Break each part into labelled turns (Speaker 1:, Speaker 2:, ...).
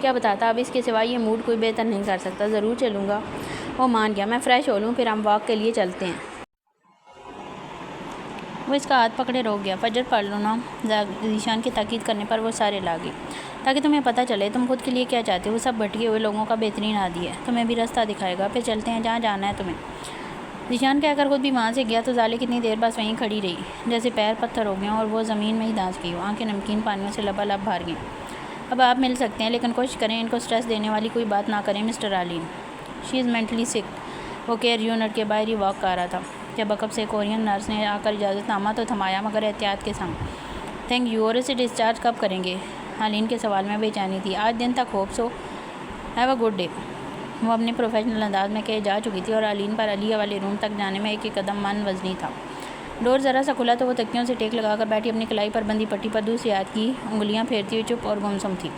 Speaker 1: کیا بتاتا اب اس کے سوا یہ موڈ کوئی بہتر نہیں کر سکتا۔ ضرور چلوں گا۔ وہ مان گیا۔ میں فریش ہو لوں پھر ہم واک کے لیے چلتے ہیں۔ وہ اس کا ہاتھ پکڑے روک گیا۔ فجر پڑھ لو نا، ذیشان کی تاکید کرنے پر وہ سارے لاگے، تاکہ تمہیں پتہ چلے تم خود کے لیے کیا چاہتے ہو۔ وہ سب بھٹکے ہوئے لوگوں کا بہترین عادی ہے، تمہیں بھی راستہ دکھائے گا۔ پھر چلتے ہیں جہاں جانا ہے تمہیں۔ ذیشان کہہ کر خود بھی وہاں سے گیا تو زالے کتنی دیر بس وہیں کھڑی رہی، جیسے پیر پتھر ہو گئے اور وہ زمین میں ہی دھانس گئی ہو۔ آنکھیں نمکین پانیوں سے لبالب بھر گئیں۔ اب آپ مل سکتے ہیں، لیکن کوشش کریں ان کو سٹریس دینے والی کوئی بات نہ کریں مسٹر آلین۔ شی از مینٹلی سک۔ وہ کیئر یونٹ کے باہر ہی واک کر رہا تھا کہ بکب سے کورین نرس نے آ کر اجازت نامہ تو تھمایا، مگر احتیاط کے سنگ۔ Thank you. اور اسے ڈسچارج کب کریں گے؟ آلین کے سوال میں بے چینی تھی۔ آج دن تک hope so. Have a good day. وہ اپنے پروفیشنل انداز میں کہے جا چکی تھی اور آلین پر علیہ والے روم تک جانے میں ایک قدم من وزنی تھا۔ ڈور ذرا سا کھلا تو وہ تکیوں سے ٹیک لگا کر بیٹھی اپنی کلائی پر بندھی پٹی پر دوسری ہاتھ کی انگلیاں پھیرتی ہوئی چپ اور گمسم تھی۔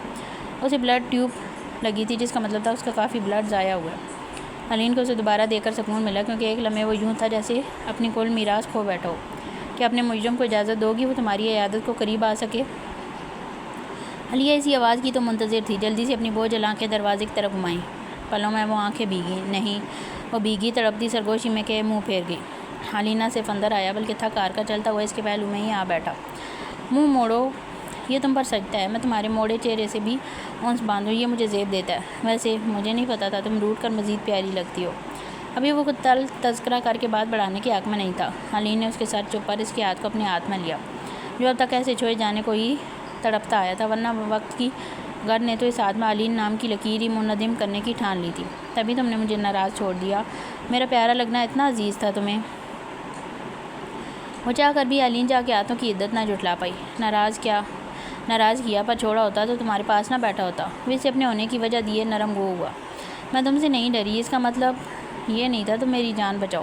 Speaker 1: اسے بلڈ ٹیوب لگی تھی، جس کا مطلب تھا اس کا کافی بلڈ ضائع ہوا ہے۔ آلین کو اسے دوبارہ دیکھ کر سکون ملا، کیونکہ ایک لمحے وہ یوں تھا جیسے اپنی کل میراث کھو بیٹھا ہو۔ کہ اپنے مجرم کو اجازت دو گی وہ تمہاری عیادت کو قریب آ سکے؟ علیہ اسی آواز کی تو منتظر تھی۔ جلدی سے اپنی بوجھل آنکھیں دروازے کی طرف گھمائیں۔ پلوں میں وہ آنکھیں بھیگی نہیں، وہ بھیگی تڑپتی سرگوشی میں کہ منہ پھیر گئی۔ آلین نہ صرف اندر آیا بلکہ تھک ہار کر چلتا ہوا اس کے پہلو میں ہی آ بیٹھا۔ منہ موڑو، یہ تم پر سجتا ہے۔ میں تمہارے موڑے چہرے سے بھی اونس باندھوں، یہ مجھے زیب دیتا ہے۔ ویسے مجھے نہیں پتا تھا تم روٹ کر مزید پیاری لگتی ہو۔ ابھی وہ خود تذکرہ کر کے بات بڑھانے کے حق میں نہیں تھا۔ آلین نے اس کے سر چپ پر اس کے ہاتھ کو اپنے ہاتھ میں لیا، جو اب تک ایسے چھوئے جانے کو ہی تڑپتا آیا تھا، ورنہ وقت کی گرد نے تو اس ہاتھ میں آلین نام کی لکیر ہی منہدم کرنے کی ٹھان لی تھی۔ تبھی تم نے مجھے ناراض چھوڑ دیا۔ میرا پیارا لگنا اتنا عزیز تھا تمہیں۔ وہ چاہ کر بھی آلین جا کے ہاتھوں کی عدت نہ جھٹلا پائی۔ ناراض کیا، پر چھوڑا ہوتا تو تمہارے پاس نہ بیٹھا ہوتا۔ وہ اسے اپنے ہونے کی وجہ دیے نرم گو ہوا۔ میں تم سے نہیں ڈری، اس کا مطلب یہ نہیں تھا تم میری جان بچاؤ۔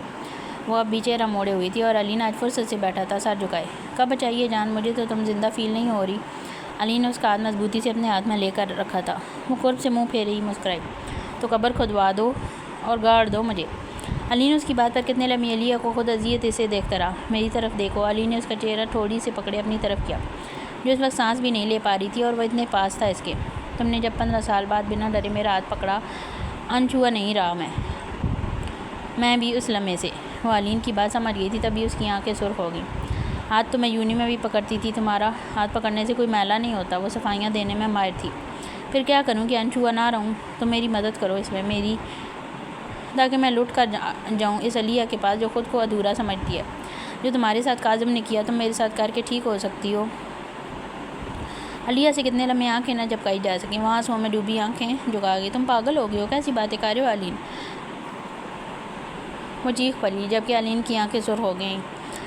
Speaker 1: وہ اب بھی چہرہ موڑے ہوئی تھی اور آلین آج فرصت سے بیٹھا تھا سر جھکائے۔ کب بچائیے جان مجھے، تو تم زندہ فیل نہیں ہو رہی؟ آلین نے اس کا ہاتھ مضبوطی سے اپنے ہاتھ میں لے کر رکھا تھا۔ وہ قرب سے منہ پھیرے ہی مسکرائی۔ تو قبر کھودوا دو اور گاڑ دو مجھے۔ آلین اس کی بات پر کتنے لمحے علیہ کو خود اذیت سے دیکھتا رہا۔ میری طرف دیکھو۔ آلین نے اس کا چہرہ ٹھوڑی سے پکڑے اپنی طرف کیا، جو اس وقت سانس بھی نہیں لے پا رہی تھی، اور وہ اتنے پاس تھا اس کے۔ تم نے جب 15 سال بعد بنا ڈرے میرا ہاتھ پکڑا، انچھوا نہیں رہا میں بھی اس لمحے سے۔ وہ آلین کی بات سمجھ گئی تھی، تبھی اس کی آنکھیں سرخ ہو گئیں۔ ہاتھ تو میں یونی میں بھی پکڑتی تھی، تمہارا ہاتھ پکڑنے سے کوئی میلا نہیں ہوتا۔ وہ صفائیاں دینے میں ماہر تھی۔ پھر کیا کروں کہ انچھوا نہ رہوں؟ تم میری مدد کرو اس میں، میری، تاکہ میں لٹ کر جاؤں اس علیہ کے پاس جو خود کو ادھورا سمجھتی ہے۔ جو تمہارے ساتھ کاظم نے کیا تم میرے ساتھ کر کے ٹھیک ہو سکتی ہو؟ علیہ سے کتنے لمحے آنکھیں نہ جھپکائی جا سکیں، وہ آنسوؤں میں ڈوبی آنکھیں جھکا گئی۔ تم پاگل ہو گئی ہو، کیسی باتیں کر رہے ہو آلین؟ وہ چیخ پڑی، جبکہ آلین کی آنکھیں سرخ ہو گئیں۔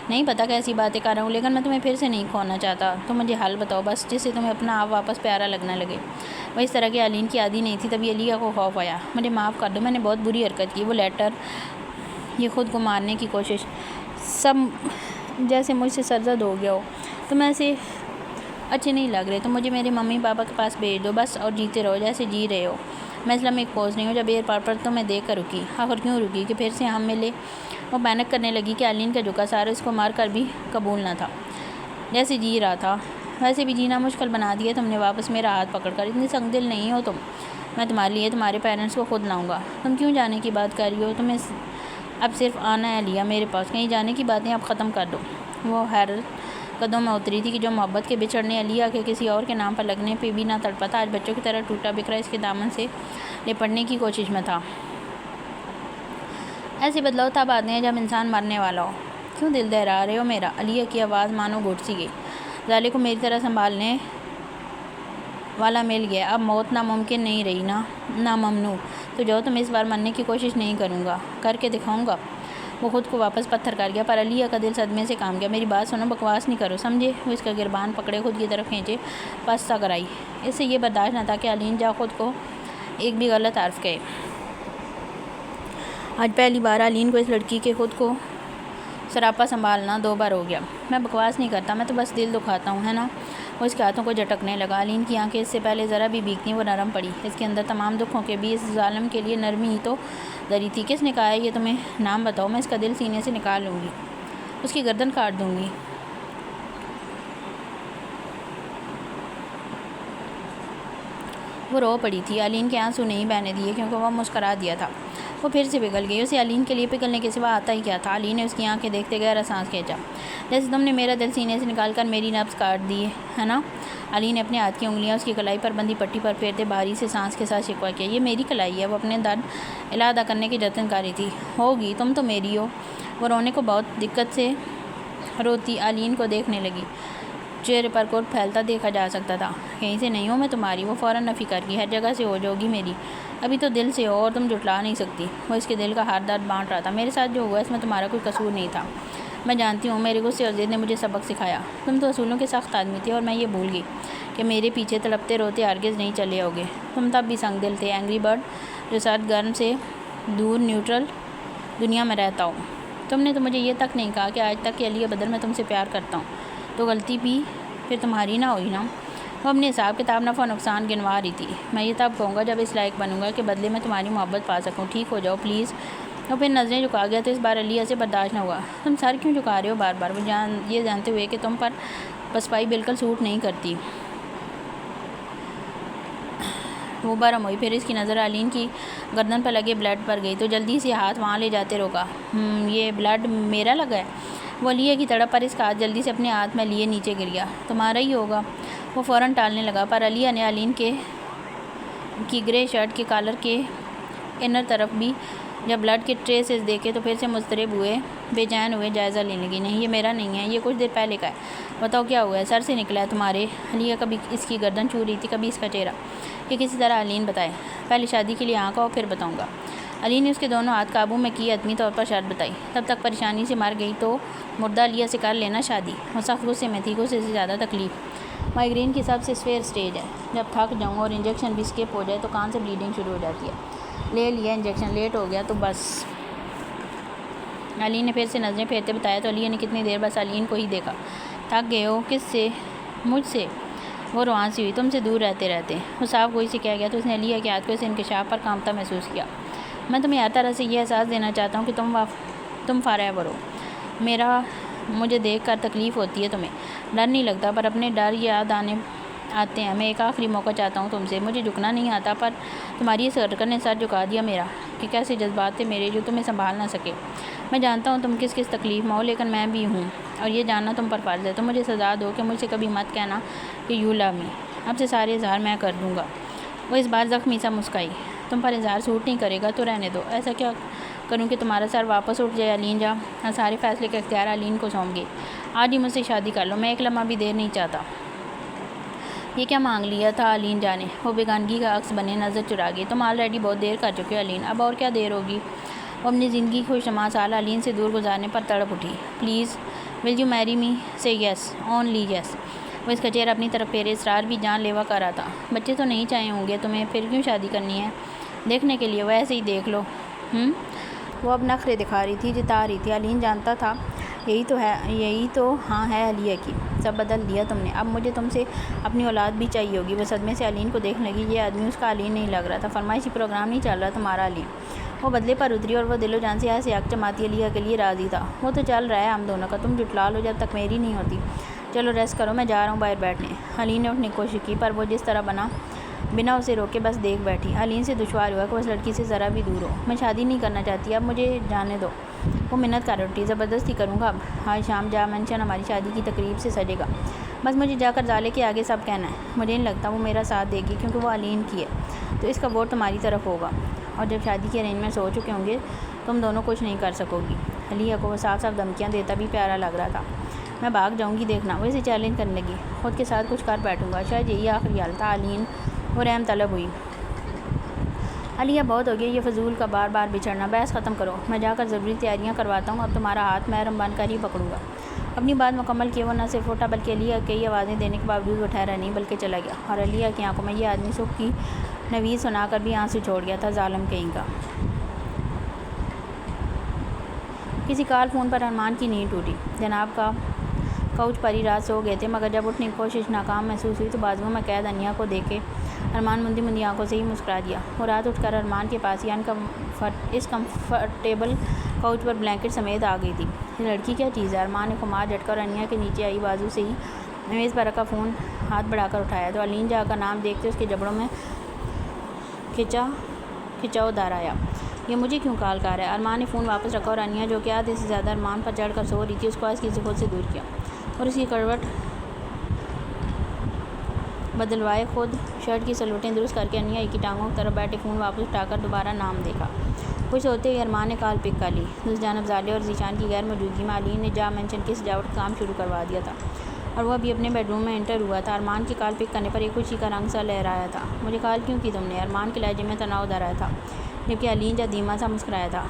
Speaker 1: نہیں پتہ کیسی باتیں کر رہا ہوں، لیکن میں تمہیں پھر سے نہیں کھونا چاہتا۔ تم مجھے حل بتاؤ بس، جس سے تمہیں اپنا آپ واپس پیارا لگنے لگے۔ وہ اس طرح کے آلین کی عادی نہیں تھی، تبھی علیہ کو خوف آیا۔ مجھے معاف کر دو، میں نے بہت بری حرکت کی۔ وہ لیٹر، یہ خود کو مارنے کی کوشش، سب جیسے مجھ سے سرزد ہو گیا ہو۔ تم ایسے اچھے نہیں لگ رہے، تم مجھے میرے ممی پاپا کے پاس بھیج دو بس، اور جیتے رہو جیسے جی رہے ہو۔ میں اس لمحے کوس نہیں ہوں جب ایئرپورٹ پر تمہیں دیکھ کر رکی۔ آخر کیوں رکی؟ کہ پھر سے ہم ملے؟ وہ پینک کرنے لگی کہ آلین کا جھکا سارا اس کو مار کر بھی قبول نہ تھا۔ جیسے جی رہا تھا ویسے بھی جینا مشکل بنا دیا تم نے واپس میرا ہاتھ پکڑ کر۔ اتنی سنگ دل نہیں ہو تم۔ میں تمہارے لیے تمہارے پیرنٹس کو خود لاؤں گا۔ تم کیوں جانے کی بات کر رہی ہو؟ تمہیں اب صرف آنا ہے علیہ میرے پاس، کہیں جانے کی باتیں اب ختم کر دو۔ وہ حیرت قدموں میں اتری تھی کہ جو محبت کے بچھڑنے، علیہ کے کسی اور کے نام پر لگنے پہ بھی نہ تڑپا تھا، آج بچوں کی طرح ٹوٹا بکھرا اس کے دامن سے لپٹنے کی کوشش میں تھا۔ ایسے بدلاؤ تب آتے ہیں جب انسان مرنے والا ہو۔ کیوں دل دہرا رہے ہو میرا؟ علیہ کی آواز مانو گھٹ سی گئی۔ زالے کو میری طرح سنبھالنے والا مل گیا، اب موت ناممکن نہیں رہی، ناممنوع۔ تو جو تم اس بار مرنے کی کوشش نہیں کروں گا، کر کے دکھاؤں گا۔ وہ خود کو واپس پتھر کر گیا، پر علیہ کا دل صدمے سے کام گیا۔ میری بات سنو، بکواس نہیں کرو، سمجھے؟ وہ اس کا گربان پکڑے خود کی طرف کھینچے، پستہ کرائی۔ اس سے یہ برداشت نہ تھا کہ آلین جا خود کو ایک بھی غلط حرف کہے۔ آج پہلی بار آلین کو اس لڑکی کے خود کو سراپا سنبھالنا 2 بار ہو گیا۔ میں بکواس نہیں کرتا، میں تو بس دل دکھاتا ہوں، ہے نا؟ وہ اس کے ہاتھوں کو جھٹکنے لگا۔ آلین کی آنکھیں اس سے پہلے ذرا بھی بھیگتیں وہ نرم پڑی۔ اس کے اندر تمام دکھوں کے بھی اس ظالم کے لیے نرمی ہی تو دری تھی۔ کس نے کہا ہے یہ تمہیں؟ نام بتاؤ، میں اس کا دل سینے سے نکال لوں گی، اس کی گردن کاٹ دوں گی۔ وہ رو پڑی تھی۔ علین کے آنسو نہیں بہنے دیے کیونکہ وہ مسکرا دیا تھا۔ وہ پھر سے پگھل گئی۔ اسے علین کے لیے پگھلنے کے سوا آتا ہی کیا تھا۔ علین نے اس کی آنکھیں دیکھتے گہرا سانس کھینچا۔ جیسے تم نے میرا دل سینے سے نکال کر میری نبض کاٹ دی ہے نا؟ علین نے اپنے ہاتھ کی انگلیاں اس کی کلائی پر بندھی پٹی پر پھیرتے بھاری سے سانس کے ساتھ شکوہ کیا۔ یہ میری کلائی ہے۔ وہ اپنے درد علاحدہ کرنے کی جتن کر رہی تھی۔ ہوگی، تم تو میری ہو۔ وہ رونے کو بہت دقت سے روتی علین کو دیکھنے لگی۔ چہرے پر کوٹ پھیلتا دیکھا جا سکتا تھا۔ کہیں سے نہیں ہوں میں تمہاری۔ وہ فوراً نفی کر گئی۔ ہر جگہ سے ہو جو گی میری، ابھی تو دل سے ہو اور تم جھٹلا نہیں سکتی۔ وہ اس کے دل کا ہر درد بانٹ رہا تھا۔ میرے ساتھ جو ہوا اس میں تمہارا کوئی قصور نہیں تھا۔ میں جانتی ہوں میرے غصے اور ضد نے مجھے سبق سکھایا۔ تم تو اصولوں کے سخت آدمی تھے اور میں یہ بھول گئی کہ میرے پیچھے تڑپتے روتے ہرگز نہیں چلے ہوگے۔ تم تب بھی سنگ دل تھے، اینگری برڈ جو سرد گرم سے دور نیوٹرل دنیا میں رہتا ہو۔ تم نے تو مجھے یہ تک نہیں کہا کہ آج تک کہ علی بدر میں تم سے پیار کرتا ہوں، تو غلطی بھی پھر تمہاری نہ ہوئی نا؟ وہ اپنے حساب کتاب نفع و نقصان گنوا رہی تھی۔ میں یہ تب کہوں گا جب اس لائق بنوں گا کہ بدلے میں تمہاری محبت پا سکوں۔ ٹھیک ہو جاؤ پلیز۔ وہ پھر نظریں جھکا گیا تو اس بار علیہ سے برداشت نہ ہوا۔ تم سر کیوں جھکا رہے ہو بار بار؟ وہ یہ جانتے ہوئے کہ تم پر پسپائی بالکل سوٹ نہیں کرتی۔ وہ برہم ہوئی۔ پھر اس کی نظر علین کی گردن پر لگے بلیڈ پر گئی تو جلدی سے ہاتھ وہاں لے جاتے روکا۔ یہ بلڈ میرا لگا ہے؟ وہ علیہ کی تڑپ پر اس کا ہاتھ جلدی سے اپنے ہاتھ میں لیے نیچے گر گیا۔ تمہارا ہی ہوگا۔ وہ فوراً ٹالنے لگا، پر علیہ نے علین کی گرے شرٹ کے کالر کے انر طرف بھی جب بلڈ کے ٹریسز دیکھے تو پھر سے مضطرب ہوئے، بے چین ہوئے جائزہ لینے لگی۔ نہیں، یہ میرا نہیں ہے، یہ کچھ دیر پہلے کا ہے۔ بتاؤ کیا ہوا ہے؟ سر سے نکلا ہے تمہارے؟ علیہ کبھی اس کی گردن چھو رہی تھی، کبھی اس کا چہرہ۔ یہ کسی طرح علین بتائے۔ پہلے شادی کے لیے آنکھ آؤ پھر بتاؤں گا۔ علین نے اس کے دونوں ہاتھ قابو میں کی حتمی طور پر شرط بتائی۔ تب تک پریشانی سے مر گئی تو مردہ علیہ سے کر لینا شادی۔ وہ سخت غصے میں تھی، غصے سے زیادہ تکلیف۔ مائیگرین کی سب سے سیویئر سٹیج ہے۔ جب تھک جاؤں اور انجیکشن بھی اسکپ ہو جائے تو کان سے بلیڈنگ شروع ہو جاتی ہے۔ لے لیا انجیکشن، لیٹ ہو گیا تو بس۔ علین نے پھر سے نظریں پھیرتے بتایا تو علیہ نے کتنی دیر بس علین کو ہی دیکھا۔ تھک گئے ہو؟ کس سے؟ مجھ سے؟ وہ روان سی ہوئی۔ تم سے دور رہتے رہتے۔ وہ صاف گوئی سے کہہ گیا تو اس نے علیہ کے ہاتھ کو اس انکشاف پر کانپتا محسوس کیا۔ میں تمہیں ہر طرح سے یہ احساس دینا چاہتا ہوں کہ تم فارغ ہو۔ مجھے دیکھ کر تکلیف ہوتی ہے تمہیں، ڈر نہیں لگتا، پر اپنے ڈر یاد آتے ہیں۔ میں ایک آخری موقع چاہتا ہوں تم سے۔ مجھے جھکنا نہیں آتا، پر تمہاری اس حرکت نے سر جھکا دیا میرا کہ کیسے جذبات تھے میرے جو تمہیں سنبھال نہ سکے۔ میں جانتا ہوں تم کس تکلیف میں ہو، لیکن میں بھی ہوں اور یہ جاننا تم پر فرض ہے۔ تم مجھے سزا دو کہ مجھ سے کبھی مت کہنا کہ یو لو می۔ اب سے سارے اظہار میں کر دوں گا۔ وہ اس بار زخمی سا مسکرائی۔ تم پر اظہار سوٹ نہیں کرے گا تو رہنے دو۔ ایسا کیا کروں کہ تمہارا سر واپس اٹھ جائے؟ علین جا سارے فیصلے کا اختیار علین کو سونپ گئی۔ آج ہی مجھ سے شادی کر لو، میں ایک لمحہ بھی دیر نہیں چاہتا۔ یہ کیا مانگ لیا تھا علین جانے؟ وہ بیگانگی کا عکس بنے نظر چرا گئی۔ تم آلریڈی بہت دیر کر چکے ہو علین، اب اور کیا دیر ہوگی؟ وہ اپنی زندگی خوشنما سال علین سے دور گزارنے پر تڑپ اٹھی۔ پلیز ول یو میری می؟ سے یس، اونلی یس۔ وہ اس کا چہرہ اپنی طرف پھیرے اصرار بھی جان لیوا کر رہا تھا۔ بچے تو نہیں چاہے ہوں گے تمہیں، پھر کیوں شادی کرنی ہے؟ دیکھنے کے لیے، وہ ایسے ہی دیکھ لو۔ وہ اب نخرے دکھا رہی تھی، جتا رہی تھی۔ علین جانتا تھا یہی تو ہاں ہے علیہ کی۔ سب بدل دیا تم نے، اب مجھے تم سے اپنی اولاد بھی چاہیے ہوگی۔ وہ صدمے سے علین کو دیکھنے لگی۔ یہ آدمی اس کا علین نہیں لگ رہا تھا، فرمائشی پروگرام نہیں چل رہا تمہارا علین۔ وہ بدلے پر اتری اور وہ دل و جان سے ایسے حق جماتی علیہ کے لیے راضی تھا۔ وہ تو چل رہا ہے ہم دونوں کا، تم جھٹلا لو جب تک میری نہیں ہوتی۔ چلو ریسٹ کرو، میں جا رہا ہوں باہر بیٹھنے۔ علین نے اٹھنے کی کوشش کی، پر وہ جس طرح بنا اسے روکے بس دیکھ بیٹھی۔ علین سے دشوار ہوا کہ وہ اس لڑکی سے ذرا بھی دور ہو۔ میں شادی نہیں کرنا چاہتی، اب مجھے جانے دو۔ وہ منت کر اٹھی۔ زبردستی کروں گا اب؟ آج شام جا منشن ہماری شادی کی تقریب سے سجے گا، بس مجھے جا کر زالے کے آگے سب کہنا ہے۔ مجھے نہیں لگتا وہ میرا ساتھ دے گی کیونکہ وہ علین کی ہے، تو اس کا ووٹ تمہاری طرف ہوگا، اور جب شادی کے ارینجمنٹس ہو چکے ہوں گے تم دونوں کچھ نہیں کر سکو گی۔ علیہ کو وہ صاف صاف دھمکیاں دیتا بھی پیارا لگ رہا تھا۔ میں بھاگ جاؤں گی دیکھنا، وہ اسے چیلنج کرنے لگی۔ خود کے ساتھ کچھ کر بیٹھوں گا، شاید یہی آخری حال تھا۔ علین وہ رحم طلب ہوئی۔ علیہ بہت ہو گیا یہ فضول کا بار بار بچھڑنا، بحث ختم کرو، میں جا کر ضروری تیاریاں کرواتا ہوں، اب تمہارا ہاتھ محرم بن کر ہی پکڑوں گا۔ اپنی بات مکمل کیے وہ نہ صرف اٹھا بلکہ علیہ کئی آوازیں دینے کے باوجود وہ ٹھہرا نہیں بلکہ چلا گیا، اور علیہ کی آنکھوں میں یہ آدمی سکھ کی نوید سنا کر بھی آنسو چھوڑ گیا تھا، ظالم کہیں کا۔ کسی کال فون پر ارمان کی نیند ٹوٹی۔ جناب کا کوچ پر ہی رات سو گئے تھے، مگر جب اٹھنے کی کوشش ناکام محسوس ہوئی تو بازوؤں میں قید انیا کو دیکھے ارمان مندی آنکھوں سے ہی مسکرا دیا۔ وہ رات اٹھ کر ارمان کے پاس ہی اس کمفرٹیبل کوچ پر بلینکٹ سمیت آ گئی تھی۔ یہ لڑکی کیا چیز ہے؟ ارمان نے خمار جھٹکا اور انیا کے نیچے آئی بازو سے ہی میز پر رکھا فون ہاتھ بڑھا کر اٹھایا تو علین جا کا نام دیکھتے اس کے جبڑوں میں کھچاؤ دار آیا۔ یہ مجھے کیوں کال کر رہا ہے؟ ارمان نے فون واپس رکھا اور انیا جو کہ آدھے سے زیادہ ارمان پر چڑھ کر سو رہی تھی اس کو آہستگی سے خود سے دور کیا اور اس کی کروٹ بدلوائے خود شرٹ کی سلوٹیں درست کر کے انیا ایک ہی ٹانگوں کی طرف بیٹھے فون واپس اٹھا کر دوبارہ نام دیکھا۔ کچھ ہوتے ہی ارمان نے کال پک کر لی۔ دوسری جانب زالے اور ذیشان کی غیر موجودگی میں علین نے جا مینشن کی سجاوٹ کا کام شروع کروا دیا تھا اور وہ ابھی اپنے بیڈ روم میں انٹر ہوا تھا۔ ارمان کی کال پک کرنے پر ایک خوشی کا رنگ سا لہرایا تھا۔ مجھے کال کیوں کی تم نے؟ ارمان کے لہجے میں تناؤ دھرا تھا جبکہ علین دھیما سا مسکرایا تھا۔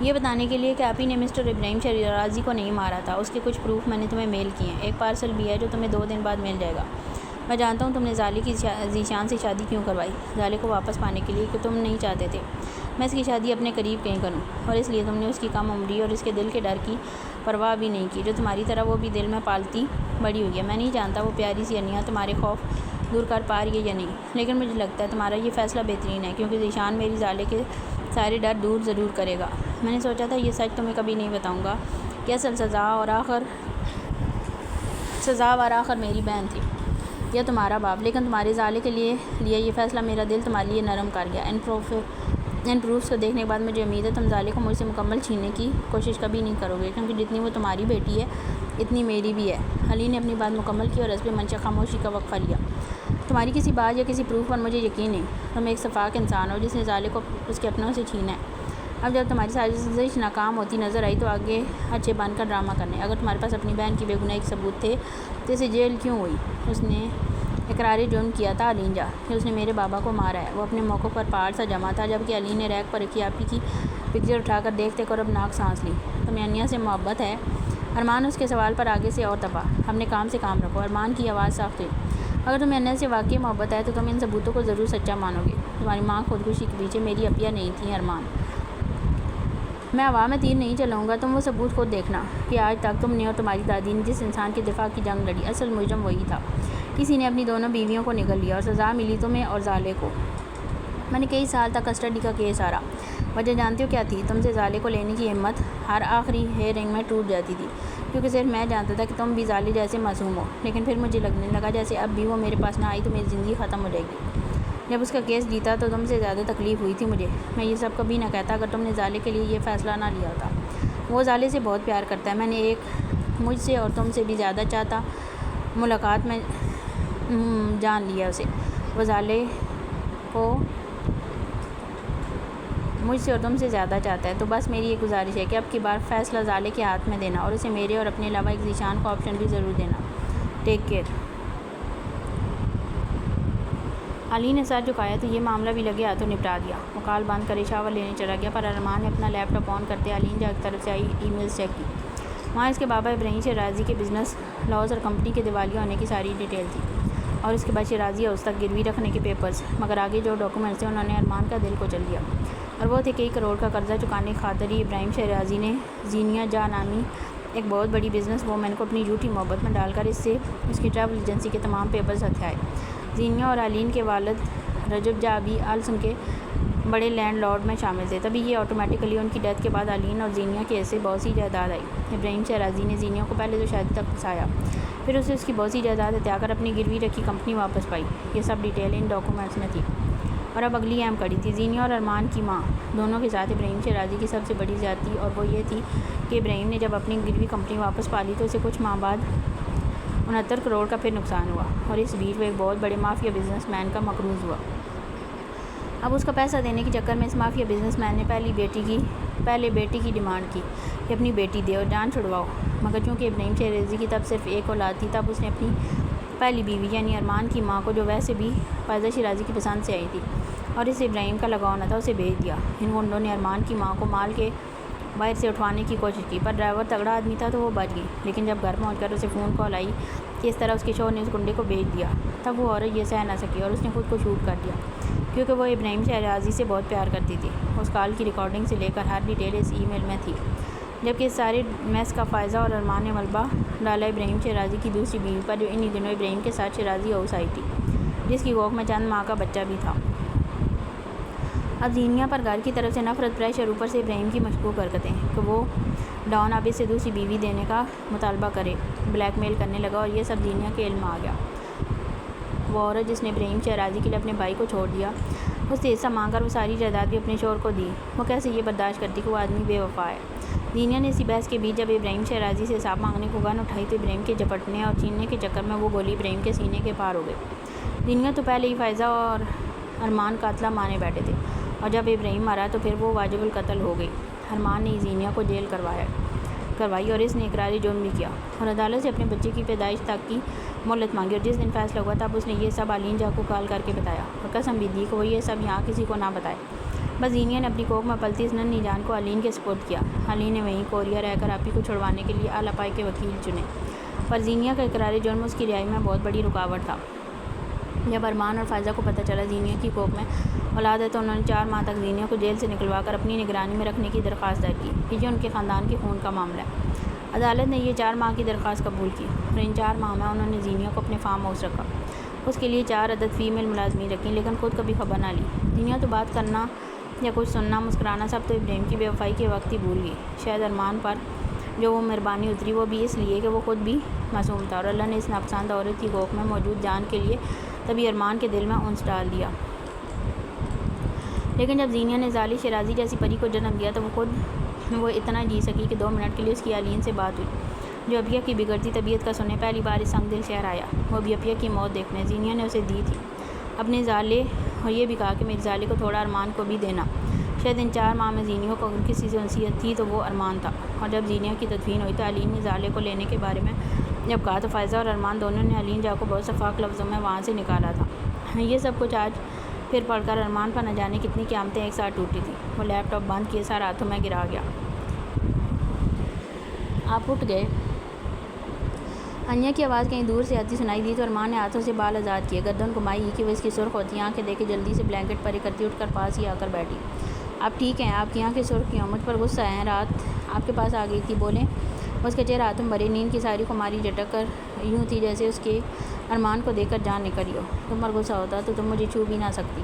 Speaker 1: یہ بتانے کے لیے کہ آپ ہی نے مسٹر ابراہیم شیرازی کو نہیں مارا تھا۔ اس کے کچھ پروف میں نے تمہیں میل کیے ہیں۔ ایک پارسل بھی ہے جو تمہیں 2 دن بعد مل جائے گا۔ میں جانتا ہوں تم نے زالے کی ذیشان سے شادی کیوں کروائی۔ زالے کو واپس پانے کے لیے کہ تم نہیں چاہتے تھے میں اس کی شادی اپنے قریب کہیں کروں اور اس لیے تم نے اس کی کم عمری اور اس کے دل کے ڈر کی پرواہ بھی نہیں کی جو تمہاری طرح وہ بھی دل میں پالتی بڑی ہوئی ہے۔ میں نہیں جانتا وہ پیاری سی انیا تمہارے خوف دور کر پا رہی ہے یا نہیں، لیکن مجھے لگتا ہے تمہارا یہ فیصلہ بہترین ہے کیونکہ ذیشان میری زالے کے سارے ڈر دور ضرور کرے گا۔ میں نے سوچا تھا یہ سچ تمہیں کبھی نہیں بتاؤں گا کہ اصل سزا اور آخر میری بہن تھی یا تمہارا باپ، لیکن تمہارے زالے کے لیے یہ فیصلہ میرا دل تمہارے لیے نرم کر گیا۔ ان پروفس کو دیکھنے کے بعد مجھے امید ہے تم زالے کو مجھ سے مکمل چھیننے کی کوشش کبھی نہیں کرو گے کیونکہ جتنی وہ تمہاری بیٹی ہے اتنی میری بھی ہے۔ علین نے اپنی بات مکمل کی اور حسب منشا خاموشی کا وقفہ لیا۔ تمہاری کسی بات یا کسی پروف پر مجھے یقین نہیں۔ تم ایک شفاق انسان ہو جس نے زالے کو اس کے اپنوں سے چھینا ہے۔ اب جب تمہاری سازش ناکام ہوتی نظر آئی تو آگے اچھے بن کر ڈرامہ کرنے۔ اگر تمہارے پاس اپنی بہن کی بے گناہی کے ثبوت تھے تو اسے جیل کیوں ہوئی؟ اس نے اقرار جرم کیا تھا علین جا کہ اس نے میرے بابا کو مارا ہے۔ وہ اپنے موقع پر پہاڑ سا جمع تھا جبکہ علین نے ریک پر رکھی آپ ہی کی پکچر اٹھا کر دیکھتے اور ابناک سانس لی۔ تمہیں انیا سے محبت ہے؟ ارمان اس کے سوال پر آگے سے اور دبا۔ اپنے کام سے کام رکھو۔ ارمان کی آواز صاف ہوئی۔ اگر تمہیں انیا سے واقعی محبت ہے تو تم ان ثبوتوں کو ضرور سچا مانو گے۔ تمہاری ماں خودکشی کے پیچھے میری اپیہ نہیں تھیں ارمان۔ میں ہوا میں تیر نہیں چلاؤں گا، تم وہ ثبوت خود دیکھنا کہ آج تک تم نے اور تمہاری دادی نے جس انسان کے دفاع کی جنگ لڑی اصل مجرم وہی تھا۔ کسی نے اپنی دونوں بیویوں کو نگل لیا اور سزا ملی تمہیں اور زالے کو۔ میں نے کئی سال تک کسٹڈی کا کیس ہارا۔ وجہ جانتے ہو کیا تھی؟ تم سے زالے کو لینے کی ہمت ہر آخری ہیئرنگ میں ٹوٹ جاتی تھی کیونکہ صرف میں جانتا تھا کہ تم بھی زالے جیسے معصوم ہو، لیکن پھر مجھے لگنے لگا جیسے اب بھی وہ میرے پاس نہ آئی تو میری زندگی ختم ہو جائے گی۔ جب اس کا کیس جیتا تو تم سے زیادہ تکلیف ہوئی تھی مجھے۔ میں یہ سب کبھی نہ کہتا اگر تم نے زالے کے لیے یہ فیصلہ نہ لیا ہوتا۔ وہ زالے سے بہت پیار کرتا ہے۔ میں نے ایک مجھ سے اور تم سے بھی زیادہ چاہتا ملاقات میں جان لیا اسے۔ وہ زالے کو مجھ سے اور تم سے زیادہ چاہتا ہے، تو بس میری ایک گزارش ہے کہ اب کی بار فیصلہ زالے کے ہاتھ میں دینا اور اسے میرے اور اپنے علاوہ ایک ذیشان کو آپشن بھی ضرور دینا۔ Take care. علین نے سر جھکایا تو یہ معاملہ بھی لگے ہاتھوں نپٹا دیا۔ وہ کال بند کرے شاور لینے چلا گیا پر ارمان نے اپنا لیپ ٹاپ آن کرتے علین جا کی طرف سے آئی ای میلز چیک کی۔ وہاں اس کے بابا ابراہیم شیرازی کے بزنس لاس اور کمپنی کے دیوالیہ ہونے کی ساری ڈیٹیل تھی اور اس کے بعد شیرازی ہاؤس تک گروی رکھنے کے پیپرز، مگر آگے جو ڈاکومنٹس تھے انہوں نے ارمان کا دل کچل دیا اور وہ تھے کئی کروڑ کا قرضہ چکانے کی خاطر ہی ابراہیم شیرازی نے زینیا جا نامی ایک بہت بڑی بزنس وومن کو اپنی جھوٹی محبت میں ڈال کر اس کی ٹریول ایجنسی کے تمام پیپرز ہتھیائے۔ زینیا اور علین کے والد رجب جا ابھی آلسن کے بڑے لینڈ لارڈ میں شامل تھے، تبھی یہ آٹومیٹکلی ان کی ڈیتھ کے بعد علین اور زینیا کے ایسے بہت سی جائیداد آئی۔ ابراہیم شیرازی نے زینیا کو پہلے تو شادی تک پھنسایا، پھر اسے اس کی بہت سی جائیداد ہتھیا کر اپنی گروی رکھی کمپنی واپس پائی۔ یہ سب ڈیٹیل ان ڈاکومنٹس میں تھی۔ اور اب اگلی اہم کڑی تھی۔ زینیا اور ارمان کی ماں دونوں کے ساتھ ابراہیم شیرازی کی سب سے بڑی زیادتی اور وہ یہ تھی کہ ابراہیم نے جب اپنی گروی کمپنی واپس پا لی تو اسے کچھ ماہ بعد 69 کروڑ کا پھر نقصان ہوا اور اس بیچ وہ ایک بہت بڑے مافیا بزنس مین کا مقروض ہوا۔ اب اس کا پیسہ دینے کے چکر میں اس مافیا بزنس مین نے پہلے بیٹی کی ڈیمانڈ کی کہ اپنی بیٹی دے اور جان چھڑواؤ، مگر چونکہ ابراہیم شیرازی کی تب صرف ایک اولاد تھی تب اس نے اپنی پہلی بیوی یعنی ارمان کی ماں کو جو ویسے بھی فائزہ شیرازی کی پسند سے آئی تھی اور اسے ابراہیم کا لگاؤ نہ تھا اسے بھیج دیا۔ ان گنڈوں نے ارمان کی ماں کو مال کے باہر سے اٹھوانے کی کوشش کی پر ڈرائیور تگڑا آدمی تھا تو وہ بچ گئی، لیکن جب گھر پہنچ کر اسے فون کال آئی کہ اس طرح اس کے شوہر نے اس گنڈے کو بھیج دیا تب وہ عورت یہ سہ نہ سکی اور اس نے خود کو شوٹ کر دیا کیونکہ وہ ابراہیم شیرازی سے بہت پیار کرتی تھی۔ اس کال کی ریکارڈنگ سے لے کر ہر ڈیٹیل اس ای میل میں تھی، جبکہ اس سارے میس کا فائزہ اور ارمان نے ملبہ ڈالا ابراہیم شیرازی کی دوسری بیوی پر جو انہی دنوں ابراہیم کے ساتھ شیرازی ہاؤس آئی تھی، جس کی کوکھ میں چند ماہ کا بچہ بھی تھا۔ اب زینیا پر گھر کی طرف سے نفرت، پریشر، اوپر سے ابراہیم کی مشکوک حرکتیں کہ وہ ڈان اب اس سے دوسری بیوی دینے کا مطالبہ کرے، بلیک میل کرنے لگا اور یہ سب زینیا کے علم آ گیا۔ وہ عورت جس نے ابراہیم شہرازی کے لیے اپنے بھائی کو چھوڑ دیا، اس سے حصہ مانگ کر وہ ساری جائیداد بھی اپنے شوہر کو دی، وہ کیسے یہ برداشت کرتی کہ وہ آدمی بے وفا ہے؟ زینیہ نے اسی بحث کے بیچ جب ابراہیم شہرازی سے حساب مانگنے کو گن اٹھائی تو ابراہیم کے جھپٹنے اور چھیننے کے چکر میں وہ گولی ابراہیم کے سینے کے پار ہو گئی۔ زینیہ تو پہلے ہی فائزہ اور ارمان قاتلہ مانے بیٹھے تھے، اور جب ابراہیم مرا تو پھر وہ واجب القتل ہو گئی۔ ارمان نے زینیہ کو جیل کروائی اور اس نے اقرار جرم بھی کیا اور عدالت سے اپنے بچے کی پیدائش تک کی مہلت مانگی، اور جس دن فیصلہ ہوا تب اس نے یہ سب علین جا کو کال کر کے بتایا اور قسم بھی دی کہ وہ یہ سب یہاں کسی کو نہ بتائے۔ بس زینیہ نے اپنی کوکھ میں پلتی اس ننھی جان کو علین کے سپرد کیا۔ علین نے وہیں کوریا رہ کر آپی کو چھڑوانے کے لیے اعلیٰ پائے کے وکیل چنے، پر زینیہ کا اقرار جرم اس کی رہائی میں بہت بڑی رکاوٹ تھا۔ جب ارمان اور فائزہ کو پتہ چلا زینیہ کی کوکھ میں اولاد ہے تو انہوں نے 4 ماہ تک زینیہ کو جیل سے نکلوا کر اپنی نگرانی میں رکھنے کی درخواست دائر کی کہ یہ ان کے خاندان کے خون کا معاملہ ہے۔ عدالت نے یہ 4 ماہ کی درخواست قبول کی اور ان 4 ماہ میں انہوں نے زینیہ کو اپنے فارم ہاؤس رکھا، اس کے لیے 4 عدد فیمیل ملازمین رکھیں، لیکن خود کبھی خبر نہ لی۔ زینیہ تو بات کرنا یا کچھ سننا مسکرانا سب تو ابراہیم کی بے وفائی کے وقت ہی بھول گئی۔ شاید ارمان پر جو وہ مہربانی اتری وہ بھی اس لیے کہ وہ خود بھی معصوم تھا، اور اللہ نے اس ناپسند عورت کی کوکھ میں موجود جان کے لیے تبھی ارمان کے دل میں انس ڈال دیا۔ لیکن جب زینیہ نے زالی شیرازی جیسی پری کو جنم دیا تو وہ اتنا جی سکی کہ 2 منٹ کے لیے اس کی علین سے بات ہوئی، جو ابیہ کی بگڑتی طبیعت کا سنے پہلی بار اس سنگ دل شہر آیا، وہ بھی ابیہ کی موت دیکھنے۔ زینیہ نے اسے دی تھی اپنے زالے، اور یہ بھی کہا کہ میرے زالے کو تھوڑا ارمان کو بھی دینا۔ شاید ان 4 ماہ میں زینیہ کو اگر کسی سے انسیت تھی تو وہ ارمان تھا، اور جب زینیہ کی تدفین ہوئی تو علین نے زالے کو لینے کے بارے میں جب کہا تو فائزہ اور ارمان دونوں نے علین جا کو بہت شفاف لفظوں میں وہاں سے نکالا تھا۔ یہ سب کچھ آج پھر پڑھ کر ارمان پر نہ جانے کتنی قیامتیں ایک ساتھ ٹوٹی تھیں۔ وہ لیپ ٹاپ بند کیے سارا ہاتھوں میں گرا گیا۔ آپ اٹھ گئے؟ انیا کی آواز کہیں دور سے آتی سنائی دی تو ارمان نے ہاتھوں سے بال آزاد کیے، گردن گھمائی کہ وہ اس کی سرخ ہوتی آنکھیں دیکھ کے جلدی سے بلینکٹ پر اکھتی اٹھ کر پاس ہی آ کر بیٹھی۔ آپ ٹھیک ہیں؟ آپ کی آنکھیں سرخ کیوں؟ مجھ پر غصہ ہے؟ رات آپ کے پاس آ گئی تھی، بولیں۔ اس کے چہرہ ہاتھوں بھرے نیند کی ساری خماری جھٹک کر یوں تھی جیسے اس کے ارمان کو دیکھ کر جان نکلی ہو۔ تم پر غصہ ہوتا تو تم مجھے چھو بھی نہ سکتی۔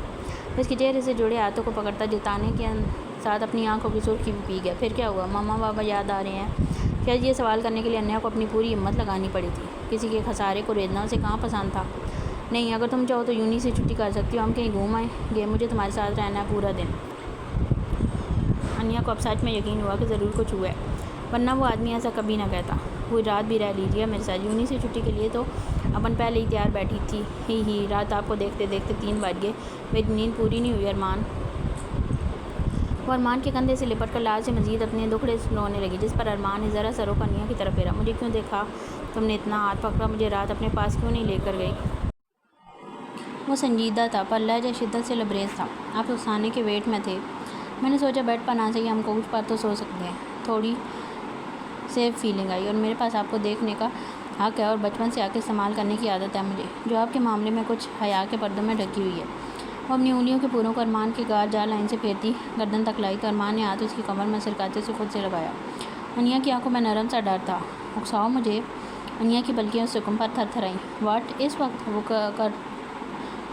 Speaker 1: اس کے چہرے سے جڑے ہاتھوں کو پکڑتا جتانے کے ساتھ اپنی آنکھوں کی سرخی بھی پی گیا۔ پھر کیا ہوا؟ ماما بابا یاد آ رہے ہیں؟ شاید یہ سوال کرنے کے لیے انیا کو اپنی پوری ہمت لگانی پڑی تھی۔ کسی کے خسارے کو ریزنا اسے کہاں پسند تھا؟ نہیں، اگر تم چاہو تو یونی سے چھٹی کر سکتی ہو، ہم کہیں گھوم آئیں گے، مجھے تمہارے ساتھ رہنا ہے پورا دن۔ انیا کو اب سچ میں یقین ہوا کہ ضرور کچھ ہوا ہے، ورنہ وہ آدمی ایسا کبھی نہ کہتا۔ پوری رات بھی رہ لیجیے میرے ساتھ، یونی سے چھٹی کے لیے تو اپن پہلے ہی تیار بیٹھی تھی۔ ہی رات آپ کو دیکھتے دیکھتے 3 بج گئے، میری نیند پوری نہیں ہوئی ارمان۔ وہ ارمان کے کندھے سے لپٹ کر لاز سے مزید اپنے دکھڑے رونے لگی، جس پر ارمان نے ذرا سا رخ انیا کی طرف پھیرا۔ مجھے کیوں دیکھا تم نے اتنا؟ ہاتھ پکڑا، مجھے رات اپنے پاس کیوں نہیں لے کر گئی؟ وہ سنجیدہ تھا پر لہجہ شدت سے لبریز تھا۔ آپ افسانے کے ویٹ میں تھے۔ میں نے سوچا بیڈ پر نہ صحیح ہم کوچ پر تو سو سکتے ہیں۔ تھوڑی سیف فیلنگ آئی، اور میرے پاس آپ کو دیکھنے کا حق ہے اور بچپن سے آ کے استعمال کرنے کی عادت ہے مجھے، جو آپ کے معاملے میں کچھ حیا کے پردوں میں ڈھکی ہوئی ہے۔ وہ اپنی انگلیوں کے پوروں کو ارمان کے گال جا لائن سے پھیرتی گردن تک لائی تو ارمان نے ہاتھ اس کی کمر میں سرکاتے سے خود سے لگایا۔ انیا کی آنکھوں میں نرم سا ڈر تھا۔ اکساؤ مجھے؟ انیا کی پلکیاں اس حکم پر تھر تھر آئیں۔ واٹ؟ اس وقت؟ وہ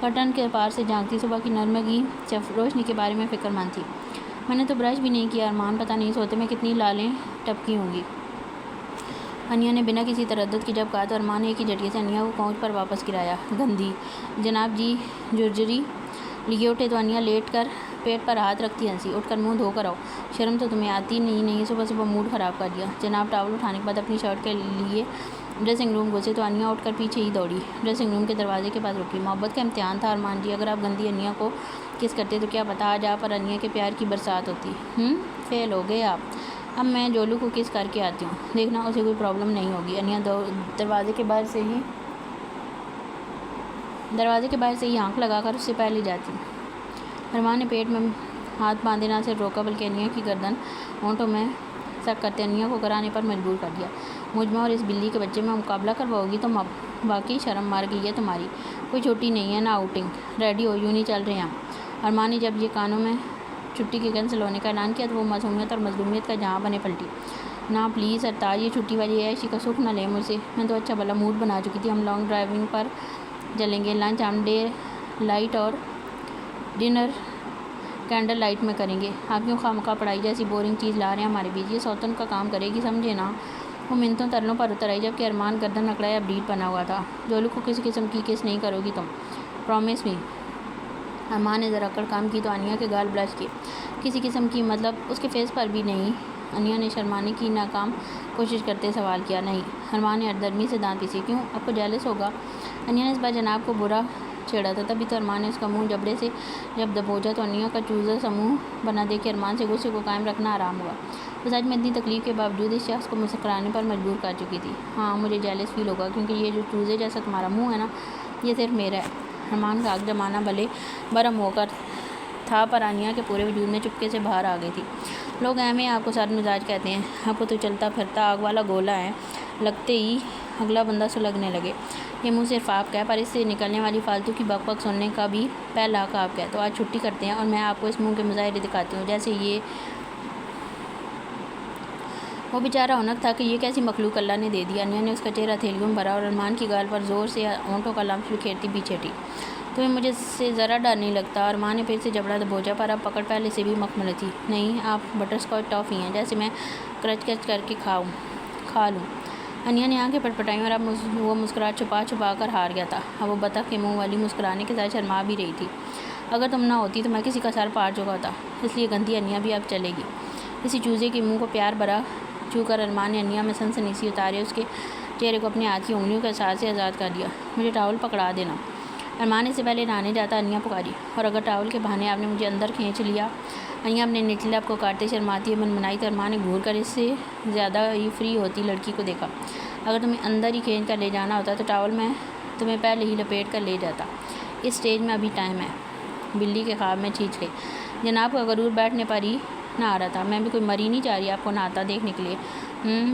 Speaker 1: کرٹن کے پار سے جھانکتی صبح کی نرمگی روشنی کے بارے میں فکر مند تھی۔ میں نے تو برش بھی نہیں کیا ارمان، پتہ نہیں سوتے میں کتنی لالیں ٹپکی ہوں گی۔ انیا نے بنا کسی تردد کی جب کہا تو ارمان نے ایک ہی جھٹکے سے انیا کو کوچ پر واپس گرایا۔ گندی! جناب جی جرجری لیے اٹھے تو انیا لیٹ کر پیٹ پر ہاتھ رکھتی ہنسی۔ اٹھ کر منہ دھو کر آؤ، شرم تو تمہیں آتی نہیں، صبح صبح موڈ خراب کر دیا۔ جناب ٹاول اٹھانے کے بعد اپنی شرٹ کے لیے ڈریسنگ روم گھسے تو انیا اٹھ کر پیچھے ہی دوڑی، ڈریسنگ روم کے دروازے کے پاس رکی۔ محبت کا امتحان تھا ارمان جی، اگر آپ گندی انیا کو کس کرتے تو کیا پتہ آج آپ اور انیا کے پیار کی برسات ہوتی۔ فیل ہو گئے آپ۔ اب میں جولو کو کس کر کے آتی ہوں، دیکھنا اسے کوئی پرابلم نہیں ہوگی۔ انیا دروازے کے باہر سے ہی آنکھ لگا کر اس سے پہلے جاتی۔ ارمان نے پیٹ میں ہاتھ باندھے نہ صرف روکا بلکہ انیا کی گردن ہونٹوں میں سک کرتے انیا کو کرانے پر مجبور کر دیا۔ مجھ اور اس بلی کے بچے میں مقابلہ کرواؤ گی تم؟ اب واقعی شرم مار گئی ہے تمہاری، کوئی چھٹی نہیں ہے نہ آؤٹنگ۔ ریڈی ہو، یونی چل رہے ہیں ہم۔ ارمان نے جب یہ کانوں میں چھٹی کے کینسل ہونے کا اعلان کیا تو وہ معصومیت اور مظلومیت کا جہاں بنے پلٹی۔ نہ پلیز سرتاج، یہ چھٹی والی عیاشی کا سکھ نہ لیں مجھ سے، میں تو اچھا بھلا موڈ بنا چکی تھی۔ ہم لانگ ڈرائیونگ پر چلیں گے، لنچ ہم ڈے لائٹ اور ڈنر کینڈل لائٹ میں کریں گے۔ آپ کیوں خواہ مخواہ پڑھائی جیسی بورنگ چیز لا رہے ہیں ہمارے بیچ، یہ سوتن کا کام کرے گی، سمجھے نا؟ وہ منتوں ترنوں پر اتر آئی جبکہ ارمان گردن اکڑائے اب ڈیٹ بنا ہوا تھا۔ جولو کو کسی قسم کی کس نہیں کرو گی تم، پرومس می۔ ارمان نے ذرا اکڑ کام کی تو انیا کے گال بلش کیے۔ کسی قسم کی مطلب اس کے فیس پر بھی نہیں۔ انیا نے شرمانے کی ناکام کوشش کرتے سوال کیا۔ نہیں۔ ارمان نے اردرمی سے دانت پیسے۔ کیوں؟ آپ کو جیلس ہوگا؟ انیا نے اس بار جناب کو برا چھیڑا تھا، تبھی تو ارمان نے اس کا منہ جبڑے سے جب دبوچا تو انیا کا چوزا سا منہ بنا دے کے ارمان سے غصے کو قائم رکھنا آرام ہوا۔ وہ سچ میں اتنی تکلیف کے باوجود اس شخص کو مسکرانے پر مجبور کر چکی تھی۔ ہاں مجھے جیلس فیل ہوگا کیونکہ یہ جو چوزے جیسا تمہارا منہ ہے نا، یہ صرف میرا ہے۔ ارمان کا آگ جمانا بھلے برہم ہو کر تھا پر انیا کے پورے وجود میں چپکے سے باہر آ گئی تھی۔ لوگ اہم آپ کو سرد مزاج کہتے ہیں۔ آپ کو تو چلتا پھرتا آگ والا گولا ہے۔ لگتے ہی اگلا بندہ سلگنے لگے۔ یہ منہ صرف آپ کا ہے پر اس سے نکلنے والی فالتو کی بک بک سننے کا بھی پہلا حق آپ کا ہے۔ تو آج چھٹی کرتے ہیں اور میں آپ کو اس منہ کے مظاہرے دکھاتی ہوں جیسے یہ۔ وہ بیچارہ اونک تھا کہ یہ کیسی مخلوق اللہ نے دے دی۔ انیا نے اس کا چہرہ ہتھیلیوں میں بھرا اور ارمان کی گال پر زور سے ہونٹوں کا لمس بکھیرتی پیچھے ہٹی۔ تمہیں مجھے سے ذرا ڈر نہیں لگتا؟ ارمان نے پھر سے جبڑا دبوچا پر اب پکڑ پہلے سے بھی مخمل تھی۔ نہیں، آپ بٹر اسکاچ ٹافی ہیں جیسے میں کرچ کرچ کر کے کھا لوں۔ انیا نے آنکھیں پٹپٹائیں اور اب وہ مسکراہٹ چھپا چھپا کر ہار گیا تھا۔ اب وہ بطخ کے منہ والی مسکرانے کے ساتھ شرما بھی رہی تھی۔ اگر تم نہ ہوتی تو میں کسی کا سر پاڑ چکا ہوتا، اس لیے گندی انیا بھی اب چلے گی۔ اسی چوزے کے منہ کو پیار بھرا چھو کر ارمان نے انیا میں سنسنی سی اتاری، اس کے چہرے کو اپنے ہاتھ کی انگلیوں کے اثار سے آزاد کر دیا۔ مجھے ٹاول پکڑا دینا۔ ارمان اس سے پہلے نہانے جاتا انیا پکاری، اور اگر ٹاول کے بہانے آپ نے مجھے اندر کھینچ لیا۔ انیا اپنے نچلے لب کو کاٹتے شرماتی ہوئی منمنائی تو ارمان نے گھور کر اس سے زیادہ ہی فری ہوتی لڑکی کو دیکھا۔ اگر تمہیں اندر ہی کھینچ کر لے جانا ہوتا تو ٹاول میں تمہیں پہلے ہی لپیٹ کر لے جاتا۔ اس سٹیج میں ابھی ٹائم ہے۔ بلی کے خواب میں چیچ گئی۔ جناب کا غرور بیٹھنے پر ہی نہ آ رہا تھا۔ میں بھی کوئی مری نہیں جا رہی آپ کو نہاتا دیکھنے کے لیے۔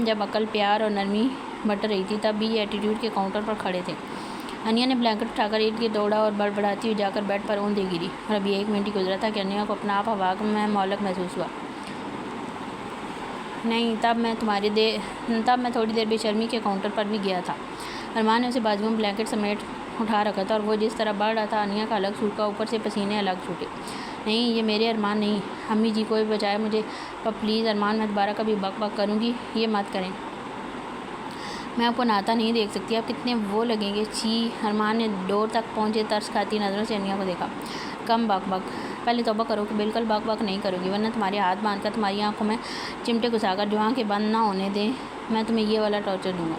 Speaker 1: جب عقل پیار اور نرمی بٹ رہی تھی تب بھی یہ ایٹیٹیوڈ کے کاؤنٹر پر کھڑے تھے۔ انیا نے بلینکٹ اٹھا کر ارد گرد دوڑا اور بڑبڑاتی ہوئی جا کر بیڈ پر اون دے گری، اور ابھی 1 منٹ ہی گزرا تھا کہ انیا کو اپنا آپ ہوا میں معلق محسوس ہوا۔ نہیں، تب میں تھوڑی دیر بے شرمی کے کاؤنٹر پر بھی گیا تھا۔ ارمان نے اسے بازوؤں میں بلینکٹ سمیٹ اٹھا رکھا تھا اور وہ جس طرح بڑھ رہا تھا انیا کا الگ سوکھا اوپر سے پسینے الگ چھوٹے۔ نہیں، یہ میرے ارمان نہیں۔ امی جی کوئی بچائے مجھے پر پلیز ارمان، میں دوبارہ کبھی بک بک کروں گی یہ مت کریں۔ میں آپ کو نہاتا نہیں دیکھ سکتی، آپ کتنے وہ لگیں گے۔ چھی۔ ارمان نے ڈور تک پہنچے ترس کھاتی نظروں سے انیا کو دیکھا۔ کم بک بک۔ پہلے توبہ کرو کہ بالکل بک بک نہیں کرو گی ورنہ تمہارے ہاتھ باندھ کر تمہاری آنکھوں میں چمٹے گھسا کر جو آنکھیں بند نہ ہونے دیں میں تمہیں یہ والا ٹارچر دوں گا۔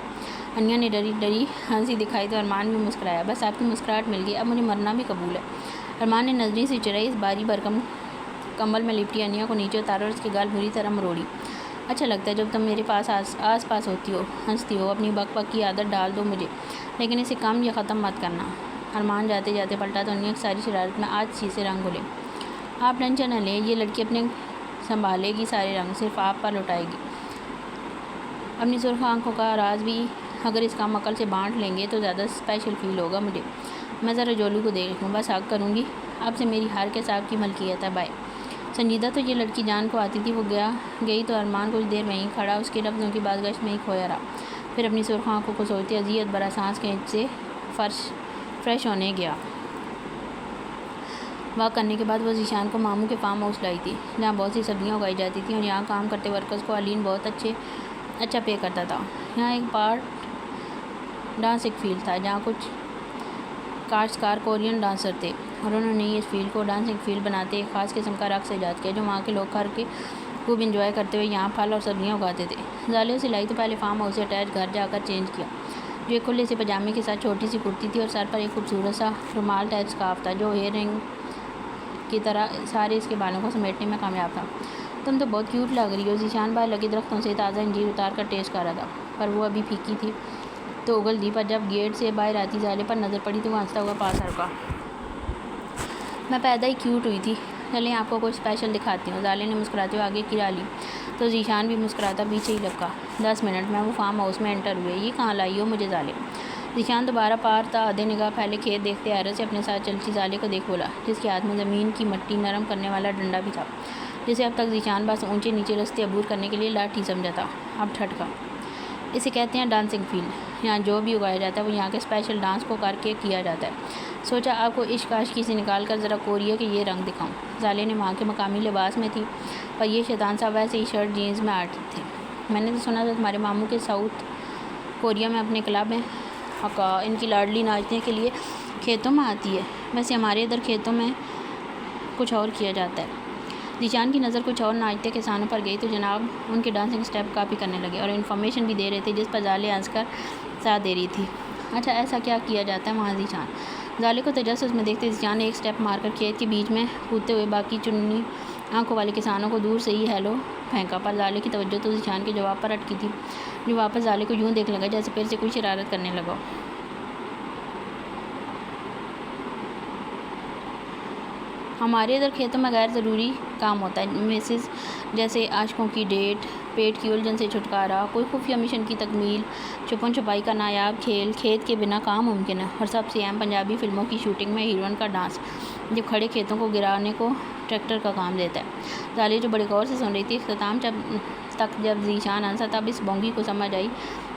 Speaker 1: انیا نے ڈری ڈری ہنسی دکھائی تو ارمان بھی مسکرایا۔ بس آپ کی مسکراہٹ مل گئی، اب مجھے مرنا بھی قبول ہے۔ ارمان نے نظریں سے چرائی، اس باری بھرکم کمبل میں لپٹی انیا کو نیچے اتارا اور اس کے گال بری طرح مروڑی۔ اچھا لگتا ہے جب تم میرے پاس آس پاس ہوتی ہو، ہنستی ہو۔ اپنی بک بک کی عادت ڈال دو مجھے، لیکن اسے کم یا ختم مت کرنا۔ ارمان جاتے جاتے پلٹا تو انیا کی ساری شرارت میں آج سی سے رنگ گھلے۔ آپ ٹینشن نہ لیں، یہ لڑکی اپنے سنبھالے گی سارے رنگ، صرف آپ پر لوٹائے گی۔ اپنی سرخ آنکھوں کا راز بھی اگر اس کم عقل سے بانٹ لیں گے تو زیادہ اسپیشل فیل ہوگا مجھے۔ میں ذرا جولو کو دیکھ لوں، بس حق کروں گی اب سے میری ہر کے صاحب کی ملکیت ہے، بائے۔ سنجیدہ تو یہ لڑکی جان کو آتی تھی۔ وہ گئی تو ارمان کچھ دیر وہیں کھڑا اس کے لفظوں کی بازگشت میں ہی کھویا رہا، پھر اپنی سرخ آنکھوں کو سوچتے اذیت بھرا سانس کھینچ سے فریش ہونے گیا۔ واک کرنے کے بعد وہ ذیشان کو ماموں کے فارم ہاؤس لائی تھی جہاں بہت سی سبزیاں اگائی جاتی تھیں اور یہاں کام کرتے ورکرز کو علین بہت اچھا پے کرتا تھا۔ یہاں ایک پارٹ ڈانسنگ فیلڈ تھا جہاں کچھ کاشتکار کورین ڈانسر تھے اور انہوں نے اس فیلڈ کو ڈانسنگ فیلڈ بناتے ایک خاص قسم کا رقص ایجاد کیا جو وہاں کے لوگ کر کے خوب انجوائے کرتے ہوئے یہاں پھل اور سبزیاں اگاتے تھے۔ ظالیوں سے لائی تو پہلے فارم ہاؤس سے اٹیچ گھر جا کر چینج کیا جو ایک کھلے سے پاجامے کے ساتھ چھوٹی سی کرتی تھی اور سر پر ایک خوبصورت سا رومال ٹائپ سکارف تھا جو ہیئر رنگ کی طرح سارے اس کے بالوں کو سمیٹنے میں کامیاب تھا۔ تم تو بہت کیوٹ لگ رہی ہو۔ ذیشان باہر لگے درختوں سے تازہ انجیر اتار کر ٹیسٹ کر رہا تھا پر وہ ابھی پھیکی تھی تو اگل دی، پر جب گیٹ سے باہر آتی ظالے پر نظر پڑی تو وہ ہنستا ہوا پاس رکا۔ میں پیدا ہی کیوٹ ہوئی تھی، چلیں آپ کو کچھ اسپیشل دکھاتی ہوں۔ ظالے نے مسکراتے ہوئے آگے گرا لی تو ذیشان بھی مسکراتا پیچھے ہی لپکا۔ 10 منٹ میں وہ فارم ہاؤس میں انٹر ہوئے۔ یہ کہاں لائی ہو مجھے ظالے؟ ذیشان دوبارہ پار تھا، آدھے نگاہ پھیلے کھیت دیکھتے حیرت سے اپنے ساتھ چلتی ظالے کو دیکھ بولا جس کے ہاتھ میں زمین کی مٹی نرم کرنے والا ڈنڈا بھی تھا جسے اب تک ذیشان بس اونچے نیچے رستے عبور کرنے کے لیے لاٹھی سمجھا تھا۔ اب ٹھٹکا۔ اسے کہتے ہیں ڈانسنگ فیلڈ، یہاں جو بھی اگایا جاتا ہے وہ یہاں کے اسپیشل ڈانس کو کر کے کیا جاتا ہے۔ سوچا آپ کو عشق عاشقی سے نکال کر ذرا کوریا کے یہ رنگ دکھاؤں۔ ظالے نے وہاں کے مقامی لباس میں تھی پر یہ شیطان صاحب ویسے ہی شرٹ جینز میں آرٹسٹ تھے۔ میں نے تو سنا تھا تمہارے ماموں کے ساؤتھ کوریا میں اپنے کلب ہیں، ان کی لاڈلی ناچنے کے لیے کھیتوں میں آتی ہے۔ ویسے ہمارے ادھر کھیتوں میں کچھ اور کیا جاتا ہے۔ ذیشان کی نظر کچھ اور ناچتے کسانوں پر گئی تو جناب ان کے ڈانسنگ سٹیپ کاپی کرنے لگے اور انفارمیشن بھی دے رہے تھے، جس پر زالے ہنس کر ساتھ دے رہی تھی۔ اچھا ایسا کیا کیا جاتا ہے وہاں؟ ذیشان زالے کو تجسس میں دیکھتے ذیشان نے ایک سٹیپ مار کر کھیت کے بیچ میں کودتے ہوئے باقی چنی آنکھوں والے کسانوں کو دور سے ہی ہیلو پھینکا، پر زالے کی توجہ تو ذیشان کے جواب پر اٹکی تھی، جو واپس زالے کو یوں دیکھنے لگا جیسے پھر سے کوئی شرارت کرنے لگا۔ ہمارے ادھر کھیتوں میں غیر ضروری کام ہوتا ہے مسز، جیسے عاشقوں کی ڈیٹ، پیٹ کی الجھن سے چھٹکارا، کوئی خفیہ مشن کی تکمیل، چھپن چھپائی کا نایاب کھیل، کھیت کے بنا کام ممکن ہے، اور سب سے اہم پنجابی فلموں کی شوٹنگ میں ہیروئن کا ڈانس، جب کھڑے کھیتوں کو گرانے کو ٹریکٹر کا کام دیتا ہے۔ زالے جو بڑے غور سے سن رہی تھی، اختتام تک جب ذیشان ہنسا تب اس بونگی کو سمجھ آئی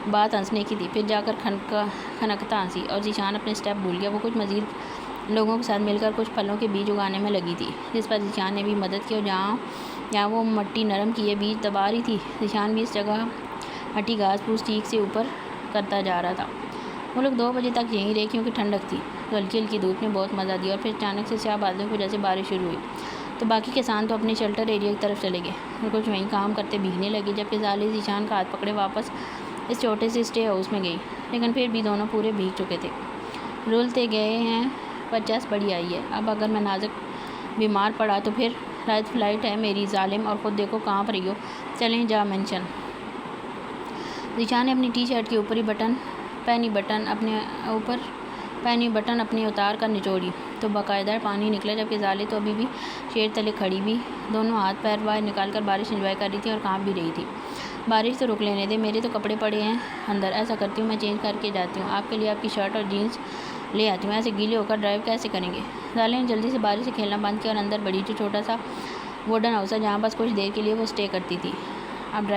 Speaker 1: بات ہنسنے کی تھی، پھر جا کر کھنکتا ہنسی، اور ذیشان اپنے سٹیپ بھول گیا۔ وہ کچھ مزید لوگوں کے ساتھ مل کر کچھ پھلوں کے بیج اگانے میں لگی تھی، جس پر ذیشان نے بھی مدد کی، اور جہاں وہ مٹی نرم کیے بیج دبا رہی تھی، ذیشان بھی اس جگہ ہٹی گھاس پھوس ٹھیک سے اوپر کرتا جا رہا تھا۔ وہ لوگ 2 بجے تک یہیں رہے کیونکہ ٹھنڈک تھی، تو ہلکی ہلکی دھوپ نے بہت مزہ دیا، اور پھر اچانک سے سیاہ بادلوں کی وجہ سے بارش شروع ہوئی، تو باقی کسان تو اپنے شیلٹر ایریا کی طرف چلے گئے اور کچھ وہیں کام کرتے بھیگنے لگے، جبکہ زالے ذیشان کا ہاتھ پکڑے واپس اس چھوٹے سے اسٹے ہاؤس میں گئی، لیکن پھر بھی دونوں پورے بھیگ چکے تھے۔ رولتے گئے ہیں پر چس بڑی آئی ہے، اب اگر میں نازک بیمار پڑا تو پھر رائٹ فلائٹ ہے میری ظالم، اور خود دیکھو کہاں پر رہی ہو، چلیں جا مینشن۔ ذیشان نے اپنی ٹی شرٹ کے اوپری بٹن اپنے اتار کر نچوڑی تو باقاعدہ پانی نکلا، جبکہ زالے تو ابھی بھی شیر تلے کھڑی بھی دونوں ہاتھ پیر باہر نکال کر بارش انجوائے کر رہی تھی اور کانپ بھی رہی تھی۔ بارش تو رک لینے دے، میرے تو کپڑے پڑے ہیں اندر، ایسا کرتی ہوں میں چینج کر کے جاتی ہوں، آپ کے لیے آپ کی شرٹ اور جینس لے آتی ہوں، ایسے گیلے ہو کر ڈرائیو کیسے کریں گے؟ زالے نے جلدی سے بارش سے کھیلنا بند کیا اور اندر بڑھی، جو چھوٹا سا ووڈن ہاؤس ہے جہاں بس کچھ دیر کے لیے وہ اسٹے کرتی تھی۔ اب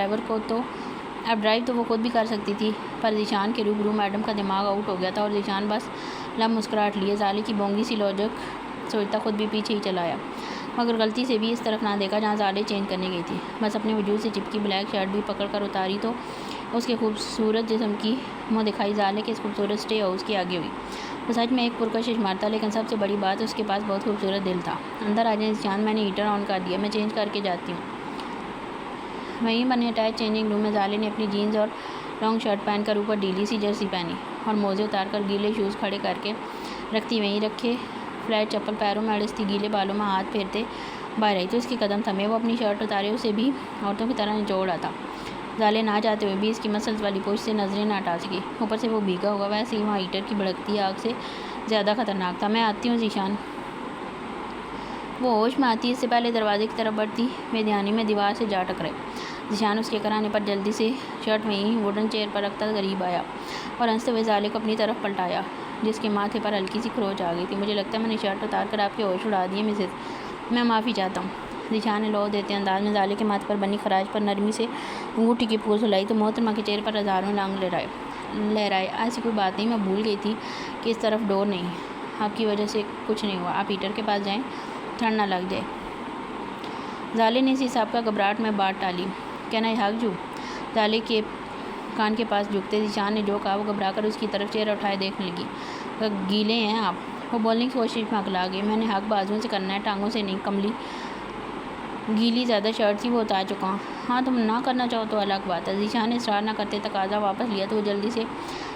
Speaker 1: ڈرائیو تو وہ خود بھی کر سکتی تھی، پر ذیشان کے روبرو میڈم کا دماغ آؤٹ ہو گیا تھا، اور ذیشان بس لب مسکراہٹ لیے زالے کی بونگی سی لاجک سوچتا خود بھی پیچھے ہی چلا آیا، مگر غلطی سے بھی اس طرف نہ دیکھا جہاں زالے چینج کرنے گئی تھی، بس اپنے وجود سے چپکی بلیک شرٹ بھی پکڑ کر اتاری تو اس کے خوبصورت جسم کی منہ دکھائی زالے کے اس خوبصورت اسٹے ہاؤس کے آگے ہوئی۔ وہ سچ میں ایک پرکشش مرد تھا، لیکن سب سے بڑی بات اس کے پاس بہت خوبصورت دل تھا۔ اندر آ جائیں ذیشان، میں نے ہیٹر آن کر دیا، میں چینج کر کے جاتی ہوں۔ وہیں بنے اٹیچ چینجنگ روم میں زالے نے اپنی جینز اور لانگ شرٹ پہن کر اوپر ڈھیلی سی جرسی پہنی اور موزے اتار کر گیلے شوز کھڑے کر کے رکھتی، وہیں رکھے فلیٹ چپل پیروں میں اڑستی، گیلے بالوں میں ہاتھ پھیرتے باہر آئی تو اس کے قدم تھمے، وہ اپنی شرٹ اتارے اسے بھی عورتوں کی طرح نچوڑ رہا تھا۔ زالے نہ چاہتے ہوئے بھی اس کی مسلز والی پوچھ سے نظریں نہ ہٹا سکی، اوپر سے وہ بھیگا ہوا، ویسے ہی وہاں ہیٹر کی بھڑکتی آگ سے زیادہ خطرناک تھا۔ میں آتی ہوں ذیشان۔ وہ ہوش میں آتی، اس سے پہلے دروازے کی طرف بڑھتی بے دھیانی میں دیوار سے جا ٹکرے۔ ذیشان اس کے کرانے پر جلدی سے شرٹ وہیں ووڈن چیئر پر رکھتا قریب آیا اور ہنستے ہوئے زالے کو اپنی طرف پلٹایا، جس کے ماتھے پر ہلکی سی کھروچ آ گئی تھی۔ مجھے لگتا ہے میں نے شرٹ اتار کر آپ کے ہوش اڑا دیے مسز، میں معافی چاہتا ہوں۔ ذیشان نے لو دیتے انداز میں زالے کے ماتھے پر بنی خراج پر نرمی سے انگوٹھی کی پھول سلائی تو محترمہ کے چہرے پر ہزاروں رنگ لہرائے۔ ایسی کوئی بات نہیں، میں بھول گئی تھی کہ اس طرف ڈور نہیں، آپ کی وجہ سے کچھ نہیں ہوا، آپ ہیٹر کے پاس جائیں، ٹھنڈ نہ لگ جائے۔ زالے نے اسی حساب کا گھبراہٹ میں بات ٹالی۔ Can I hug you? زالے کے کان کے پاس جھکتے ذیشان نے جو کہا، وہ گھبرا کر اس کی طرف چہرہ اٹھائے دیکھنے لگی۔ گیلے ہیں آپ؟ وہ بولنے کی کوشش میں اکلا گئی۔ میں نے حق بازوؤں سے کرنا ہے، ٹانگوں سے نہیں، کملی گیلی زیادہ شرٹ تھی وہ اتار چکا ہوں۔ ہاں تم نہ کرنا چاہو تو الگ بات ہے۔ ذیشان نے اصرار نہ کرتے تقاضا واپس لیا تو وہ جلدی سے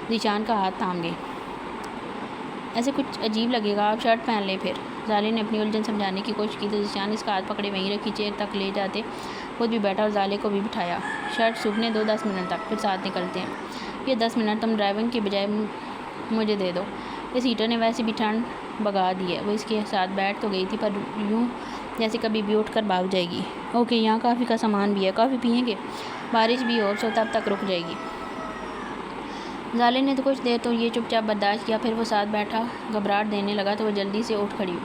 Speaker 1: ذیشان کا ہاتھ تھام گئی۔ ایسے کچھ عجیب لگے گا، آپ شرٹ پہن لیں پھر۔ زالے نے اپنی الجھن سمجھانے کی کوشش کی تو ذیشان نے اس کا ہاتھ پکڑے وہیں رکھی چیئر تک لے جاتے خود بھی بیٹھا اور زالے کو بھی بٹھایا۔ شرٹ سوکھنے دو 10 منٹ تک، پھر ساتھ نکلتے ہیں۔ یہ 10 منٹ تم ڈرائیونگ کے بجائے مجھے دے دو، اس ہیٹر نے ویسے بھی ٹھنڈ بھگا دی ہے۔ وہ اس کے ساتھ بیٹھ تو گئی تھی، پر یوں جیسے کبھی بھی اٹھ کر بھاگ جائے گی۔ اوکے، یہاں کافی کا سامان بھی ہے، کافی پئیں گے؟ بارش بھی ہو سو تب تک رک جائے گی۔ زالے نے تو کچھ دیر تو یہ چپ چاپ برداشت کیا، پھر وہ ساتھ بیٹھا گھبراہٹ دینے لگا تو وہ جلدی سے اٹھ کھڑی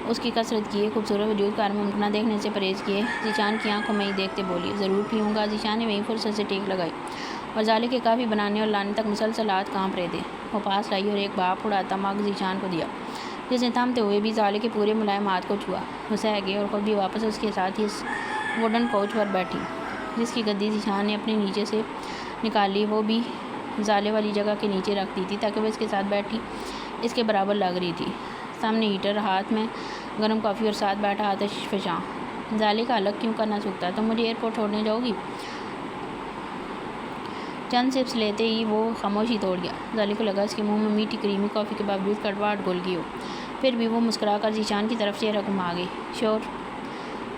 Speaker 1: اس کی کثرت کیے خوبصورت وجود کا ممکنہ دیکھنے سے پرہیز کیے ذیشان کی آنکھوں میں ہی دیکھتے بولی، ضرور پیوں گا۔ ذیشان نے وہیں فرصت سے ٹیک لگائی اور زالے کے کافی بنانے اور لانے تک مسلسل ہاتھ کانپ رہے تھے۔ وہ پاس لائی اور ایک بھاپ اڑاتا مگ ذیشان کو دیا، جس نے تھامتے ہوئے بھی زالے کے پورے ملائم ہاتھ کو چھوا۔ وہ سہ گئی اور خود بھی واپس اس کے ساتھ ہی اس ووڈن کوچ پر بیٹھی۔ جس کی گدی ذیشان نے اپنے نیچے سے نکال لی، وہ بھی زالے والی جگہ کے نیچے رکھ دی تھی تاکہ وہ اس کے ساتھ بیٹھی اس کے برابر لگ رہی تھی۔ سامنے ہیٹر، ہاتھ میں گرم کافی اور ساتھ بیٹھا آتش فشاں۔ زالے کا الگ کیوں کرنا سوکھتا؟ تم مجھے ایئرپورٹ چھوڑنے جاؤ گی؟ چند سپس لیتے ہی وہ خاموشی توڑ گیا۔ زالے کو لگا اس کے منہ میں میٹھی کریمی کافی کے باوجود کڑواہٹ گھل گئی ہو۔ پھر بھی وہ مسکرا کر ذیشان کی طرف چہرہ گھما گئی۔ شور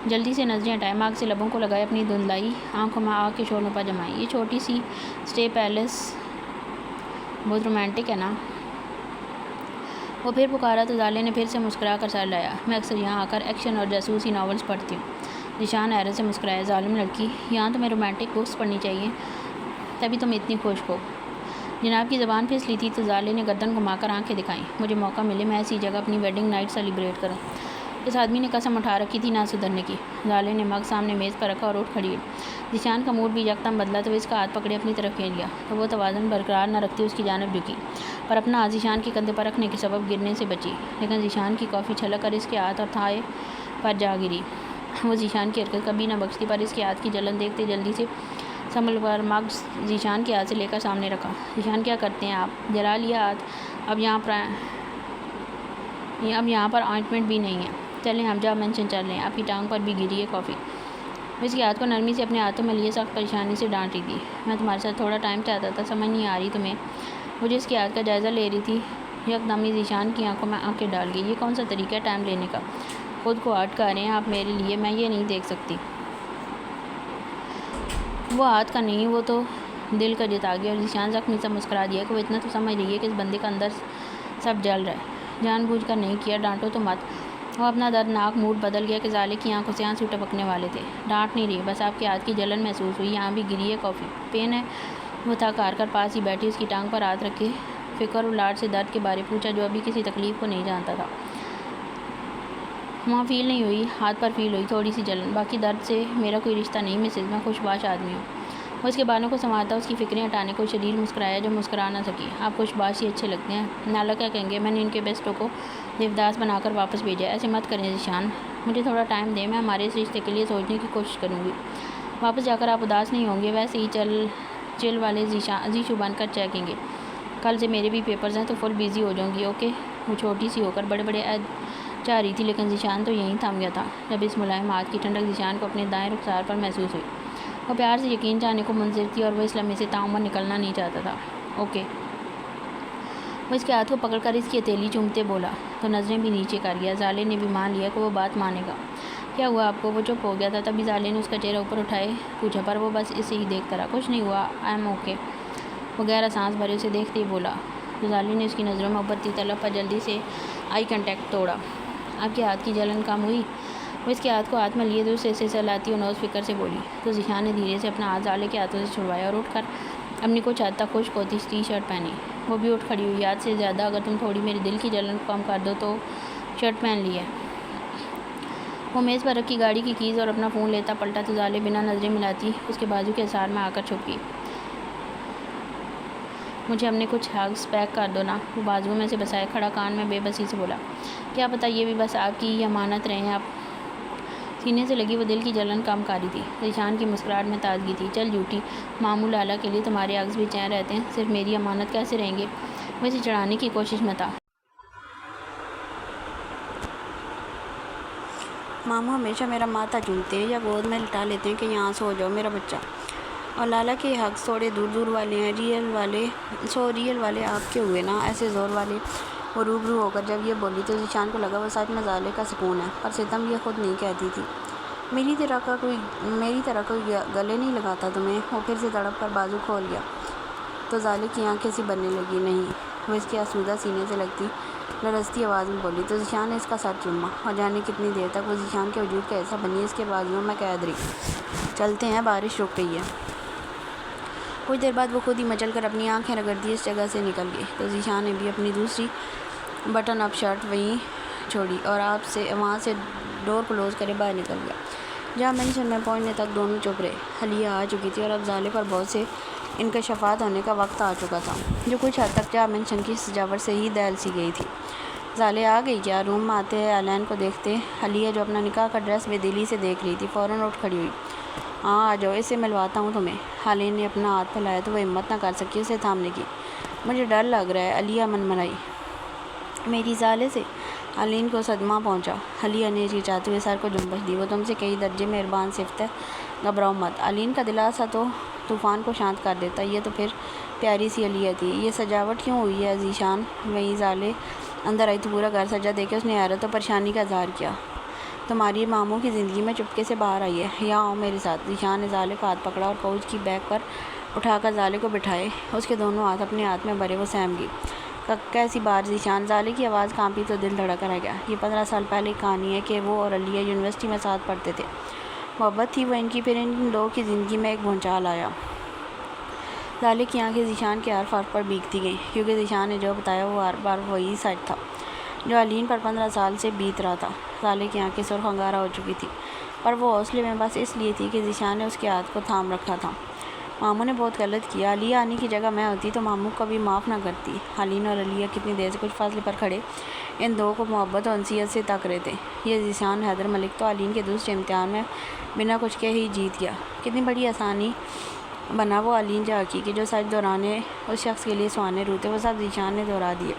Speaker 1: جلدی سے نظریں ہٹائے، آگ سے لبوں کو لگائے، اپنی دھندلائی آنکھوں میں آگ کے شعلوں پر جمائیں۔ یہ چھوٹی سی اسٹے پیلس بہت رومانٹک ہے نا؟ وہ پھر پکارا تو زالے نے پھر سے مسکرا کر سر لایا۔ میں اکثر یہاں آ کر ایکشن اور جاسوسی ناولز پڑھتی ہوں۔ ذیشان حیرت سے مسکرایا۔ ظالم لڑکی، یہاں تمہیں رومانٹک بکس پڑھنی چاہیے، تبھی تم اتنی خوش ہو۔ جناب کی زبان پھسلی تھی تو زالے نے گردن گھما کر آنکھیں دکھائیں۔ مجھے موقع ملے میں ایسی جگہ اپنی ویڈنگ نائٹ سیلیبریٹ کروں۔ اس آدمی نے قسم اٹھا رکھی تھی نہ سدھرنے کی۔ زالے نے مگ سامنے میز پر رکھا اور اٹھ کھڑی ہوئی۔ ذیشان کا موڈ بھی یکدم بدلا تو وہ اس کا ہاتھ پکڑے اپنی طرف کھینچ لیا تو وہ توازن برقرار نہ رکھتی اس کی جانب جھکی، پر اپنا ہاتھ ذیشان کے کندھے پر رکھنے کے سبب گرنے سے بچی، لیکن ذیشان کی کافی چھلک کر اس کے ہاتھ اور تھائے پر جا گری۔ وہ ذیشان کی حرکت کبھی نہ بخشتی، پر اس کے ہاتھ کی جلن دیکھتے جلدی سے سنبھل کر مگ ذیشان کے ہاتھ سے لے کر سامنے رکھا۔ ذیشان کیا کرتے ہیں آپ؟ جلا لیا ہاتھ، اب یہاں پر آئنٹمنٹ بھی نہیں ہے۔ چلیں ہم جا مینشن چل رہے ہیں، آپ کی ٹانگ پر بھی گری ہے کافی۔ وہ اس کے ہاتھ کو نرمی سے اپنے ہاتھوں میں لیے سخت پریشانی سے ڈانٹ رہی تھی۔ میں تمہارے ساتھ تھوڑا ٹائم چاہتا تھا، سمجھ نہیں آ رہی تمہیں؟ وہ جو اس کے ہاتھ کا جائزہ لے رہی تھی یکدم ہی ذیشان کی آنکھوں میں آنکھیں ڈال گئی۔ یہ کون سا طریقہ ہے ٹائم لینے کا؟ خود کو ہرٹ کر رہے ہیں آپ میرے لیے، میں یہ نہیں دیکھ سکتی۔ وہ ہاتھ کا نہیں، وہ تو دل کا جتا گیا، اور ذیشان زخمی سا مسکرا دیا کہ وہ اتنا تو سمجھ رہی ہے کہ اس بندے کا اندر سب جل رہا ہے۔ جان بوجھ کر نہیں کیا، ڈانٹو تو مت۔ وہ اپنا دردناک موڈ بدل گیا کہ زالے کی آنکھوں سے آنسو ٹپکنے والے تھے۔ ڈانٹ نہیں رہی، بس آپ کے ہاتھ کی جلن محسوس ہوئی، یہاں بھی گری ہے کافی، پین ہے؟ وہ تھک ہار کر پاس ہی بیٹھی اس کی ٹانگ پر ہاتھ رکھے فکر اور لاڈ سے درد کے بارے پوچھا جو ابھی کسی تکلیف کو نہیں جانتا تھا۔ وہاں فیل نہیں ہوئی، ہاتھ پر فیل ہوئی تھوڑی سی جلن، باقی درد سے میرا کوئی رشتہ نہیں مسز، میں خوش باش آدمی ہوں۔ وہ اس کے بالوں کو سنوارتا اس کی فکریں ہٹانے کو شدید مسکرایا جو مسکرا نہ سکی۔ آپ خوش باش ہی اچھے لگتے ہیں، نالا کیا کہیں گے؟ میں نے ان کے بیسٹوں کو دیوداس بنا کر واپس بھیجا ہے۔ ایسے مت کریں ذیشان، مجھے تھوڑا ٹائم دیں، میں ہمارے اس رشتے کے لیے سوچنے کی کوشش کروں گی۔ واپس جا کر آپ اداس نہیں ہوں گے، ویسے ہی چل والے ذیشو بن کر چیکیں گے۔ کل سے میرے بھی پیپرز ہیں تو فل بیزی ہو جاؤں گی، اوکے؟ وہ چھوٹی سی ہو کر بڑے بڑے عہد چاہ رہی تھی، لیکن ذیشان تو یہیں تھم گیا تھا جب اس ملائم ہاتھ کی ٹھنڈک ذیشان کو اپنے دائیں رخسار پر محسوس ہوئی۔ وہ پیار سے یقین چاہنے کو منتظر تھی اور وہ اس لمحے سے تعمیر نکلنا نہیں چاہتا تھا۔ اوکے۔ وہ اس کے ہاتھ کو پکڑ کر اس کی ہتھیلی چومتے بولا تو نظریں بھی نیچے کر گیا۔ زالے نے بھی مان لیا کہ وہ بات مانے گا۔ کیا ہوا آپ کو؟ وہ چپ ہو گیا تھا، تبھی زالے نے اس کا چہرہ اوپر اٹھائے پوچھا، پر وہ بس اسے ہی دیکھتا رہا۔ کچھ نہیں ہوا، آئی ایم اوکے۔ وہ گہرا سانس بھرے اسے دیکھتے ہی بولا تو زالے نے اس کی نظروں میں ابھرتی طلب پر جلدی سے آئی کنٹیکٹ توڑا۔ آپ کے ہاتھ کی جلن کم ہوئی؟ وہ اس کے ہاتھ کو ہاتھ میں لیے تو اسے سہلاتی اور نوز فکر سے بولی تو ذیشان نے دھیرے سے اپنا ہاتھ زالے کے ہاتھوں سے چھڑوایا اور اٹھ کر اپنی کچھ حد تک خشک ہوتی ٹی شرٹ پہنی۔ وہ بھی اٹھ کھڑی ہوئی۔ یاد سے زیادہ اگر تم تھوڑی میرے دل کی جلن کو کم کر دو تو شرٹ پہن لی ہے۔ وہ میز پر رکھی گاڑی کی کیز اور اپنا فون لیتا پلٹا تو زالے بنا نظریں ملاتی اس کے بازو کے اثار میں آ کر چھپ گئی۔ مجھے اپنے کچھ ہگز پیک کر دو نا، وہ بازوؤں میں سے بسائے کھڑا کان میں بے بسی سے بولا۔ کیا پتہ یہ بھی بس آپ کی ہی امانت رہیں آپ۔ سینے سے لگی وہ دل کی جلن کم کاری تھی۔ ذیشان کی مسکراہٹ میں تازگی تھی۔ چل جھوٹی، ماموں لالا کے لیے تمہارے ہگز بھی چین رہتے ہیں، صرف میری امانت کیسے رہیں گے؟ وہ اسے چڑھانے کی کوشش میں تھا۔ ماموں ہمیشہ میرا ماتھا چومتے ہیں یا گود میں لٹا لیتے ہیں کہ یہاں سو جاؤ میرا بچہ، اور لالا کے ہگز تھوڑے دور دور والے ہیں، ریئل والے آپ کے ہوئے نا، ایسے زور والے۔ وہ روبرو ہو کر جب یہ بولی تو ذیشان کو لگا وہ سچ میں زالے کا سکون ہے، پر ستم یہ خود نہیں کہتی تھی۔ میری طرح کوئی گلے نہیں لگاتا تمہیں؟ وہ پھر سے تڑپ کر بازو کھول گیا تو زالے کی آنکھیں سی بننے لگی۔ نہیں، وہ اس کے آسودہ سینے سے لگتی لرزتی آواز میں بولی تو ذیشان نے اس کا سر چوما، اور جانے کتنی دیر تک وہ ذیشان کے وجود کا حصہ بنی اس کے بازوؤں میں قید رہی۔ چلتے ہیں، بارش رک گئی ہے۔ کچھ دیر بعد وہ خود ہی مچل کر اپنی آنکھیں رگڑتی اس جگہ سے نکل گئی تو ذیشان نے بھی اپنی دوسری بٹن اپ شرٹ وہیں چھوڑی اور وہاں سے ڈور کلوز کرے باہر نکل گیا۔ جہاں مینشن میں پہنچنے تک دونوں چپ رہے۔ حلیہ آ چکی تھی اور اب زالے پر بہت سے انکشافات ہونے کا وقت آ چکا تھا جو کچھ حد تک جہاں مینشن کی سجاوٹ سے ہی دہل سی گئی تھی۔ زالے آ گئی کیا؟ روم میں آتے ایلین کو دیکھتے حلیہ جو اپنا نکاح کا ڈریس بے دلی سے دیکھ رہی تھی فوراً اٹھ کھڑی ہوئی
Speaker 2: ہاں آ جاؤ، اسے ملواتا ہوں تمہیں۔ علین نے اپنا ہاتھ پھیلایا تو وہ ہمت نہ کر سکی اسے تھامنے کی۔ مجھے ڈر لگ رہا ہے، علیہ منمنائی۔ میری زالے سے؟ علین کو صدمہ پہنچا۔ علیہ نے ہچکچاتے ہوئے سر کو جنبش دی۔ وہ تم سے کئی درجے مہربان صفت ہے، گھبراؤ مت۔ علین کا دلاسا تو طوفان کو شانت کر دیتا۔ یہ تو پھر پیاری سی علیہ تھی۔ یہ سجاوٹ کیوں ہوئی ہے ذیشان؟ وہیں زالے اندر آئی تو پورا گھر سجا دیکھ کے اس نے حیرت اور پریشانی کا اظہار کیا۔ تمہاری ماموں کی زندگی میں چپکے سے باہر آئی ہے، یہاں آؤ میرے ساتھ۔ ذیشان نے زالے کا ہاتھ پکڑا اور کوچ کی بیک پر اٹھا کر زالے کو بٹھائے۔ اس کے دونوں ہاتھ اپنے ہاتھ میں بھرے وہ سہم گئی۔ کیسی بات ذیشان؟ زالے کی آواز کانپی تو دل دھڑک رہ گیا۔ یہ 15 سال پہلے کی کہانی ہے کہ وہ اور علیہ یونیورسٹی میں ساتھ پڑھتے تھے۔ محبت تھی وہ ان کی، پھر ان دو کی زندگی میں ایک بھونچال آیا۔ زالے کی آنکھیں ذیشان کے ہر حرف پر بھیگتی گئیں، کیونکہ ذیشان نے جو بتایا وہ ہر بار وہی سچ تھا جو علین پر 15 سال سے بیت رہا تھا۔ زالے کی آنکھیں سرخ انگارہ ہو چکی تھیں، پر وہ حوصلے میں بس اس لیے تھی کہ ذیشان نے اس کے ہاتھ کو تھام رکھا تھا۔ ماموں نے بہت غلط کیا۔ علیہ آنی کی جگہ میں ہوتی تو ماموں کو کبھی معاف نہ کرتی۔ علین اور علیہ کتنی دیر سے کچھ فاصلے پر کھڑے ان دو کو محبت اور انسیت سے تک رہے تھے۔ یہ ذیشان حیدر ملک تو علین کے دوسرے امتحان میں بنا کچھ کہے ہی جیت گیا۔ کتنی بڑی آسانی بنا وہ علین جاکی کہ جو سچ دہرانے اس شخص کے لیے سہانے روتے وہ سب ذیشان نے دہرا دیے۔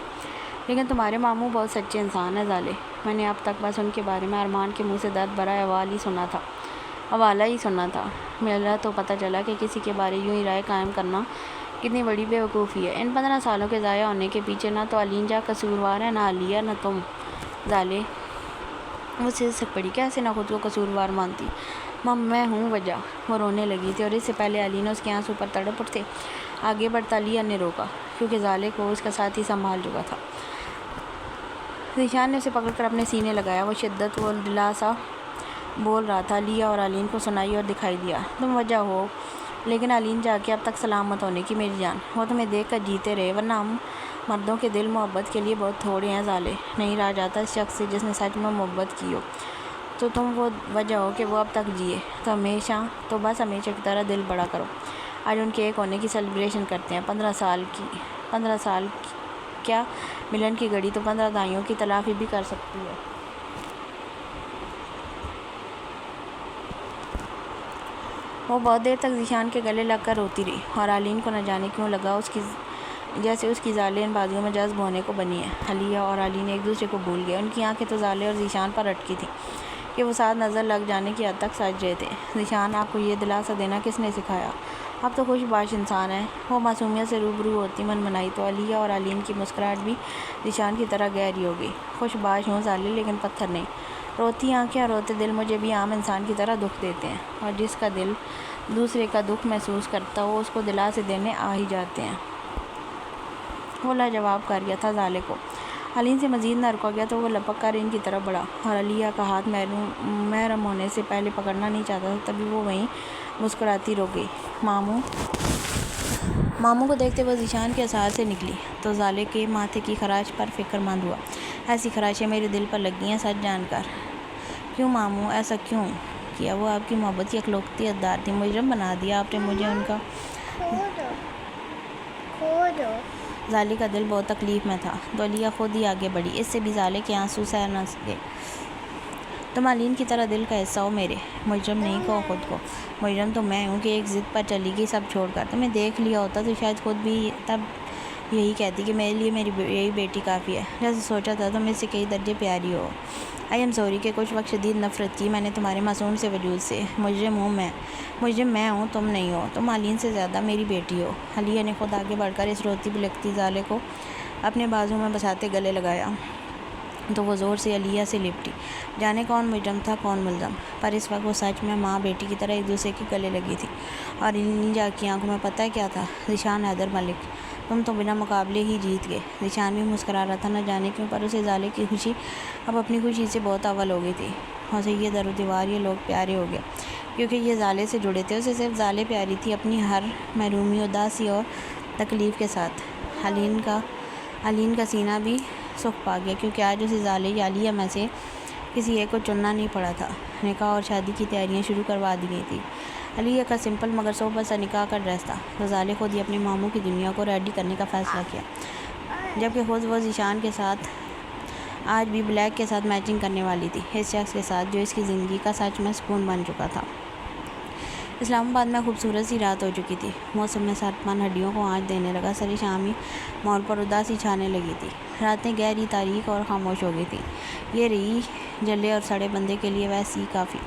Speaker 2: لیکن تمہارے ماموں بہت سچے انسان ہیں زالے۔ میں نے اب تک بس ان کے بارے میں ارمان کے منہ سے درد بھرا حوالہ ہی سنا تھا۔ میرا تو پتہ چلا کہ کسی کے بارے یوں ہی رائے قائم کرنا کتنی بڑی بے وقوفی ہے۔ ان 15 سالوں کے ضائع ہونے کے پیچھے نہ تو علین جا قصوروار ہے، نہ علیہ، نہ تم زالے۔ وہ سسک پڑی۔ کیسے نہ خود کو قصوروار مانتی؟ میں ہوں وجہ۔ وہ رونے لگی تھی اور اس سے پہلے علین اس کے آنسو پر تڑپ اٹھتے آگے بڑھتا علیہ نے روکا، کیونکہ زالے کو اس کا ساتھی سنبھال چکا تھا۔ ذیشان نے اسے پکڑ کر اپنے سینے لگایا۔ وہ شدت و دلاسا بول رہا تھا۔ علیہ اور علین کو سنائی اور دکھائی دیا۔ تم وجہ ہو، لیکن علین جا کے اب تک سلامت ہونے کی میری جان۔ وہ تمہیں دیکھ کر جیتے رہے، ورنہ ہم مردوں کے دل محبت کے لیے بہت تھوڑے ہیں زالے۔ نہیں رہا جاتا اس شخص سے جس نے سچ میں محبت کی ہو، تو تم وہ وجہ ہو کہ وہ اب تک جیے۔ تو بس ہمیشہ کی طرح دل بڑا کرو۔ آج ان کے ایک ہونے کی سیلیبریشن کرتے ہیں۔ 15 سال کیا ملن کی گھڑی تو 15 دہائیوں کی تلافی بھی کر سکتی ہے۔ وہ بہت دیر تک ذیشان کے گلے لگ کر روتی رہی، اور علین کو نہ جانے کیوں لگا جیسے اس کی زالے ان بازوؤں میں جذب ہونے کو بنی ہے۔ علیہ اور علین ایک دوسرے کو بھول گئے۔ ان کی آنکھیں تو زالے اور ذیشان پر اٹکی تھیں کہ وہ ساتھ نظر لگ جانے کی حد تک سج رہے تھے۔ ذیشان، آپ کو یہ دلاسا دینا کس نے سکھایا؟ آپ تو خوش باش انسان ہیں۔ وہ معصومیت سے روبرو ہوتی منمنائی تو علیہ اور علین کی مسکراہٹ بھی ذیشان کی طرح گہری ہو گئی۔ خوش باش ہوں زالے، لیکن پتھر نہیں۔ روتی آنکھیں اور روتے دل مجھے بھی عام انسان کی طرح دکھ دیتے ہیں، اور جس کا دل دوسرے کا دکھ محسوس کرتا ہو اس کو دلاسے دینے آ ہی جاتے ہیں۔ وہ لاجواب کر گیا تھا زالے کو۔ علین سے مزید نہ رکا گیا تو وہ لپک کر ان کی طرف بڑھا، اور علیہ کا ہاتھ محرم ہونے سے پہلے پکڑنا نہیں چاہتا تھا، تبھی وہ وہیں مسکراتی رک گئی۔ ماموں کو دیکھتے وہ ذیشان کے اظہار سے نکلی تو زالے کے ماتھے کی خراش پر فکر مند ہوا۔ ایسی خراشیں میرے دل پر لگ گئی ہیں سچ جان کر۔ کیوں ماموں، ایسا کیوں کیا؟ وہ آپ کی محبت کی اخلاقی حقدار تھی، مجرم بنا دیا آپ نے مجھے ان کا۔ زالے کا دل بہت تکلیف میں تھا تو علیہ خود ہی آگے بڑھی۔ اس سے بھی زالے کے آنسو سہ نہ سکے۔ تم علین کی طرح دل کا حصہ ہو میرے۔ مجرم نہیں کہو خود کو، مجرم تو میں ہوں کہ ایک ضد پر چلی گئی سب چھوڑ کر۔ تمہیں دیکھ لیا ہوتا تو شاید خود بھی تب یہی کہتی کہ میرے لیے میری یہی بیٹی کافی ہے۔ جیسے سوچا تھا تم اس سے کئی درجے پیاری ہو۔ آئی ایم سوری کہ کچھ وقت شدید نفرت کی میں نے تمہارے معصوم سے وجود سے۔ مجرم میں ہوں، تم نہیں ہو۔ تم علین سے زیادہ میری بیٹی ہو۔ علیہ نے خود آگے بڑھ کر اس روتی بلکتی زالے کو اپنے بازو میں بساتے گلے لگایا تو وہ زور سے علیہ سے لپٹی۔ جانے کون مجرم تھا کون ملزم، پر اس وقت وہ سچ میں ماں بیٹی کی طرح ایک دوسرے کے گلے لگی تھی۔ اور علین جا کی آنکھوں میں پتہ ہے کیا تھا؟ ذیشان حیدر ملک، تم تو بنا مقابلے ہی جیت گئے۔ ذیشان بھی مسکرا رہا تھا، نہ جانے کیوں، پر اسے زالے کی خوشی اب اپنی خوشی سے بہت اول ہو گئی تھی۔ اسے یہ در و دیوار، یہ لوگ پیارے ہو گئے کیونکہ یہ زالے سے جڑے تھے۔ اسے صرف زالے پیاری تھی، اپنی ہر محرومی، اداسی اور تکلیف کے ساتھ۔ علین کا سینہ بھی سکھ پا گیا کیونکہ آج اسے زالے یا علیہ میں سے کسی ایک کو چننا نہیں پڑا تھا۔ نکاح اور شادی کی تیاریاں شروع کروا دی گئی تھی۔ علیہ کا سمپل مگر صحبت سا نکاح کا ڈریس تھا تو زالے خود ہی اپنے ماموں کی دنیا کو ریڈی کرنے کا فیصلہ کیا، جبکہ خود وہ ذیشان کے ساتھ آج بھی بلیک کے ساتھ میچنگ کرنے والی تھی، اس شخص کے ساتھ جو اس کی زندگی کا سچ میں سکون بن چکا تھا۔ اسلام آباد میں خوبصورت سی رات ہو چکی تھی۔ موسم میں ساتمان ہڈیوں کو آنچ دینے لگا۔ سری شامی ماحول پر اداسی چھانے لگی تھی۔ راتیں گہری، تاریک اور خاموش ہو گئی تھیں۔ یہ رہی جلے اور سڑے بندے کے لیے ویسی کافی۔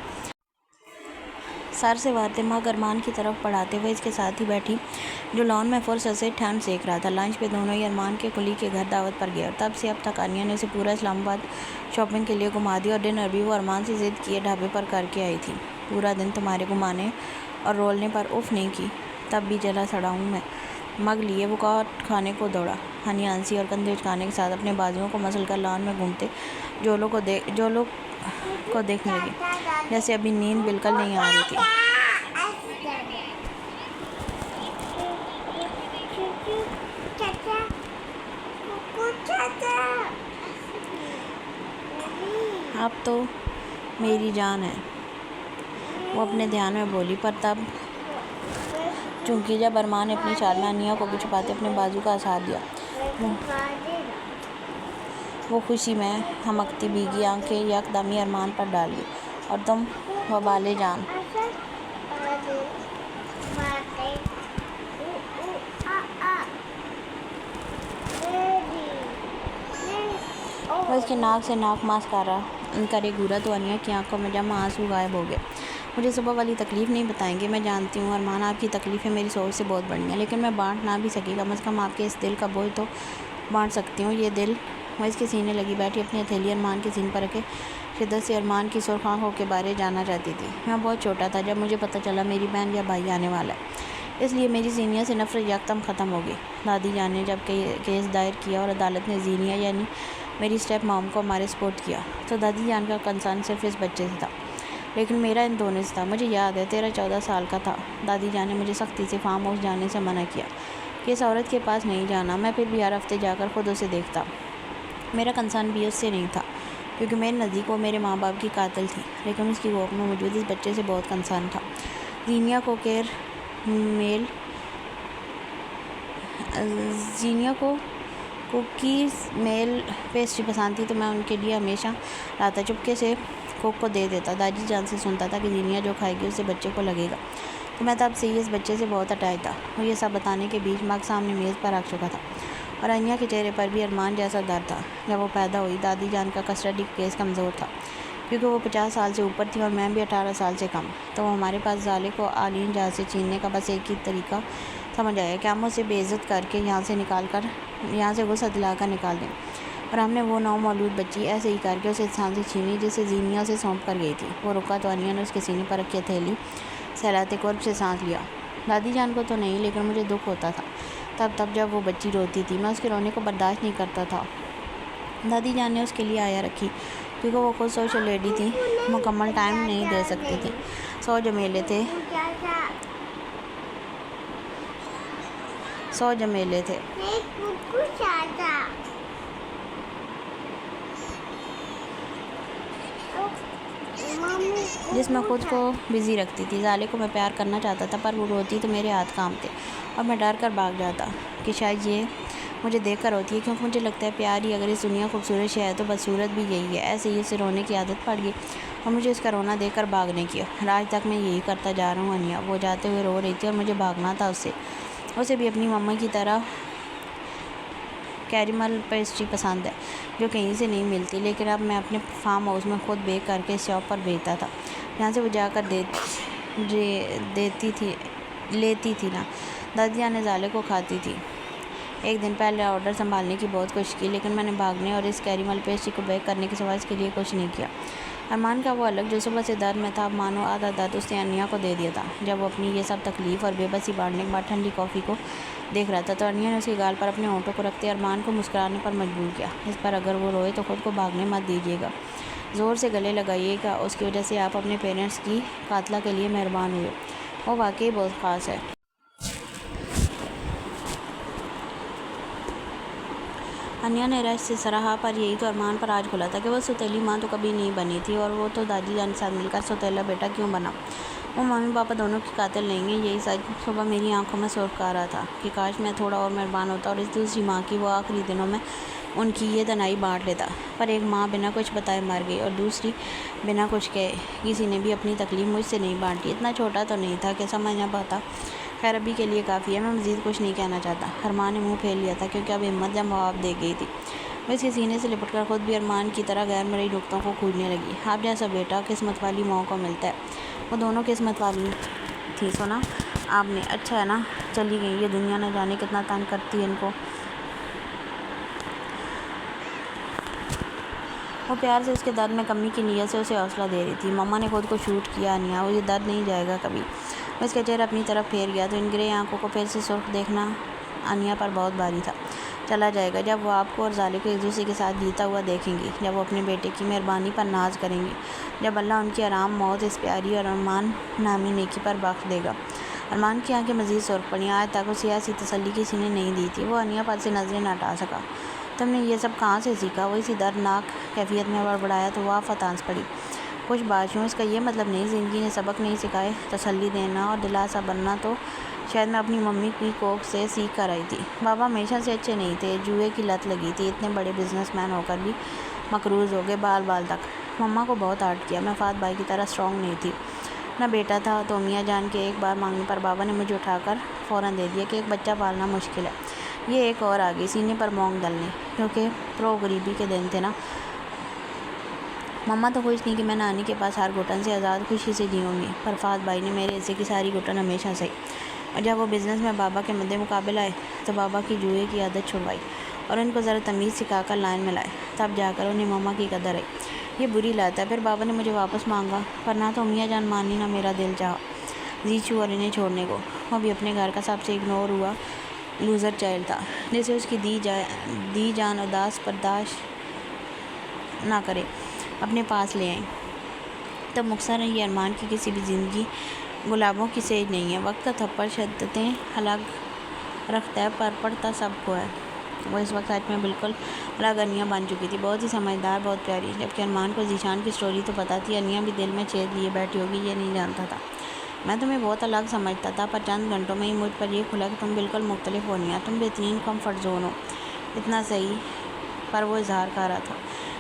Speaker 2: سر سے وار دماغ ارمان کی طرف بڑھاتے ہوئے اس کے ساتھ ہی بیٹھی جو لان میں فرصت سے ٹھنڈ سیک رہا تھا۔ لنچ پہ دونوں ہی ارمان کے کلی کے گھر دعوت پر گئے اور تب سے اب تک انیا نے اسے پورا اسلام آباد شاپنگ کے لیے گھما دیا اور ڈنر بھی وہ ارمان سے ضد کیے ڈھابے پر کر کے آئی تھی۔ پورا دن تمہارے گھمانے اور رولنے پر اف نہیں کی، تب بھی جلا سڑا ہوں میں۔ مگ لیے وہ کھانے کو دوڑا۔ انیا ہنسی اور کندھے اچکانے کے ساتھ اپنے بازوؤں کو مسل کر لان میں گھومتے جو لوگ کو دیکھنے لگی، جیسے ابھی نیند بالکل نہیں آ رہی تھی۔ اب تو میری جان ہے، وہ اپنے دھیان میں بولی، پر تب چونکہ جب ارمان نے اپنی شال میں انیا کو بھی چھپاتے اپنے بازو کا ساتھ دیا، وہ خوشی میں ہمکتی بھیگی آنکھیں یک دم ہی ارمان پر ڈال لی۔ اور تم وبال جان، وہ اس کے ناک سے ناک ماسکارا کرے گورا تو انیا کی آنکھوں میں جمع آنسو غائب ہو گئے۔ مجھے صبح والی تکلیف نہیں بتائیں گے؟ میں جانتی ہوں ارمان، آپ کی تکلیفیں میری سوچ سے بہت بڑی ہیں، لیکن میں بانٹ نہ بھی سکی، کم از کم آپ کے اس دل کا بوجھ تو بانٹ سکتی ہوں۔ یہ دل، وہ اس کے سینے لگی بیٹھی اپنی ہتھیلی ارمان کے سینے پر رکھے شدت سے ارمان کی سرخ آنکھوں کے بارے جاننا چاہتی تھی۔ میں بہت چھوٹا تھا جب مجھے پتہ چلا میری بہن یا بھائی آنے والا ہے، اس لیے میری زینیا سے نفرت یکدم ختم ہو گئی۔ دادی جان نے جب کیس دائر کیا اور عدالت نے زینیا یعنی میری اسٹیپ مام کو ہمارے سپورٹ کیا تو دادی جان کا کنسرن صرف اس بچے سے تھا، لیکن میرا ان دونوں سے تھا۔ مجھے یاد ہے 13-14 سال کا تھا، دادی جان نے مجھے سختی سے فارم ہاؤس جانے سے منع کیا کہ اس عورت کے پاس نہیں جانا۔ میں پھر بھی ہر ہفتے جا کر خود اسے دیکھتا۔ میرا کنسرن بھی اس سے نہیں تھا کیونکہ میرے نزدیک وہ میرے ماں باپ کی قاتل تھی، لیکن اس کی کوکھ میں موجود اس بچے سے بہت کنسرن تھا۔ زینیا کو کوکیز میل پیسٹری پسند تھی تو میں ان کے لیے ہمیشہ لاتا، چپکے سے کوک کو دے دیتا۔ دادی جان سے سنتا تھا کہ زینیا جو کھائے گی اسے بچے کو لگے گا، تو میں تب سے ہی اس بچے سے بہت اٹیچ تھا۔ وہ یہ سب بتانے کے بیچ مگ سامنے میز پر رکھ چکا تھا اور انیا کے چہرے پر بھی ارمان جیسا ڈر تھا۔ جب وہ پیدا ہوئی دادی جان کا کسٹڈی کیس کمزور تھا کیونکہ وہ 50 سال سے اوپر تھی اور میں بھی 18 سال سے کم، تو وہ ہمارے پاس ظالے کو عالین جہاز سے چھیننے کا بس ایک ہی طریقہ سمجھ آیا کہ ہم اسے بے عزت کر کے یہاں سے غصہ دلا کر نکال دیں، اور ہم نے وہ نو مولود بچی ایسے ہی کر کے اسے انسان سے چھینی جسے زینیا سے سونپ کر گئی تھی۔ وہ رکا تو انیا نے اس کے سینے پر رکھی ہتھیلی سہلاتے قرب سے سانس لیا۔ دادی جان کو تو نہیں، لیکن مجھے دکھ ہوتا تھا تب جب وہ بچی روتی تھی، میں اس کے رونے کو برداشت نہیں کرتا تھا۔ دادی جان نے اس کے لیے آیا رکھی کیونکہ وہ خود سوشل لیڈی تھی، مکمل ٹائم نہیں دے سکتی تھی۔ 100 جمیلے تھے۔ جس میں خود کو بزی رکھتی تھی۔ ظالے کو میں پیار کرنا چاہتا تھا پر وہ روتی تو میرے ہاتھ کانپتے اور میں ڈر کر بھاگ جاتا کہ شاید یہ مجھے دیکھ کر ہوتی ہے، کیونکہ مجھے لگتا ہے پیار ہی اگر اس دنیا خوبصورت شے ہے تو بدصورت بھی یہی ہے۔ ایسے ہی اسے رونے کی عادت پڑ گئی اور مجھے اس کا رونا دیکھ کر بھاگنے کی، اور آج تک میں یہی کرتا جا رہا ہوں۔ انیا وہ جاتے ہوئے رو رہی تھی اور مجھے بھاگنا تھا اس سے۔ اسے بھی اپنی مما کی طرح کیریمل پیسٹری پسند ہے جو کہیں سے نہیں ملتی، لیکن اب میں اپنے فارم ہاؤس میں خود بیک کر کے اس شاپ پر بھیجتا تھا جہاں سے وہ جا کر لیتی تھی نا۔ دادی جان نے ظالے کو کھاتی تھی۔ ایک دن پہلے آرڈر سنبھالنے کی بہت کوشش کی، لیکن میں نے بھاگنے اور اس کیریمل پیسٹری کو بیک کرنے کے سوا اس کے لیے کچھ نہیں کیا۔ ارمان کا وہ الگ جو صبح سے درد میں تھا، اب مانو آدھا درد اس نے انیا کو دے دیا تھا۔ جب وہ اپنی یہ سب تکلیف اور بے بسی بانٹنے کے بعد ٹھنڈی کافی کو دیکھ رہا تھا تو انیا نے اس کے گال پر اپنے ہونٹوں کو رکھتے ارمان کو مسکرانے پر مجبور کیا۔ اس پر اگر وہ روئے تو خود کو بھاگنے مت دیجیے گا، زور سے گلے لگائیے گا، اس کی وجہ سے آپ اپنے پیرنٹس کی قاتلہ کے لیے مہربان ہوئے، وہ واقعی بہت خاص ہے۔ انیا نے رشک سے سراہا، پر یہی تو ارمان پر آج کھلا تھا کہ وہ سوتیلی ماں تو کبھی نہیں بنی تھی، اور وہ تو دادی جان کے ساتھ مل کر سوتیلا بیٹا کیوں بنا؟ وہ ممی پاپا دونوں کی قاتل نہیں ہیں، یہی سچ صبح میری آنکھوں میں سرخ آ رہا تھا کہ کاش میں تھوڑا اور مہربان ہوتا اور اس دوسری ماں کی وہ آخری دنوں میں ان کی یہ تنہائی بانٹ لیتا، پر ایک ماں بنا کچھ بتائے مر گئی اور دوسری بنا کچھ کہے کسی نے بھی اپنی تکلیف مجھ سے نہیں بانٹی۔ اتنا چھوٹا تو نہیں تھا کہ سمجھ نہ پاتا۔ خیر ابھی کے لیے کافی ہے، میں مزید کچھ نہیں کہنا چاہتا۔ ارمان نے منہ پھیر لیا تھا کیونکہ اب ہمت جواب دے گئی تھی۔ وہ اس کے سینے سے لپٹ کر خود بھی ارمان کی طرح غیر مرئی نقطوں کو کھوجنے لگی۔ آپ جیسا بیٹا قسمت والی ماؤں کو ملتا ہے۔ وہ دونوں قسمت والی تھی۔ سنا آپ نے؟ اچھا ہے نا چلی گئی، یہ دنیا نہ جانے کتنا تنگ کرتی ہے ان کو۔ وہ پیار سے اس کے درد میں کمی کی نیت سے اسے حوصلہ دے رہی تھی۔ مما نے خود کو شوٹ کیا انیا، وہ یہ درد نہیں جائے گا کبھی۔ وہ اس کا چہرہ اپنی طرف پھیر گیا تو ان گرے آنکھوں کو پھر سے سرخ دیکھنا انیا پر بہت بھاری تھا۔ چلا جائے گا جب وہ آپ کو اور ظالے کو ایک دوسرے کے ساتھ جیتا ہوا دیکھیں گی، جب وہ اپنے بیٹے کی مہربانی پر ناز کریں گی، جب اللہ ان کی آرام موت اس پیاری اور ارمان نامی نیکی پر بخش دے گا۔ ارمان کی آنکھیں مزید سرخ پڑیں۔ آج تک اسے ایسی تسلی کسی نے نہیں دی تھی۔ وہ انیا پر سے نظریں نہ ہٹا سکا۔ تم نے یہ سب کہاں سے سیکھا؟ وہ اسی دردناک کیفیت میں بڑبڑایا تو وہ آفت آنس پڑی۔ خوش باش ہوں، اس کا یہ مطلب نہیں زندگی نے سبق نہیں سکھائے۔ تسلی دینا اور دلاسا بننا تو شاید میں اپنی ممی کی کوکھ سے سیکھ کر آئی تھی۔ بابا ہمیشہ سے اچھے نہیں تھے، جوئے کی لت لگی تھی، اتنے بڑے بزنس مین ہو کر بھی مقروض ہو گئے بال بال تک۔ مما کو بہت ہارٹ کیا، میں فات بھائی کی طرح اسٹرانگ نہیں تھی۔ نہ بیٹا تھا تو میاں جان کے ایک بار مانگنے پر بابا نے مجھے اٹھا کر فوراً دے دیا کہ ایک بچہ پالنا مشکل ہے۔ یہ ایک اور آ گئی سینے پر مونگ ڈلنے، کیونکہ پرو غریبی کے دن تھے نا۔ مما تو خوش تھی کہ میں نانی کے پاس ہر گھٹن سے آزاد خوشی سے جیوں گی، پر فات بھائی نے میرے حصے کی ساری گھٹن ہمیشہ سہی۔ اور جب وہ بزنس میں بابا کے مد مقابل آئے تو بابا کی جوئے کی عادت چھڑوائی اور ان کو ذرا تمیز سکھا کر لائن میں لائے، تب جا کر انہیں مما کی قدر آئی۔ یہ بری لات ہے۔ پھر بابا نے مجھے واپس مانگا، پر نہ تو میاں جان مانی نہ میرا دل چاہا زیچو اور انہیں چھوڑنے کو۔ وہ بھی اپنے گھر کا سب سے اگنور ہوا لوزر چائلڈ تھا، جسے اس کی دی جان اداس برداشت نہ کرے اپنے پاس لے آئیں۔ تب مختصراً یہ ارمان کی کسی بھی زندگی گلابوں کی سیج نہیں ہے۔ وقت کا تھپڑ شدتیں الگ رکھتا ہے پر پڑتا سب کو ہے۔ وہ اس وقت سچ میں بالکل الگ انیا بن چکی تھی، بہت ہی سمجھدار، بہت پیاری۔ جبکہ ارمان کو ذیشان کی سٹوری تو پتہ تھی، انیا بھی دل میں چھید لیے بیٹھی ہوگی یہ نہیں جانتا تھا۔ میں تمہیں بہت الگ سمجھتا تھا، پر چند گھنٹوں میں ہی مجھ پر یہ کھلا کہ تم بالکل مختلف ہو انیا، تم بہترین کمفرٹ زون ہو۔ اتنا صحیح، پر وہ اظہار کر رہا تھا۔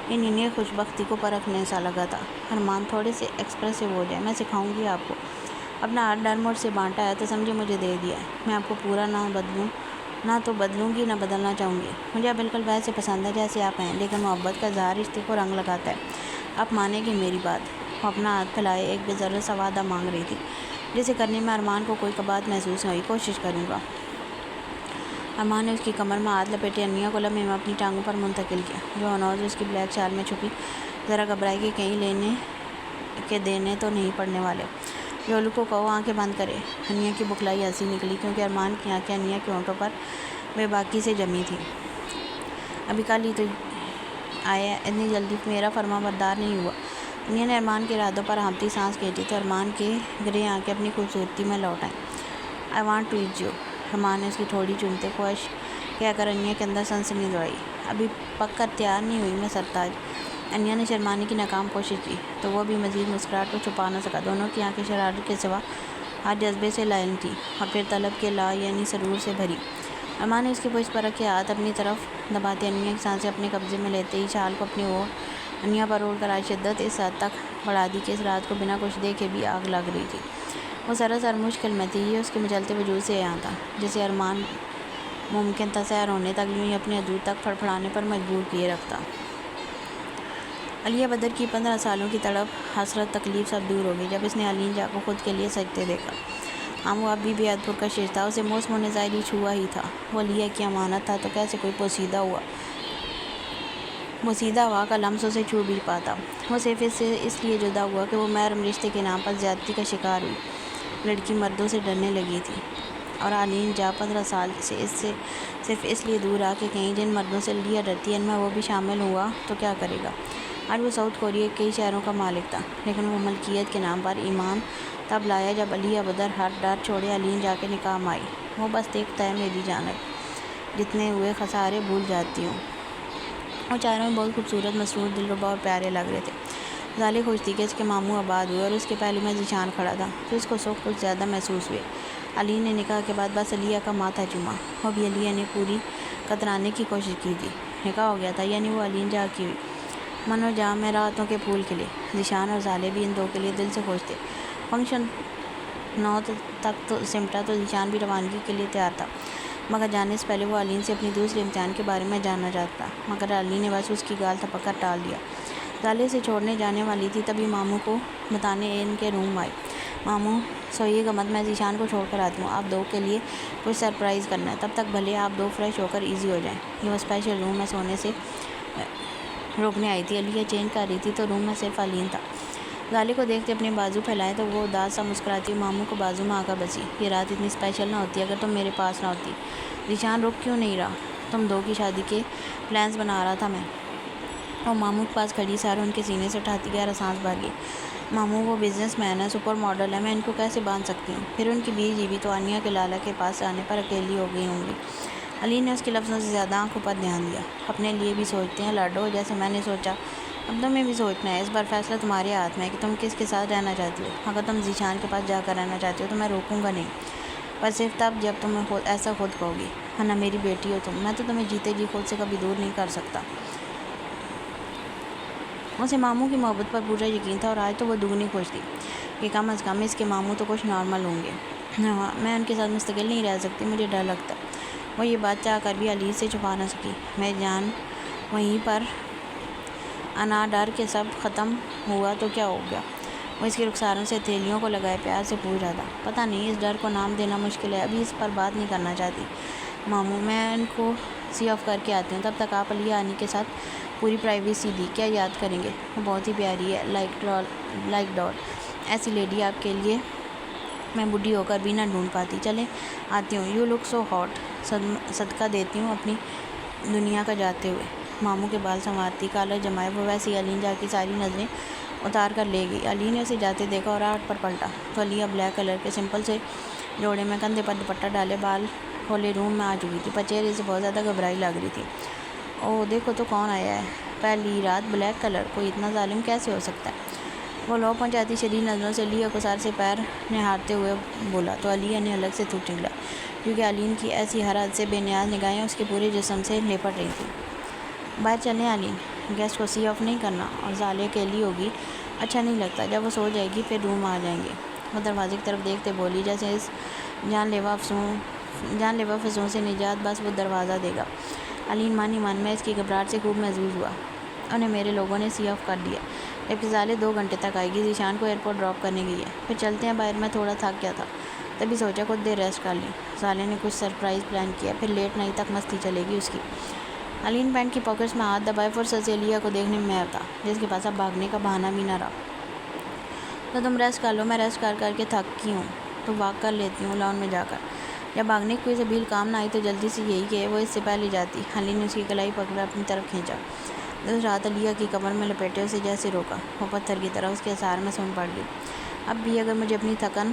Speaker 2: انہیں خوشبختی کو پرکھنے سا لگا تھا۔ ارمان تھوڑے سے ایکسپریسو ہو جائے، میں سکھاؤں گی آپ کو۔ اپنا ہر ڈر مجھ سے بانٹا ہے تو سمجھے مجھے دے دیا ہے۔ میں آپ کو پورا نہ تو بدلوں گی نہ بدلنا چاہوں گی۔ مجھے آپ بالکل ویسے پسند ہے جیسے آپ ہیں، لیکن محبت کا اظہار رشتے کو رنگ لگاتا ہے۔ آپ مانیں گے میری بات؟ وہ اپنا ہاتھ پھیلائے ایک بے ضرورت سا وعدہ مانگ رہی تھی، جسے کرنے میں ارمان کو کوئی کباہت محسوس نہ ہوئی۔ کوشش کروں گا۔ ارمان نے اس کی کمر میں ہاتھ لپیٹے انیا کو لمحے میں اپنی ٹانگوں پر منتقل کیا، جو انوز اس کی بلیک شال میں چھپی ذرا گھبرائی کہ کہیں لینے کے دینے تو نہیں پڑنے والے۔ جولو کو کہو آنکھیں بند کرے۔ انیا کی بکھلائی ہنسی نکلی، کیونکہ ارمان کی آنکھیں انیا کے ہونٹوں پر بے باکی سے جمی تھیں۔ ابھی کل ہی تو آیا، اتنی جلدی میرا فرما بردار نہیں ہوا۔ انیا نے ارمان کے ارادوں پر ہانپتی سانس کھینچی تو ارمان کے گرے آنکھیں اپنی خوبصورتی میں لوٹ آئیں۔ I want to eat you. Armaan نے اس کی تھوڑی چنتے خواہش کہہ کر انیا کے اندر سنسنی دوڑائی۔ ابھی پک کر تیار نہیں ہوئی میں سرتاج۔ انیا نے شرمانے کی ناکام کوشش کی تو وہ بھی مزید مسکراہٹ کو چھپا نہ سکا۔ دونوں کی آنکھیں شرارت کے سوا ہر جذبے سے لائل تھیں اور پھر طلب کے لا یعنی سرور سے بھری۔ ارمان نے اس کے پشت پر رکھے ہاتھ اپنی طرف دباتے انیا کی سانسیں اپنے قبضے میں لیتے ہی شال کو اپنی اور انیا پر اوڑھ کر آج شدت اس حد تک بڑھا دی کہ اس رات کو بنا کچھ دیکھے بھی آگ لگ رہی تھی۔ وہ سراسر مشکل میں تھی۔ یہ اس کے مچلتے وجود سے یہاں تھا، جسے ارمان ممکن تھا سحر ہونے تک یوں ہی اپنے حدود تک پھڑپھڑانے پر مجبور کیے رکھتا۔ علیہ بدر کی 15 سالوں کی تڑپ، حسرت، تکلیف سب دور ہو گئی جب اس نے علین جا کو خود کے لیے سجتے دیکھا۔ وہ اب بھی بے حد پرکشش تھا، اسے موسم ظاہری چھوا ہی تھا۔ وہ علیہ کی امانت تھا تو کیسے کوئی پوسیدہ ہوا کا لمس اسے چھو بھی پاتا۔ وہ صرف اس لیے جدا ہوا کہ وہ محرم رشتے کے نام پر زیادتی کا شکار ہوئی۔ لڑکی مردوں سے ڈرنے لگی تھی اور علین جا 15 سال سے اس سے صرف اس لیے دور رہا کہ کہیں جن مردوں سے علیہ ڈرتی ہے ان میں وہ بھی شامل ہوا تو کیا کرے گا۔ آج وہ ساؤتھ کوریا کے کئی شہروں کا مالک تھا، لیکن وہ ملکیت کے نام پر ایمان تب لایا جب علیہ بدر ہر ڈر چھوڑے علین جا کے نکاح میں آئی۔ وہ بس دیکھتا ہے میری جانب، جتنے ہوئے خسارے بھول جاتی ہوں۔ وہ چاروں میں بہت خوبصورت، مسرور، دلربا اور پیارے لگ رہے تھے۔ ظالے خوش تھی کہ اس کے ماموں آباد ہوئے اور اس کے پہلو میں ذیشان کھڑا تھا تو اس کو سکھ کچھ زیادہ محسوس ہوئے۔ علین نے نکاح کے بعد بس علیہ کا ماتھا چوما۔ وہ بھی علیہ نے پوری کترانے کی کوشش کی تھی، نکاح ہو گیا تھا، یعنی وہ علین جہاں کی ہوئی منو جہاں میں راتوں کے پھول کھلے۔ ذیشان اور زالے بھی ان دو کے لیے دل سے خوش تھے۔ فنکشن 9 تک تو سمٹا تو ذیشان بھی روانگی کے لیے تیار تھا، مگر جانے سے پہلے وہ علین سے اپنی دوسرے امتحان کے بارے میں جاننا چاہتا، مگر علین نے بس اس کی گال تھپک کر ٹال دیا۔ زالے سے چھوڑنے جانے والی تھی، تبھی ماموں کو بتانے ان کے روم آئی۔ ماموں سوئیے گا مت، میں ذیشان کو چھوڑ کر آتی ہوں، آپ دو کے لیے کچھ سرپرائز کرنا ہے، تب تک بھلے آپ دو فریش ہو کر ایزی ہو جائیں۔ یہ وہ اسپیشل روم میں سونے سے روکنے آئی تھی۔ علیہ چینج کر رہی تھی تو روم میں صرف علین تھا۔ زالے کو دیکھتے اپنے بازو پھیلائے تو وہ اداس سا مسکراتی ہوئی ماموں کو بازو میں آ کر بسی۔ یہ رات اتنی اسپیشل نہ ہوتی اگر تم میرے پاس نہ ہوتی۔ ذیشان رک کیوں نہیں رہا؟ تم دو کی شادی کے پلانز بنا رہا تھا میں۔ وہ ماموں کے پاس کھڑی سر ان کے سینے سے اٹھاتی گہرا سانس بھر گئی۔ ماموں وہ بزنس مین ہے، سپر ماڈل ہے، میں ان کو کیسے باندھ سکتی ہوں؟ پھر ان کی بیوی جیوی تو انیہ کے لالا کے پاس آنے پر اکیلی ہو گئی ہوں گی۔ علین نے اس کے لفظوں سے زیادہ آنکھوں پر دھیان دیا۔ اپنے لیے بھی سوچتے ہیں لاڈو، جیسے میں نے سوچا، اب تمہیں بھی سوچنا ہے۔ اس بار فیصلہ تمہارے ہاتھ میں ہے کہ تم کس کے ساتھ رہنا چاہتی ہو۔ اگر تم ذیشان کے پاس جا کر رہنا چاہتی ہو تو میں روکوں گا نہیں، پر صرف تب جب تم ایسا خود کہو گی، ورنہ میری بیٹی ہو تم، میں تو تمہیں جیتے جی خود سے کبھی دور نہیں کر سکتا۔ اسے ماموں کی محبت پر پورا یقین تھا اور آج تو وہ دگنی خوش تھی کہ کم از کم اس کے ماموں تو کچھ نارمل ہوں گے۔ میں ان کے ساتھ مستقل نہیں رہ سکتی، مجھے ڈر لگتا ہے۔ وہ یہ بات چاہ کر بھی علی سے چھپا نہ سکی۔ میں جان وہیں پر انا ڈر کے سب ختم ہوا تو کیا ہو گیا؟ وہ اس کے رخساروں سے ہتھیلیوں کو لگائے پیار سے پوچھ رہا تھا۔ پتہ نہیں، اس ڈر کو نام دینا مشکل ہے، ابھی اس پر بات نہیں کرنا چاہتی۔ ماموں میں ان کو سی آف کر کے آتی ہوں، تب تک آپ علیہ انی کے ساتھ پوری پرائیویسی دی، کیا یاد کریں گے؟ وہ بہت ہی پیاری ہے، لائک ڈال، ایسی لیڈی آپ کے لیے میں بڈھی ہو کر بھی نہ ڈھونڈ پاتی۔ چلیں آتی ہوں، یو لک سو ہاٹ، صدقہ دیتی ہوں اپنی دنیا کا جاتے ہوئے۔ ماموں کے بال سنوارتی، کالر جمائے وہ ویسے ہی علین جا کی ساری نظریں اتار کر لے گئی۔ علی نے اسے جاتے دیکھا اور آہٹ پر پلٹا تو علیہ بلیک کلر کے سمپل سے جوڑے میں کندھے پر دوپٹہ ڈالے بال کھولے روم میں آ چکی تھی، پر چہرے سے بہت زیادہ گھبرائی لگ رہی تھی۔ اوہ دیکھو تو کون آیا ہے، پہلی رات بلیک کلر، کوئی اتنا ظالم کیسے ہو سکتا ہے؟ وہ لو پہنچاتی شدید نظروں سے علیہ کو سر سے پیر نہارتے ہوئے بولا تو علیہ نے الگ سے تھوک نکلا، کیونکہ علین کی ایسی ہر حد سے بے نیاز نگاہیں اس کے پورے جسم سے لپٹ رہی تھیں۔ باہر چلیں علین، گیسٹ کو سی آف نہیں کرنا، اور زالے اکیلی ہوگی اچھا نہیں لگتا، جب وہ سو جائے گی پھر روم آ جائیں گے۔ وہ دروازے کی طرف دیکھتے بولی، جیسے اس جان لیوا فضوں سے نجات بس وہ دروازہ دے گا۔ علین من ہی من میں اس کی گھبراہٹ سے خوب محظوظ ہوا۔ انہیں میرے لوگوں نے سی آف کر دیا، جبکہ زالے 2 گھنٹے تک آئے گی، ذیشان کو ایئرپورٹ ڈراپ کرنے گئی ہے۔ پھر چلتے ہیں باہر، میں تھوڑا تھک گیا تھا، تبھی سوچا کچھ دیر ریسٹ کر لیں۔ زالے نے کچھ سرپرائز پلان کیا، پھر لیٹ نائٹ تک مستی چلے گی اس کی۔ علین پینٹ کی پاکٹس میں ہاتھ دبائے فرصت سے علیہ کو دیکھنے میں آتا، جس کے پاس اب بھاگنے کا بہانہ بھی نہ رہا۔ تو تم ریسٹ کر لو، میں ریسٹ کر کر کے تھک کی ہوں، تو واک کر لیتی ہوں لاؤن میں جا کر۔ جب بھاگنے کی کوئی سبیل کام نہ آئی تو جلدی سے یہی کہ وہ اس سے پہلے جاتی۔ علین نے اس کی کلائی پکڑ کر اپنی طرف کھینچا، دوسرا ہاتھ علیہ کی کمر میں لپیٹے اسے جیسے روکا۔ وہ پتھر کی طرح اس کے اثار میں سن پڑ گئی۔ اب بھی اگر مجھے اپنی تھکن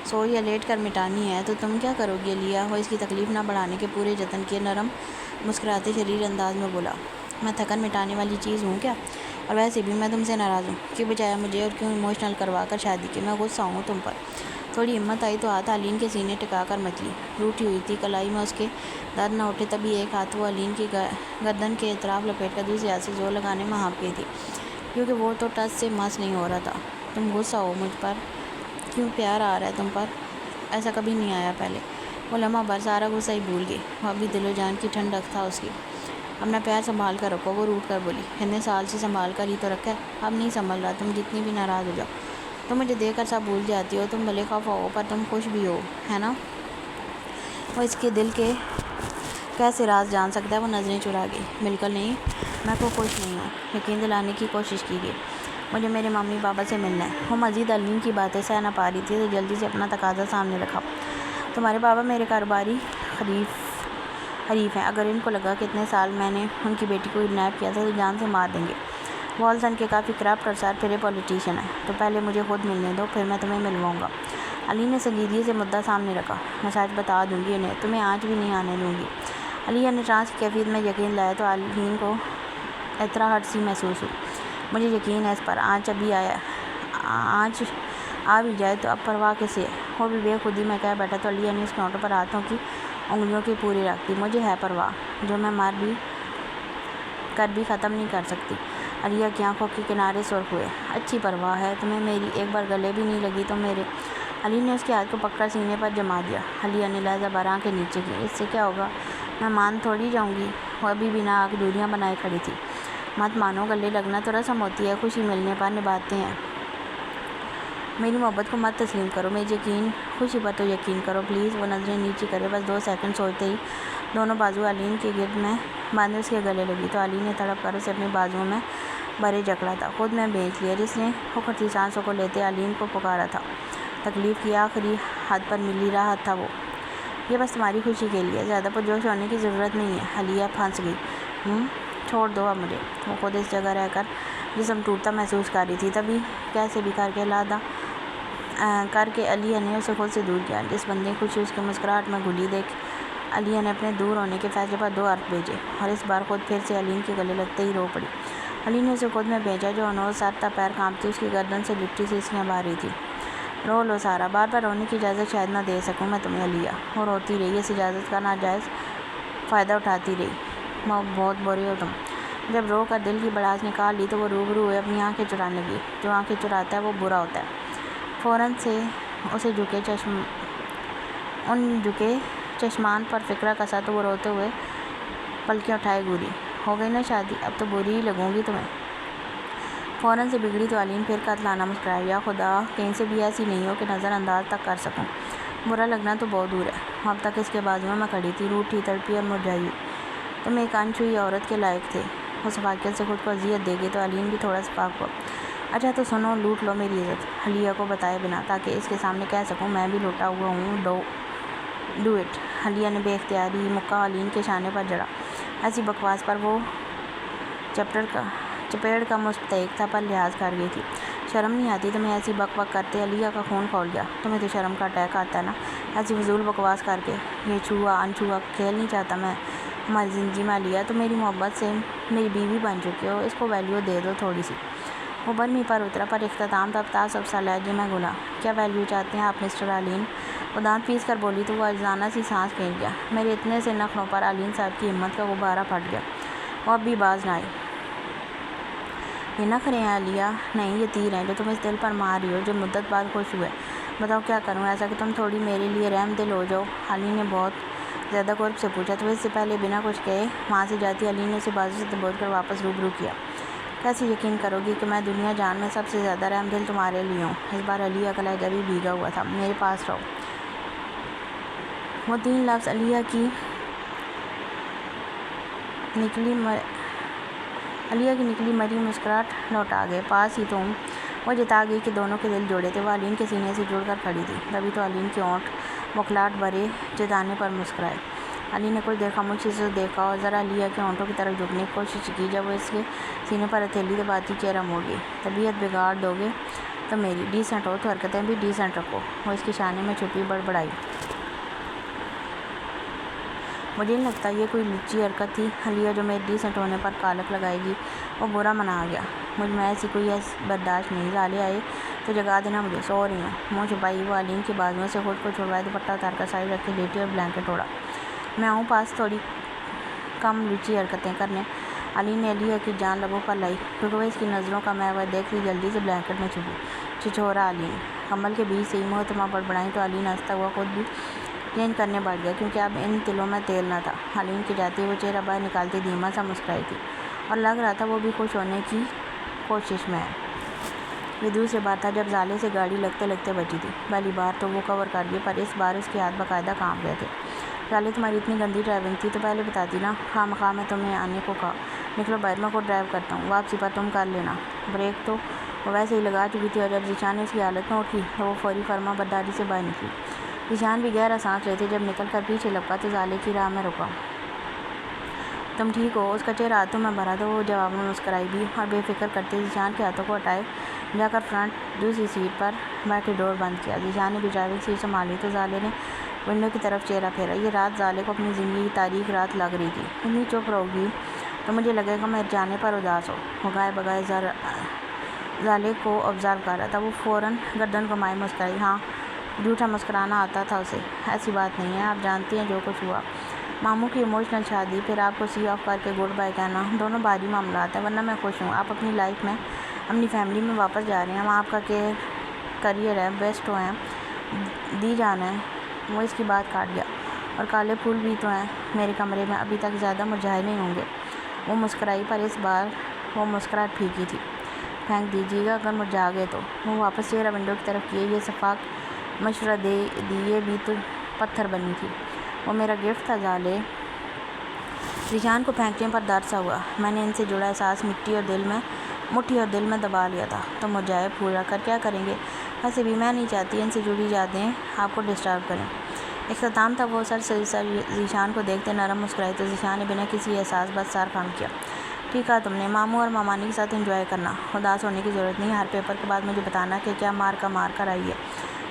Speaker 2: سو یا لیٹ کر مٹانی ہے تو تم کیا کرو گی علیہ؟ وہ اس کی تکلیف نہ بڑھانے کے پورے جتن کیے، نرم مسکراتے شریر انداز میں بولا، میں تھکن مٹانے والی چیز ہوں کیا؟ اور ویسے بھی میں تم سے ناراض ہوں، کیوں بچایا مجھے اور کیوں ایموشنل کروا کر شادی کی؟ میں غصہ ہوں تم پر۔ تھوڑی ہمت آئی تو ہاتھ علین کے سینے ٹکا کر مچلی، روٹھی ہوئی تھی کلائی میں اس کے درد نہ اٹھے، تبھی ایک ہاتھ وہ علین کی گردن کے اطراف لپیٹ کر دوسرے ہاتھ سے زور لگانے میں ہانپ گئی تھی، کیونکہ وہ تو ٹچ سے مس نہیں ہو رہا تھا۔ تم غصہ ہو مجھ پر؟ کیوں پیار آ رہا ہے تم پر؟ ایسا کبھی نہیں آیا پہلے۔ وہ لمحہ بھر سارا غصہ ہی بھول گئی، وہ ابھی دل و جان کی ٹھنڈک تھا اس کی۔ اپنا پیار سنبھال کر رکھو، وہ روٹ کر بولی، اتنے سال سے سنبھال کر ہی تو رکھا ہے، اب نہیں سنبھل رہا، تم جتنی بھی ناراض ہو جاؤ، تم مجھے دیکھ کر سب بھول جاتی ہو، تم بھلے خفا ہو پر تم خوش بھی ہو، ہے نا؟ وہ اس کے دل کے کیسے راز جان سکتا ہے؟ وہ نظریں چرا گئی۔ بالکل نہیں، میں کوئی خوش نہیں ہوں، یقین دلانے کی کوشش کیجیے، مجھے میرے ممی پاپا سے ملنا ہے۔ وہ مزید علین کی باتیں سہ نہ پا رہی تھی تو جلدی سے اپنا تقاضا سامنے رکھا، تمہارے پاپا میرے کاروباری حریف ہیں، اگر ان کو لگا کہ اتنے سال میں نے ان کی بیٹی کو کڈنیپ کیا تھا تو جان سے مار دیں گے۔ والسن کے کافی کرپٹ اور سر پھرے پولیٹیشین ہیں، تو پہلے مجھے خود ملنے دو، پھر میں تمہیں ملواؤں گا۔ علی نے سنجیدگی سے مدعا سامنے رکھا، میں سچ بتا دوں گی انہیں، تمہیں آنچ بھی نہیں آنے دوں گی۔ علیہ نے ٹرانس کی کیفیت میں یقین لایا تو علین کو اطراحٹ سی محسوس ہوئی۔ مجھے یقین ہے اس پر، آنچ آ بھی جائے تو اب پرواہ کسے ہے؟ وہ بھی بے خودی میں کہہ بیٹھا تو علیہ نے اس کے ہونٹوں پر ہاتھوں کی انگلیوں کی پوری رکھتی، مجھے ہے پرواہ جو میں کر بھی ختم نہیں کر سکتی۔ علیہ کی آنکھوں کے کنارے سرخ ہوئے۔ اچھی پرواہ ہے تمہیں میری، ایک بار گلے بھی نہیں لگی تو میرے۔ علی نے اس کے ہاتھ کو پکڑ سینے پر جما دیا۔ علیہ نے لہجہ بھر آنکھیں نیچے کی۔ اس سے کیا ہوگا، میں مان تھوڑی جاؤں گی۔ وہ ابھی بھی نہ آنکھ دوریاں بنائے کھڑی تھی۔ مت مانو، گلے لگنا تو رسم ہوتی ہے، خوشی ملنے پر نبھاتے ہیں۔ میری محبت کو مت تسلیم کرو، خوشی پر تو یقین کرو پلیز۔ وہ نظریں نیچی کرے بس 2 سیکنڈ سوچتے ہی دونوں بازو علین کے گرد میں باندھے اس کے گلے لگی تو علی نے تڑپ کر اسے اپنے بازوؤں میں بھرے جکڑا تھا، خود میں بیچ لیا، جس نے اکھڑتی سانسوں کو لیتے علین کو پکارا تھا۔ تکلیف کی آخری حد پر ملی راحت تھا وہ۔ یہ بس تمہاری خوشی کے لیے، زیادہ پرجوش ہونے کی ضرورت نہیں ہے۔ علیہ پھنس گئی۔ چھوڑ دو اب مجھے۔ وہ خود اس جگہ رہ کر جسم ٹوٹتا محسوس کر رہی تھی، تبھی کیسے بھی کر کے علیہ نے اسے خود سے دور کیا۔ جس بندے کی خوشی اس کی مسکراہٹ میں گھلی دیکھ علیہ نے اپنے دور ہونے کے فیصلے پر 2 حرف بھیجے، اور اس بار خود پھر سے علین کے گلے لگتے ہی رو پڑی۔ علی نے اسے خود میں بھیجا جو انوز سر تا پیر کانپتی اس کی گردن سے لپٹی سیسکیاں بہا رہی تھی۔ رو لو سارا، بار بار رونے کی اجازت شاید نہ دے سکوں میں تمہیں علیہ۔ وہ روتی رہی، اس اجازت کا ناجائز فائدہ اٹھاتی رہی۔ بہت برے ہو تم۔ جب رو کر دل کی بڑاس نکال لی تو وہ روبرو ہوئے اپنی آنکھیں چرانے لگی۔ جو آنکھیں چراتا ہے وہ برا ہوتا ہے۔ فوراً سے اسے جھکے چشمان پر فکرہ کسا تو وہ روتے ہوئے پلکیں اٹھائے گوری۔ ہو گئی نا شادی، اب تو بری ہی لگوں گی تمہیں۔ فوراً سے بگڑی تو علین پھر قاتلانہ مسکرایا۔ یا خدا، کہیں سے بھی ایسی نہیں ہو کہ نظر انداز تک کر سکوں۔ برا لگنا تو بہت دور ہے۔ اب تک اس کے بازوؤں میں کھڑی تھی، روٹھی تڑپی اور مرجھائی ہوئی۔ تم ایک انچھوئی عورت کے لائق تھے۔ وہ صفاقیت سے خود کو اذیت دے گی تو علین بھی تھوڑا صفاق ہوا۔ اچھا تو سنو، لوٹ لو میری عزت علیہ کو بتائے بنا، تاکہ اس کے سامنے کہہ سکوں میں بھی لوٹا ہوا ہوں۔ Do it. علیہ نے بے اختیاری مکہ علین کے شانے پر جڑا۔ ایسی بکواس پر وہ چپیڑ کا مستحق تھا، پر لحاظ کر گئی تھی۔ شرم نہیں آتی تمہیں ایسی بک بک کرتے؟ علیہ کا خون کھول گیا۔ تمہیں تو شرم کا اٹیک آتا ہے نا، ایسی فضول بکواس کر کے۔ یہ چھوا انچھوا کھیل نہیں چاہتا میں ہماری زندگی میں علیہ، تو میری محبت سے میری بیوی بن چکی ہو، اس کو ویلیو دے دو تھوڑی سی۔ وہ برمی پر اترا، پر اختتام تب تاسف سا لہجے میں گھلا۔ کیا ویلیو چاہتے ہیں آپ مسٹر علین؟ وہ دانت پیس کر بولی تو وہ اجزانہ سی سانس کھینچ گیا۔ میرے اتنے سے نخروں پر علین صاحب کی ہمت کا غبارہ پھٹ گیا۔ وہ اب بھی باز نہ آئی۔ یہ نخرے ہیں علیہ؟ نہیں، یہ تیر ہیں جو تم اس دل پر مار رہی ہو جو مدت بعد خوش ہوئے۔ بتاؤ کیا کروں ایسا کہ تم تھوڑی میرے لیے رحم دل ہو جاؤ؟ علین نے بہت زیادہ قرب سے پوچھا تو اس سے پہلے بنا کچھ کہے وہاں سے جاتی علین نے اسے بازو سے دبوچ کر واپس روبرو کیا۔ کیسے یقین کرو گی کہ میں دنیا جان میں سب سے زیادہ رحم دل تمہارے لیے ہوں؟ اس بار علیہ کا لہجہ بھی بھیگا ہوا تھا۔ میرے پاس رہو۔ وہ 3 لفظ علیہ کی نکلی مری مسکراہٹ لوٹا گئے۔ پاس ہی تو ہوں۔ وہ جتا گئی کہ دونوں کے دل جوڑے تھے۔ وہ علین کے سینے سے جڑ کر کھڑی تھی، تبھی تو علین کے ہونٹ بوکھلاہٹ بھرے جتانے پر مسکرائے۔ علی نے کچھ دیر خاموشی سے دیکھا اور ذرا علیہ کے ہونٹوں کی طرف جھکنے کی کوشش کی۔ جب وہ اس کے سینے پر ہتھیلی دباتی چہرہ موڑ گئی۔ طبیعت بگاڑ دو گے تو میری، ڈیسنٹ ہو تو حرکتیں بھی ڈیسنٹ رکھو۔ وہ اس کے شانے میں چھپی بڑبڑائی۔ مجھے نہیں لگتا یہ کوئی لچی حرکت تھی علیہ جو میرے ڈیسنٹ ہونے پر کالک لگائے گی۔ وہ برا منا گیا۔ مجھ میں ایسی کوئی برداشت نہیں۔ زالے آئے تو جگا دینا مجھے، سو رہی ہوں۔ منہ چھپائی وہ علین کے بازوؤں سے خود کو چھڑوائے، دوپٹہ اتار کر سائڈ رکھ کے لیٹی اور بلینکٹ اوڑھا۔ میں آؤں پاس تھوڑی کم لچی حرکتیں کرنے؟ علین نے علیہ کی جان لبوں پر لائی کیونکہ وہ اس کی نظروں کا محور دیکھ لی جلدی سے بلینکٹ میں چھپی۔ چھچھورا علین۔ کمبل کے بیچ سے ہی محترمہ بڑبڑائیں تو علین ہنستا ہوا خود بھی چینج کرنے بیٹھ گیا کیونکہ اب ان تلوں میں تیل نہ تھا۔ علین کے جاتے وہ چہرہ باہر نکالتی دھیما سا مسکرائی تھی اور لگ رہا تھا وہ بھی خوش ہونے کی کوشش میں ہے۔ یہ دوسری بار تھا جب زالے سے گاڑی لگتے لگتے بچی تھی۔ پہلی بار تو وہ کور کر گئی، پر اس بار اس کے ہاتھ باقاعدہ کانپ رہے تھے۔ زالے تمہاری اتنی گندی ڈرائیونگ تھی تو پہلے بتاتی نا، خواہ مخواہ میں تمہیں آنے کو کہا۔ نکلو باہر، میں خود ڈرائیو کرتا ہوں، واپسی پر تم کر لینا۔ بریک تو وہ ویسے ہی لگا چکی تھی اور جب ذیشان اس کی حالت میں اٹھی تو وہ فوری فرما برداری سے باہر نکلی۔ ذیشان بھی گہرا سانس لیتے جب نکل کر پیچھے لپکا تو زالے کی راہ میں رکا۔ تم ٹھیک ہو؟ اس کا چہرہ ہاتھوں میں بھرا تو وہ جواب میں مسکرائی بھی اور بے فکر کرتے ذیشان کے ہاتھوں کو ہٹائے جا کر فرنٹ دوسری سیٹ پر بیٹھے ڈور بند کیا۔ ذیشان نے بھی ڈرائیونگ سیٹ سنبھالی تو زالے نے ونڈو کی طرف چہرہ پھیرا۔ یہ رات زالے کو اپنی زندگی کی تاریک رات لگ رہی تھی۔ اتنی چپ رہو گی تو مجھے لگے گا میں جانے پر اداس ہو۔ وہ گائے بگائے زالے کو آبزرو کر رہا تھا۔ وہ فوراً گردن گھمائے مسکرائی۔ ہاں جھوٹا مسکرانا آتا تھا اسے۔ ایسی بات نہیں ہے، آپ جانتی ہیں جو کچھ ہوا، ماموں کی ایموشنل شادی، پھر آپ کو سی آف کر کے گڈ بائی کہنا، دونوں بھاری معاملات ہیں۔ ورنہ میں خوش ہوں، آپ اپنی لائف میں، اپنی فیملی میں واپس جا رہے ہیں، وہاں آپ کا کریئر ہے، بیسٹ ہو ہیں، دی جانا ہے۔ وہ اس کی بات کاٹ گیا۔ اور کالے پھول بھی تو ہیں میرے کمرے میں، ابھی تک زیادہ مرجھائے نہیں ہوں گے۔ وہ مسکرائی، پر اس بار وہ مسکراہٹ پھیکی تھی۔ پھینک دیجیے گا اگر مرجھا گئے تو۔ وہ واپس چہرہ ونڈو کی طرف کیے، یہ شفاق مشورہ دیے بھی تو پتھر بنی تھی۔ وہ میرا گفٹ تھا زالے۔ ذیشان کو پھینکنے پر درد سا ہوا۔ میں نے ان سے جڑا احساس مٹھی اور دل میں دبا لیا تھا۔ تو مرجھائے پھول رکھ کر کیا کریں گے؟ ویسے بھی میں نہیں چاہتی ان سے جڑی یادیں آپ کو ڈسٹرب کریں۔ اختتام تھا۔ وہ سر ذیشان کو دیکھتے نرم مسکرائی تو ذیشان نے بنا کسی احساس بس سر خم کیا۔ ٹھیک کہا تم نے، ماموں اور مامانی کے ساتھ انجوائے کرنا، اداس ہونے کی ضرورت نہیں۔ ہر پیپر کے بعد مجھے بتانا کہ کیا مار کر آئی ہے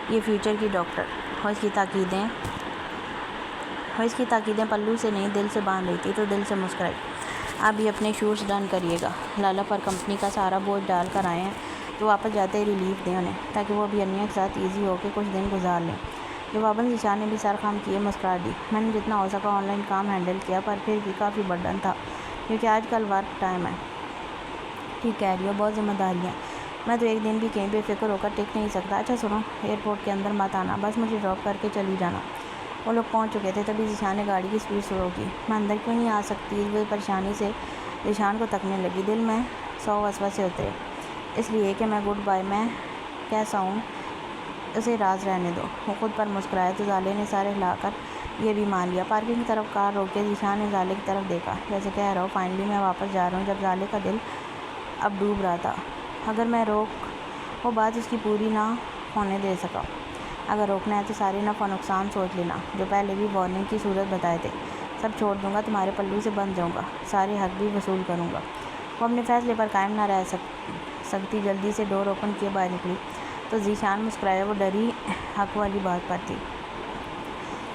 Speaker 2: یہ فیوچر کی ڈاکٹر۔ وہ اس کی تاکیدیں پلو سے نہیں دل سے باندھ رہی تھی تو دل سے مسکرائی۔ آپ بھی اپنے شورز ڈن کریے گا، لالا پر کمپنی کا سارا بوجھ ڈال کر آئے ہیں تو واپس جاتے ہی ریلیف دیں انہیں، تاکہ وہ بھی انیا کے ساتھ ایزی ہو کے کچھ دن گزار لیں۔ جواباً ذیشان نے بھی سر خم کیے مسکرا دی۔ میں نے جتنا ہو سکا آن لائن کام ہینڈل کیا، پر پھر بھی کافی برڈن تھا کیونکہ آج کل ورک ٹائم ہے۔ ٹھیک کہہ رہی ہو، بہت ذمہ داریاں، میں تو ایک دن بھی کہیں بے فکر ہو کر ٹک نہیں سکتا۔ اچھا سنو، ایئرپورٹ کے اندر مت آنا، بس مجھے ڈراپ کر کے چلی جانا۔ وہ لوگ پہنچ چکے تھے، تبھی ذیشان نے گاڑی کی اسپیڈ سلو کی۔ میں اندر کیوں نہیں آ سکتی؟ وہ پریشانی سے ذیشان کو تکنے لگی۔ دل میں 100 وسوسے اترے، اس لیے کہ میں گڈ بائی میں کیسا ہوں اسے راز رہنے دو۔ وہ خود پر مسکرایا تو زالے نے سر ہلا کر یہ بھی مان لیا۔ پارکنگ کی طرف کار روکے ذیشان نے زالے کی طرف دیکھا، جیسے کہہ رہا ہو فائنلی میں واپس جا رہا ہوں۔ جب زالے کا دل اب ڈوب رہا تھا، اگر میں وہ بات اس کی پوری نہ ہونے دے سکا۔ اگر روکنا ہے تو سارے نفع و نقصان سوچ لینا، جو پہلے بھی وارننگ کی صورت بتائے تھے، سب چھوڑ دوں گا، تمہارے پلو سے بن جاؤں گا، سارے حق بھی وصول کروں گا۔ وہ اپنے فیصلے پر قائم نہ رہ سکتی، جلدی سے ڈور اوپن کیے باہر نکلی تو ذیشان مسکرایا۔ وہ ڈری حق والی بات پر تھی۔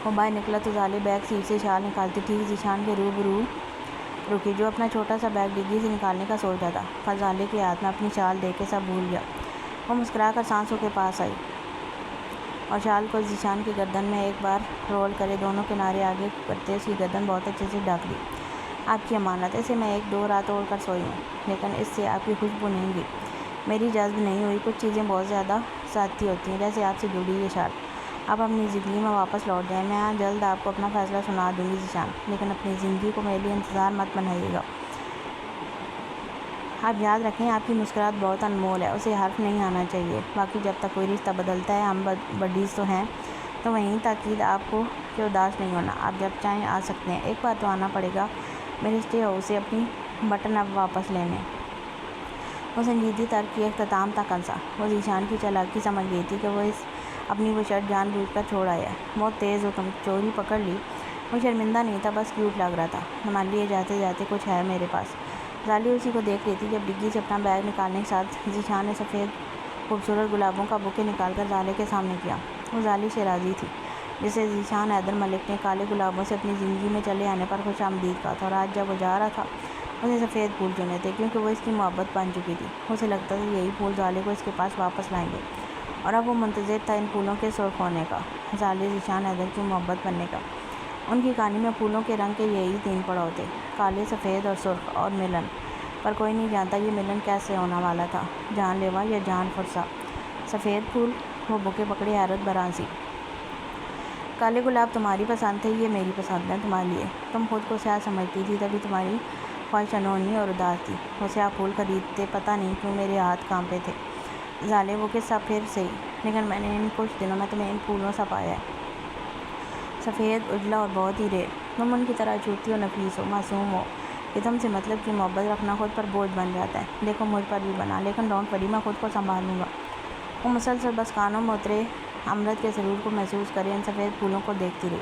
Speaker 2: وہ باہر نکلا تو زالے بیک سیٹ سے شال نکالتی ٹھیک ذیشان کے روبرو رکی، جو اپنا چھوٹا سا بیگ ڈگی سے نکالنے کا سوچ رہا تھا، پر زالے کے ہاتھ میں اپنی شال دیکھ کے سب بھول گیا۔ وہ مسکرا کر سانسوں کے پاس آئی اور شال کو ذیشان کی گردن میں ایک بار رول کرے دونوں کنارے آگے کرتے اس کی گردن بہت اچھے سے ڈھک دی۔ آپ کی امانت، اسے میں 1-2 رات اوڑھ کر سوئی ہوں، لیکن اس سے آپ کی خوشبو نہیں گئی، میری اجازت نہیں ہوئی۔ کچھ چیزیں بہت زیادہ ذاتی ہوتی ہیں، جیسے آپ سے جڑی یہ شال۔ آپ اپنی زندگی میں واپس لوٹ جائیں، میں جلد آپ کو اپنا فیصلہ سنا دوں گی ذیشان، لیکن اپنی زندگی کو میرے لیے انتظار مت بنائیے گا۔ آپ یاد رکھیں، آپ کی مسکراہٹ بہت انمول ہے، اسے حرف نہیں آنا چاہیے۔ باقی جب تک کوئی رشتہ بدلتا ہے، ہم بڈیز تو ہیں، تو وہیں تاکید آپ کو کہ اداس نہیں ہونا، آپ جب چاہیں آ سکتے ہیں۔ ایک بار تو آنا پڑے گا میرے اسٹے ہاؤس سے اپنی بٹن اب واپس لینے۔ وہ سنجیدگی ترک کی اختتام تک ہنسا۔ وہ ذیشان کی چالاکی سمجھ گئی تھی کہ وہ اپنی وہ شرٹ جان بوجھ کر چھوڑ آیا ہے۔ بہت تیز ہو تم، چوری پکڑ لی۔ وہ شرمندہ نہیں تھا، بس کیوٹ لگ رہا تھا۔ سنبھال لیے جاتے جاتے، کچھ ہے میرے پاس۔ زالی اسی کو دیکھ رہی تھی جب ڈگی سے اپنا بیگ نکالنے کے ساتھ ذیشان نے سفید خوبصورت گلابوں کا بوکے نکال کر زالے کے سامنے کیا۔ وہ زالی شیرازی تھی جسے ذیشان حیدر ملک نے کالے گلابوں سے اپنی زندگی میں چلے آنے پر خوش آمدید کہا تھا، اور آج جب وہ جا رہا تھا اسے سفید پھول چنے تھے کیونکہ وہ اس کی محبت بن چکی تھی۔ اسے لگتا تھا یہی پھول زالے کو اس کے پاس واپس لائیں گے، اور اب وہ منتظر تھا ان پھولوں کے سرخ ہونے کا، زالے ذیشان حیدر کی محبت بننے کا۔ ان کی کہانی میں پھولوں کے رنگ کے یہی 3 پڑاؤ تھے، کالے، سفید اور سرخ، اور ملن۔ پر کوئی نہیں جانتا یہ ملن کیسے ہونے والا تھا، جان لیوا یا جان فرسا۔ سفید پھول، وہ بوکے پکڑے حیرت برانسی۔ کالے گلاب تمہاری پسند تھے، یہ میری پسند ہے تمہارے لیے۔ تم خود کو سیاہ سمجھتی تھی، تبھی تمہاری خواہش انہونی اور اداس تھی۔ وہ سیاہ پھول خریدتے پتہ نہیں کیوں میرے ہاتھ کانپے تھے۔ زالے وہ قصہ پھر صحیح، لیکن میں نے ان کچھ دنوں میں تمہیں ان پھولوں سا پایا ہے، سفید، اجلا اور بہت ہی ریئر۔ تم ان کی طرح چھوٹی ہو، نفیس ہو، معصوم ہو کہ تم سے مطلب کی محبت رکھنا خود پر بوجھ بن جاتا ہے۔ دیکھو مجھ پر بھی بنا، لیکن ڈونٹ وری، میں خود کو سنبھال لوں گا۔ وہ مسلسل بس کانوں میں اترے امرت کے سرور کو محسوس کرے ان سفید پھولوں کو دیکھتی رہی۔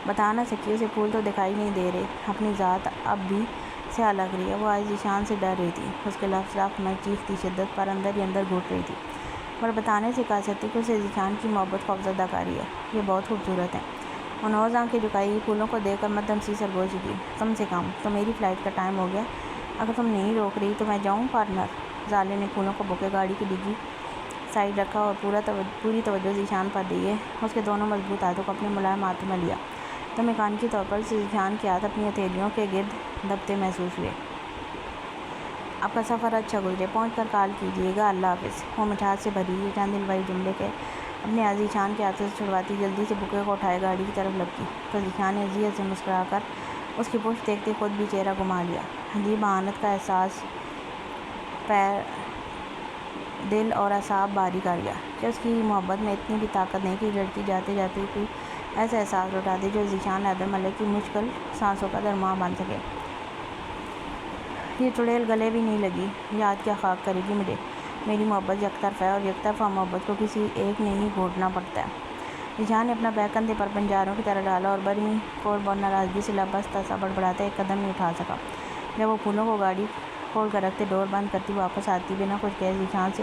Speaker 2: بتا نہ سکی، اسے پھول تو دکھائی نہیں دے رہے، اپنی ذات اب بھی سیاہ لگ رہی ہے۔ وہ آج ذیشان سے ڈر رہی تھی، اس کے لفظ رفت میں چیختی شدت پر اندر ہی اندر گھٹ رہی تھی، پر بتانے سے کہہ سکتی کہ اسے ذیشان کی محبت خوفزدہ کاری ہے۔ یہ بہت خوبصورت ہیں۔ وہ نوز آنکھیں جھکائی پھولوں کو دیکھ کر مدھم سی سرگوشی کی۔ کم سے کم تو میری فلائٹ کا ٹائم ہو گیا، اگر تم نہیں روک رہی تو میں جاؤں پارٹنر۔ زالے نے پھولوں کو بوکے گاڑی کی ڈگی سائڈ رکھا اور پوری توجہ ذیشان پر دی ہے۔ اس کے دونوں مضبوط ہاتھوں کو اپنے ملائم ہاتھوں میں لیا تو میکانیکی طور پر ذیشان کے ہاتھ اپنی ہتھیلیوں کے گرد دبتے محسوس ہوئے۔ آپ کا سفر اچھا گزرے، پہنچ کر کال کیجیے گا، اللہ حافظ۔ وہ مٹھاس سے بھری یہ چند دلبری جملے کے اپنے ذیشان کے ہاتھوں سے چھڑواتی جلدی سے بکے کو اٹھائے گاڑی کی طرف لپکی تو ذیشان نے اذیت سے مسکرا کر اس کی پشت دیکھتے خود بھی چہرہ گھما لیا۔ عجیب اہانت کا احساس دل اور اعصاب باری کر گیا کہ اس کی محبت میں اتنی بھی طاقت نہیں کہ لڑکی جاتے جاتے کوئی ایسا احساس لوٹا دے جو ذیشان حیدر ملک کی مشکل سانسوں کا درماں بن سکے۔ یہ چڑیل گلے بھی نہیں لگی، یاد کیا خاک کرے گی مجھے، میری محبت یک طرف ہے اور یک طرفہ محبت کو کسی ایک نے ہی گھونٹنا پڑتا ہے۔ ذیشان نے اپنا بیگ کندھے پر بنجاروں کی طرح ڈالا اور بڑی قرب اور ناراضگی سے لبستہ سا بڑبڑاتا ایک قدم نہیں اٹھا سکا۔ جب وہ پھولوں کو گاڑی کھول کر رکھتے ڈور بند کرتی واپس آتی بنا کچھ کہے ذیشان سے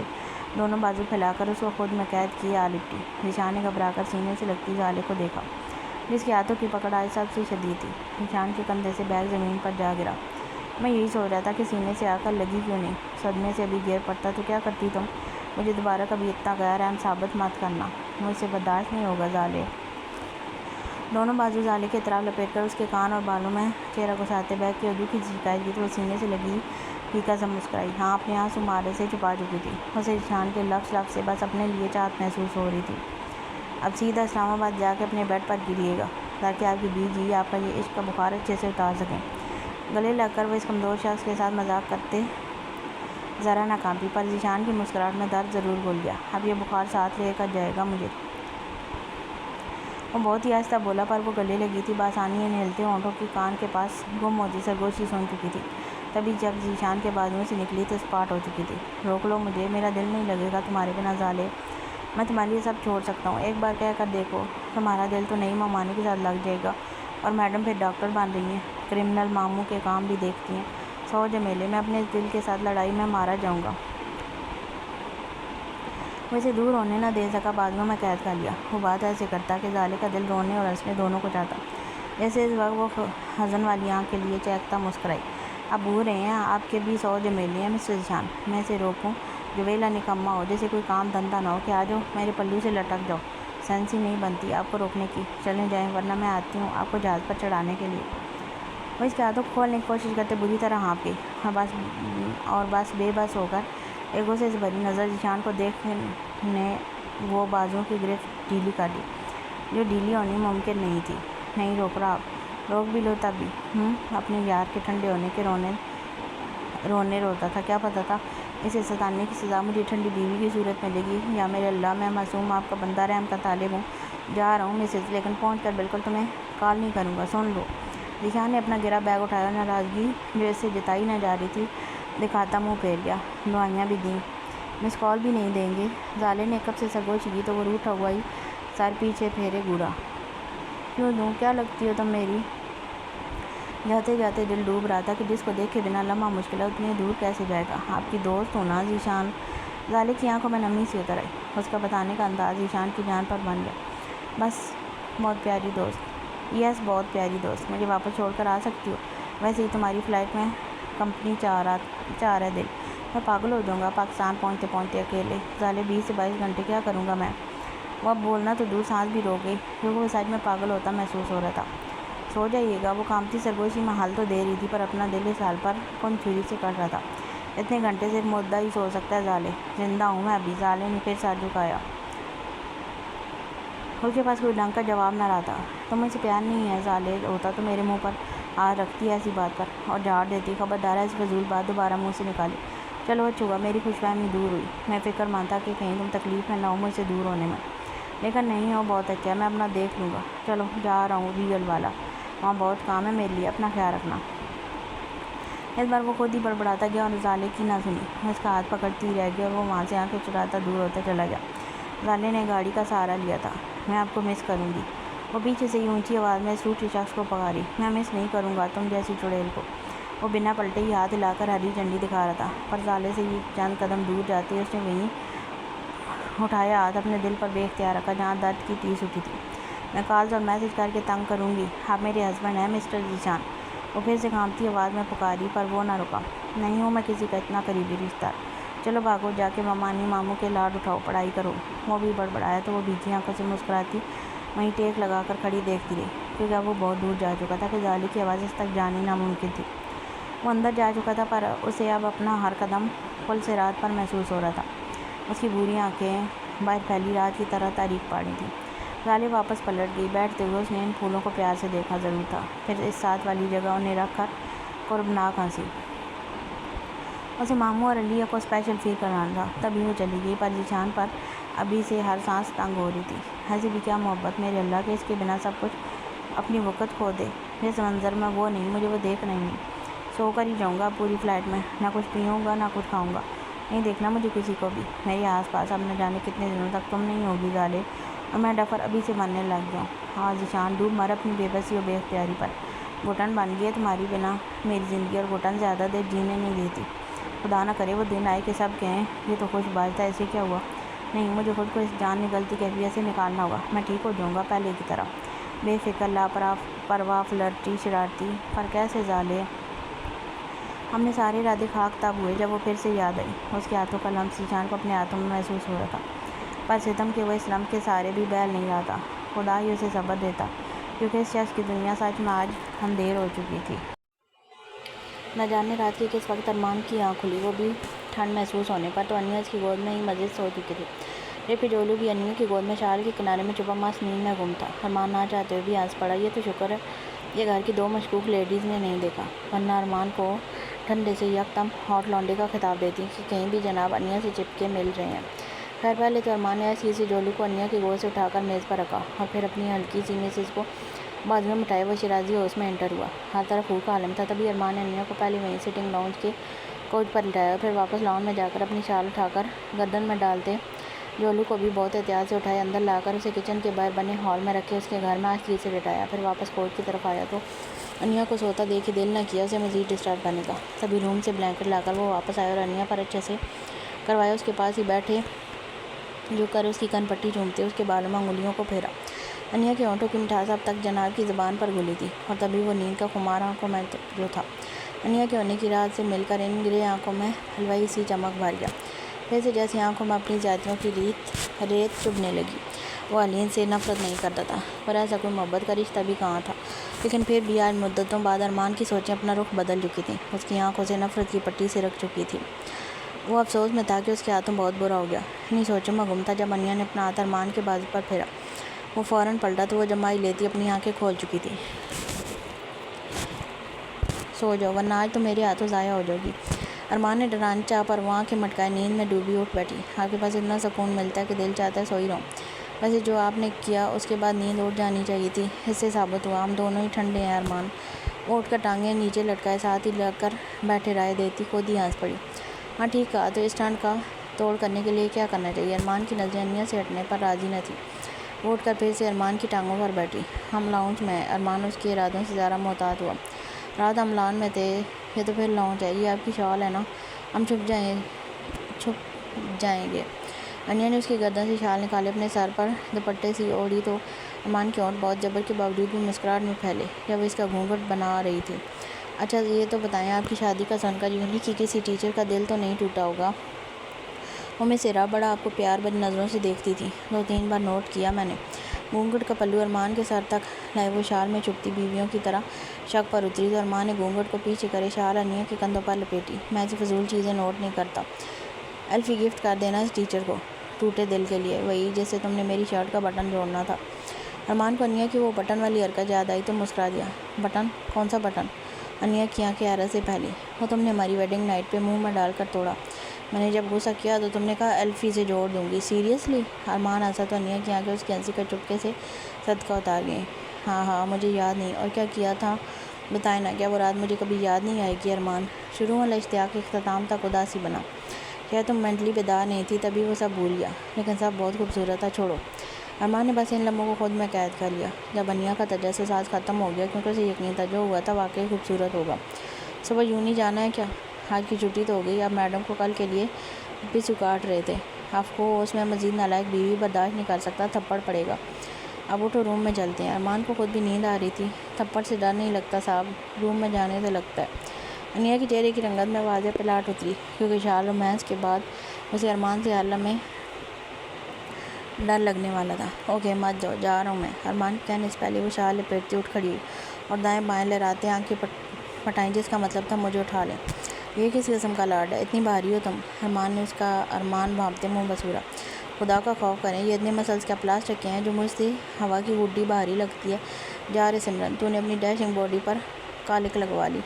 Speaker 2: دونوں بازو پھیلا کر اس کو خود میں قید کیے آ لپٹی۔ ذیشان نے گھبرا کر سینے سے لگتی زالے کو دیکھا جس کے ہاتھوں کی پکڑ آج سب سے شدید تھی۔ ذیشان کے کندھے سے بیگ زمین پر جا گرا۔ میں یہی سوچ رہا تھا کہ سینے سے آ کر لگی کیوں نہیں، صدمے سے ابھی گر پڑتا تو کیا کرتی تم، مجھے دوبارہ کبھی اتنا غیر اہم ثابت مت کرنا، مجھ سے برداشت نہیں ہوگا زالے۔ دونوں بازو زالے کی اطراف لپیٹ کر اس کے کان اور بالوں میں چہرہ گھساتے بیگ کی اردو کی شکایت کی تو وہ سینے سے لگی پھیکا سا مسکرائی، ہاں اپنے آنسو مارے سے چھپا چکی تھی۔ اسے ذیشان کے لفظ لفظ سے بس اپنے لیے چاہت محسوس ہو رہی تھی۔ اب سیدھا اسلام آباد جا کے اپنے بیڈ پر گریے گا تاکہ آپ کی بیوی آپ کا یہ عشق کا بخار اچھے سے اتار سکیں۔ گلے لگ کر وہ اس کمزور شخص کے ساتھ مذاق کرتے ذرا نہ کانپی، پر ذیشان کی مسکراہٹ میں درد ضرور گھل گیا۔ اب یہ بخار ساتھ لے کر جائے گا مجھے، وہ بہت ہی آہستہ بولا، پر وہ گلے لگی تھی بآسانی ان ہلتے ہونٹوں کی کان کے پاس گم ہوتی سرگوشی سن چکی تھی۔ تبھی جب ذیشان کے بازوؤں سے نکلی تو اسپاٹ ہو چکی تھی۔ روک لو مجھے، میرا دل نہیں لگے گا تمہارے بنا زالے، میں تمہارے لیے سب چھوڑ سکتا ہوں، ایک بار کہہ کر دیکھو، تمہارا دل تو نئی مامانی کے ساتھ لگ جائے گا۔ اور میڈم پھر ڈاکٹر بن رہی ہیں، کرمنل ماموں کے کام بھی دیکھتی ہیں، 100 جمیلے، میں اپنے اس دل کے ساتھ لڑائی میں مارا جاؤں گا۔ وہ اسے دور ہونے نہ دے سکا، بازوؤں میں قید کر لیا۔ وہ بات ایسے کرتا کہ زالے کا دل رونے اور ہنسنے دونوں کو چاہتا، جیسے اس وقت وہ حزن والی آنکھ کے لیے چہکتا مسکرائی۔ اب بھول رہے ہیں آپ کے بھی 100 جمیلے ہیں مسٹر ذیشان، میں اسے روکوں جو ویلا نکما ہو، جیسے کوئی کام دھندا نہ ہو کہ آ جاؤ میرے پلو سے لٹک جاؤ، سینس ہی نہیں بنتی آپ کو روکنے کی، چلیں جائیں ورنہ میں آتی ہوں آپ کو جہاز پر چڑھانے کے لیے۔ وہ اس کے ہاتھوں کو کھولنے کی کوشش کرتے بری طرح ہانپ گئی اور بس بے بس ہو کر ایک غصے سے بھری نظر ذیشان کو دیکھنے وہ بازوؤں کی گرفت ڈھیلی کر لی جو ڈھیلی ہونی ممکن نہیں تھی۔ نہیں روک رہا، اب روک بھی لو تب بھی، اپنے یار کے ٹھنڈے ہونے کے رونے روتا تھا، کیا پتہ تھا اسے ستانے کی سزا مجھے ٹھنڈی بیوی کی صورت میں دے گی۔ یا میرے اللہ، میں معصوم آپ کا بندہ رحم کا طالب ہوں، جا رہا ہوں مسز، لیکن پہنچ کر بالکل تمہیں کال نہیں کروں گا، سن لو۔ ذیشان نے اپنا گرا بیگ اٹھایا اور ناراضگی جو اس سے جتائی نہ جا رہی تھی دکھاتا منہ پھیر گیا۔ دعائیاں بھی دیں، مس کال بھی نہیں دیں گے؟ زالے نے کب سے سرگوشی کی تو وہ روٹھا ہوا ہی سر پیچھے پھیرے گھورا۔ کیوں دوں، کیا لگتی ہو تم میری؟ جاتے جاتے دل ڈوب رہا تھا کہ جس کو دیکھے بنا لمحہ مشکل ہے اتنی دور کیسے جائے گا، آپ کی دوست ہوں نا ذیشان۔ زالے کی آنکھوں میں نمی سی اتر آئی، اس کا بتانے کا انداز ذیشان کی جان پر بن گیا۔ بس بہت پیاری دوست، یس بہت پیاری دوست، مجھے واپس چھوڑ کر آ سکتی ہو، ویسے ہی تمہاری فلائٹ میں کمپنی چاہ رہا ہے دل، میں پاگل ہو جاؤں گا پاکستان پہنچتے پہنچتے اکیلے، زالے 20 سے 22 گھنٹے کیا کروں گا میں؟ وہ اب بولنا تو دور سانس بھی روک گئی کیونکہ وہ سچ میں پاگل ہوتا محسوس ہو رہا تھا۔ سو جائیے گا، وہ کامتی سرگوشی میں حل تو دے رہی تھی پر اپنا دل اس حال پر کن چھری سے کٹ رہا تھا۔ اتنے گھنٹے سے ایک مردہ ہی سو سکتا ہے زالے، زندہ ہوں میں ابھی۔ زالے نے پھر سر جھکایا، اس کے پاس کوئی ڈھنگ کا جواب نہ رہا تھا۔ تم مجھ سے پیار نہیں ہے زالے، ہوتا تو میرے منہ پر ہاتھ رکھتی ایسی بات پر اور جھاڑ دیتی، خبردار ایسی فضول بات دوبارہ منہ سے نکالی۔ چلو اچھا ہوا میری خوش فہمی دور ہوئی، میں فکر مانتا کہ کہیں تم تکلیف میں نہ ہو مجھ سے دور ہونے میں، لیکن نہیں ہو، بہت اچھا ہے، میں اپنا دیکھ لوں گا، چلو جا رہا ہوں ریل والا، وہاں بہت کام ہے میرے لیے، اپنا خیال رکھنا۔ اس بار وہ خود ہی بڑبڑاتا گیا اور زالے کی نہ سنی، میں اس کا ہاتھ پکڑتی رہ گئی اور وہ وہاں سے آنکھیں چراتا دور ہوتا چلا گیا۔ زالے نے گاڑی کا سہارا لیا تھا، میں آپ کو مس کروں گی، وہ پیچھے سے ہی اونچی آواز میں اس روٹھے شخص کو پکاری، میں مس نہیں کروں گا تم جیسی چڑیل کو۔ وہ بنا پلٹے ہی ہاتھ ہلا کر ہری جھنڈی دکھا رہا تھا، پر زالے سے یہ چند قدم دور جاتے اس نے وہیں اٹھایا ہاتھ اپنے دل پر بے اختیار رکھا جہاں درد کی ٹیس اٹھی تھی۔ میں کالز اور میسج کر کے تنگ کروں گی، آپ میرے ہسبینڈ ہیں مسٹر ذیشان، وہ پھر سے کانپتی آواز میں پکاری، پر وہ نہ رکا۔ نہیں ہوں میں کسی کا اتنا قریبی رشتہ، چلو بھاگو، جا کے مامانی ماموں کے لاڈ اٹھاؤ، پڑھائی کرو۔ وہ بھی بڑبڑایا تو وہ بھیجی آنکھوں سے مسکراتی وہیں ٹیک لگا کر کھڑی دیکھتی رہی، کیونکہ اب وہ بہت دور جا چکا تھا کہ زالی کی آواز اس تک جانی ناممکن تھی۔ وہ اندر جا چکا تھا، پر اسے اب اپنا ہر قدم پل سے رات پر محسوس ہو رہا تھا۔ اس کی بھوری آنکھیں باہر پھیلی رات کی طرح تاریک پاڑی تھیں۔ زالی واپس پلٹ گئی۔ بیٹھتے ہوئے اس نے ان پھولوں کو پیار سے دیکھا ضرور تھا، پھر اس ساتھ والی جگہ انہیں رکھ کر قربناک ہنسی۔ اسے ماموں اور علیہ کو اسپیشل فیل کروانا تھا، تبھی وہ چلی گئی، پر ذیشان پر ابھی سے ہر سانس تنگ ہو رہی تھی۔ ایسی بھی کیا محبت میرے اللہ کہ اس کے بنا سب کچھ اپنی وقت کھو دے۔ جس منظر میں وہ نہیں، مجھے وہ دیکھ رہی ہیں۔ سو کر ہی جاؤں گا پوری فلائٹ میں، نہ کچھ پیوں گا نہ کچھ کھاؤں گا، نہیں دیکھنا مجھے کسی کو بھی میرے آس پاس۔ اب نہ جانے کتنے دنوں تک تم نہیں ہوگی زالے، اور میں ڈفر ابھی سے بننے لگ گیا ہوں۔ ہاں ذیشان، ڈوب مر اپنی بے بسی اور بے اختیاری پر۔ گھٹن بن گئی ہے تمہاری بنا میری زندگی، اور گھٹن زیادہ دیر جینے نہیں دیتی۔ خدا نہ کرے وہ دن آئے کہ سب کہیں یہ تو خوش باز تھا، ایسے کیا ہوا؟ نہیں، مجھے خود کو اس جان نگلتی کیفیت سے نکالنا ہوگا۔ میں ٹھیک ہو جاؤں گا پہلے کی طرح، بے فکر، لاپرواہ، فلرٹی، شرارتی۔ پر کیسے زالے؟ ہم نے سارے ارادے خاک تب ہوئے جب وہ پھر سے یاد آئی۔ اس کے ہاتھوں کا لمس ذیشان کو اپنے ہاتھوں میں محسوس ہو رہا تھا، پر ستم کے وہ اس لمس کے سہارے بھی بہل نہیں رہا تھا۔ خدا ہی اسے صبر دیتا، کیونکہ اس شخص کی دنیا سچ میں آج اندھیر ہو چکی تھی۔ نہ جانے رات کے کس وقت ارمان کی آنکھ کھلی، وہ بھی ٹھنڈ محسوس ہونے پر۔ تو انیا اس کی گود میں ہی مزید سو چکی تھی۔ رپی ڈولو بھی انیا کی گود میں شال کے کنارے میں چھپا مست نیند میں گم تھا۔ ارمان نہ چاہتے ہوئے بھی ہنس پڑا۔ یہ تو شکر ہے یہ گھر کی دو مشکوک لیڈیز نے نہیں دیکھا، ورنہ ارمان کو ٹھنڈے سے یکدم ہاٹ لانڈے کا خطاب دیتی کہ کہیں بھی جناب انیا سے چپکے مل رہے ہیں۔ خیر پہلے تو ارمان نے ایسی سی ڈولو کو انیا کی گود سے اٹھا کر میز پر رکھا، اور پھر اپنی ہلکی سی مسز کو بازو میں اٹھائے وہ شیرازی ہوش میں انٹر ہوا۔ ہر طرف ہو کا عالم تھا۔ تبھی ارمان نے انیا کو پہلے وہیں سٹنگ لاؤنج کے کوچ پر لٹایا، اور پھر واپس لاؤنج میں جا کر اپنی شال اٹھا کر گردن میں ڈالتے ڈولو کو بھی بہت احتیاط سے اٹھائے اندر لا کر اسے کچن کے باہر بنے ہال میں رکھے اس کے گھر میں آہستگی سے لٹایا۔ پھر واپس کوچ کی طرف آیا تو انیا کو سوتا دیکھ کے دل نہ کیا اسے مزید ڈسٹرب کرنے کا۔ تبھی روم سے بلینکٹ لا کر وہ واپس آیا اور انیا پر اچھے سے کروایا، اس کے پاس ہی بیٹھے جھک کر اس کی کن پٹی چومتے اس کے بالوں میں انگلیوں کو پھیرا۔ انیا کے ہونٹوں کی مٹھاس اب تک جناب کی زبان پر گھلی تھی، اور تبھی وہ نیند کا خمار آنکھوں میں جو تھا انیا کے ہونے کی رات سے مل کر ان گرے آنکھوں میں حلوائی سی چمک بھر گیا۔ پھر سے جیسے آنکھوں میں اپنی زیادتیوں کی ریت چبھنے لگی۔ وہ علین سے نفرت نہیں کرتا تھا، پر ایسا کوئی محبت کا رشتہ بھی کہاں تھا، لیکن پھر بھی آج مدتوں بعد ارمان کی سوچیں اپنا رخ بدل چکی تھیں۔ اس کی آنکھوں سے نفرت کی پٹی سے رکھ چکی تھی۔ وہ افسوس میں تھا کہ اس کے ہاتھوں بہت برا ہو گیا۔ انہیں سوچوں میں گم تھا جب انیا نے اپنا ہاتھ ارمان کے بازو پر پھیرا۔ وہ فوراً پلٹا تو وہ جمائی لیتی اپنی آنکھیں کھول چکی تھی۔ سو جاؤ ورنہ آج تو میرے ہاتھوں ضائع ہو جاؤ گی۔ ارمان نے ڈرانی چاہ پر وہ آنکھیں مٹکائے نیند میں ڈوبی اٹھ بیٹھی۔ آپ کے پاس اتنا سکون ملتا ہے کہ دل چاہتا ہے سو ہی رہوں۔ ویسے جو آپ نے کیا اس کے بعد نیند اٹھ جانی چاہیے تھی۔ اس سے ثابت ہوا ہم دونوں ہی ٹھنڈے ہیں ارمان۔ وہ اٹھ کر ٹانگیں نیچے لٹکائے ساتھ ہی لگ کر بیٹھے رائے دیتی خود ہی ہنس پڑی۔ ہاں ٹھیک کہا، تو اس ٹھنڈ کا توڑ کرنے کے لیے کیا کرنا چاہیے؟ ارمان کی نظریں انیا سے ہٹنے پر راضی نہ تھی۔ وہ اٹھ کر پھر سے ارمان کی ٹانگوں پر بیٹھی۔ ہم لاؤنج میں ہیں۔ ارمان اس کے ارادوں سے ذرا محتاط ہوا۔ رات ہم لان میں تھے، یہ تو پھر لاؤنج ہے۔ یہ آپ کی شال ہے نا، ہم چھپ جائیں گے۔ انیا نے اس کی گردن سے شال نکالے اپنے سر پر دوپٹے سے اوڑھی تو ارمان کے ہونٹ بہت جبر کے باوجود بھی مسکراہٹ میں پھیلے جب وہ اس کا گھونگھٹ بنا رہی تھی۔ اچھا یہ تو بتائیں، آپ کی شادی کا سن کر یونی کی کسی ٹیچر کا دل تو نہیں ٹوٹا ہوگا؟ وہ میں سے بڑا آپ کو پیار بھری نظروں سے دیکھتی تھی، 2-3 بار نوٹ کیا میں نے۔ گھونگھٹ کا پلو ارمان کے سر تک لائے وہ شال میں چھپتی بیویوں کی طرح شک پر اتری تو ارمان نے گھونگھٹ کو پیچھے کرے شال انیا کے کندھوں پر لپیٹی۔ میں ایسی فضول چیزیں نوٹ نہیں کرتا۔ ایلفی گفٹ کر دینا اس ٹیچر کو ٹوٹے دل کے لیے، وہی جس سے تم نے میری شرٹ کا بٹن جوڑنا تھا۔ ارمان کو انیا کی وہ بٹن والی حرکت یاد آئی تو مسکرا دیا۔ بٹن؟ کون سا بٹن؟ انیا کی آنکھیں حیرت سے پھیلی۔ وہ تم نے ہماری ویڈنگ نائٹ پہ منہ میں ڈال کر توڑا۔ میں نے جب غصہ کیا تو تم نے کہا ایلفی سے جوڑ دوں گی۔ سیریسلی؟ ارمان ہنسا تو انیا کی آنکھیں اس کی ہنسی کا چپکے سے صدقہ اتار گئیں۔ ہاں مجھے یاد نہیں، اور کیا کیا تھا بتائیں نا، کیا وہ رات مجھے کبھی یاد نہیں آئے گی؟ ارمان شروع والا اشتیاق اختتام تک اداسی بنا۔ کیا تم مینٹلی بیدار نہیں تھی تبھی وہ سب بھول گیا، لیکن سب بہت خوبصورت تھا، چھوڑو۔ ارمان نے بس ان لمحوں کو خود میں قید کر لیا جب انیا کا تجسس آج ختم ہو گیا، کیونکہ اسے یقین تھا جو ہوا تھا واقعی خوبصورت ہوگا۔ صبح یونی جانا ہے کیا؟ آج کی چھٹی تو ہو گئی، اب میڈم کو کل کے لیے پسو کاٹ رہے تھے۔ آف کورس میں مزید نالائق بیوی برداشت نہیں کر سکتا، تھپڑ پڑے گا۔ اب اٹھو روم میں چلتے ہیں۔ ارمان کو خود بھی نیند آ رہی تھی۔ تھپڑ سے ڈر نہیں لگتا صاحب، روم میں جانے سے لگتا ہے۔ انیا کے چہرے کی رنگت میں واضح پلاٹ اتری، کیونکہ شال رومانس کے بعد اسے ارمان سے عالم میں ڈر لگنے والا تھا۔ اوکے مت جاؤ، جا رہا ہوں میں۔ ارمان کے کہنے سے پہلے وہ شال لپیٹتی اٹھ کھڑی ہوئی اور دائیں بائیں لہراتے آنکھیں پٹائیں، جس کا مطلب تھا مجھے اٹھا لیں۔ یہ کس قسم کا لاڈ ہے، اتنی بھاری ہو تم؟ ارمان نے اس کا ارمان بھانپتے منہ بسورا۔ خدا کا خوف کریں، یہ اتنے مسلس کیا پلاسٹک کے ہیں جو مجھ سے ہوا کی گڈی بھاری لگتی ہے؟ جا رے سمرن، تو نے اپنی ڈیشنگ باڈی پر کالک لگوا لی۔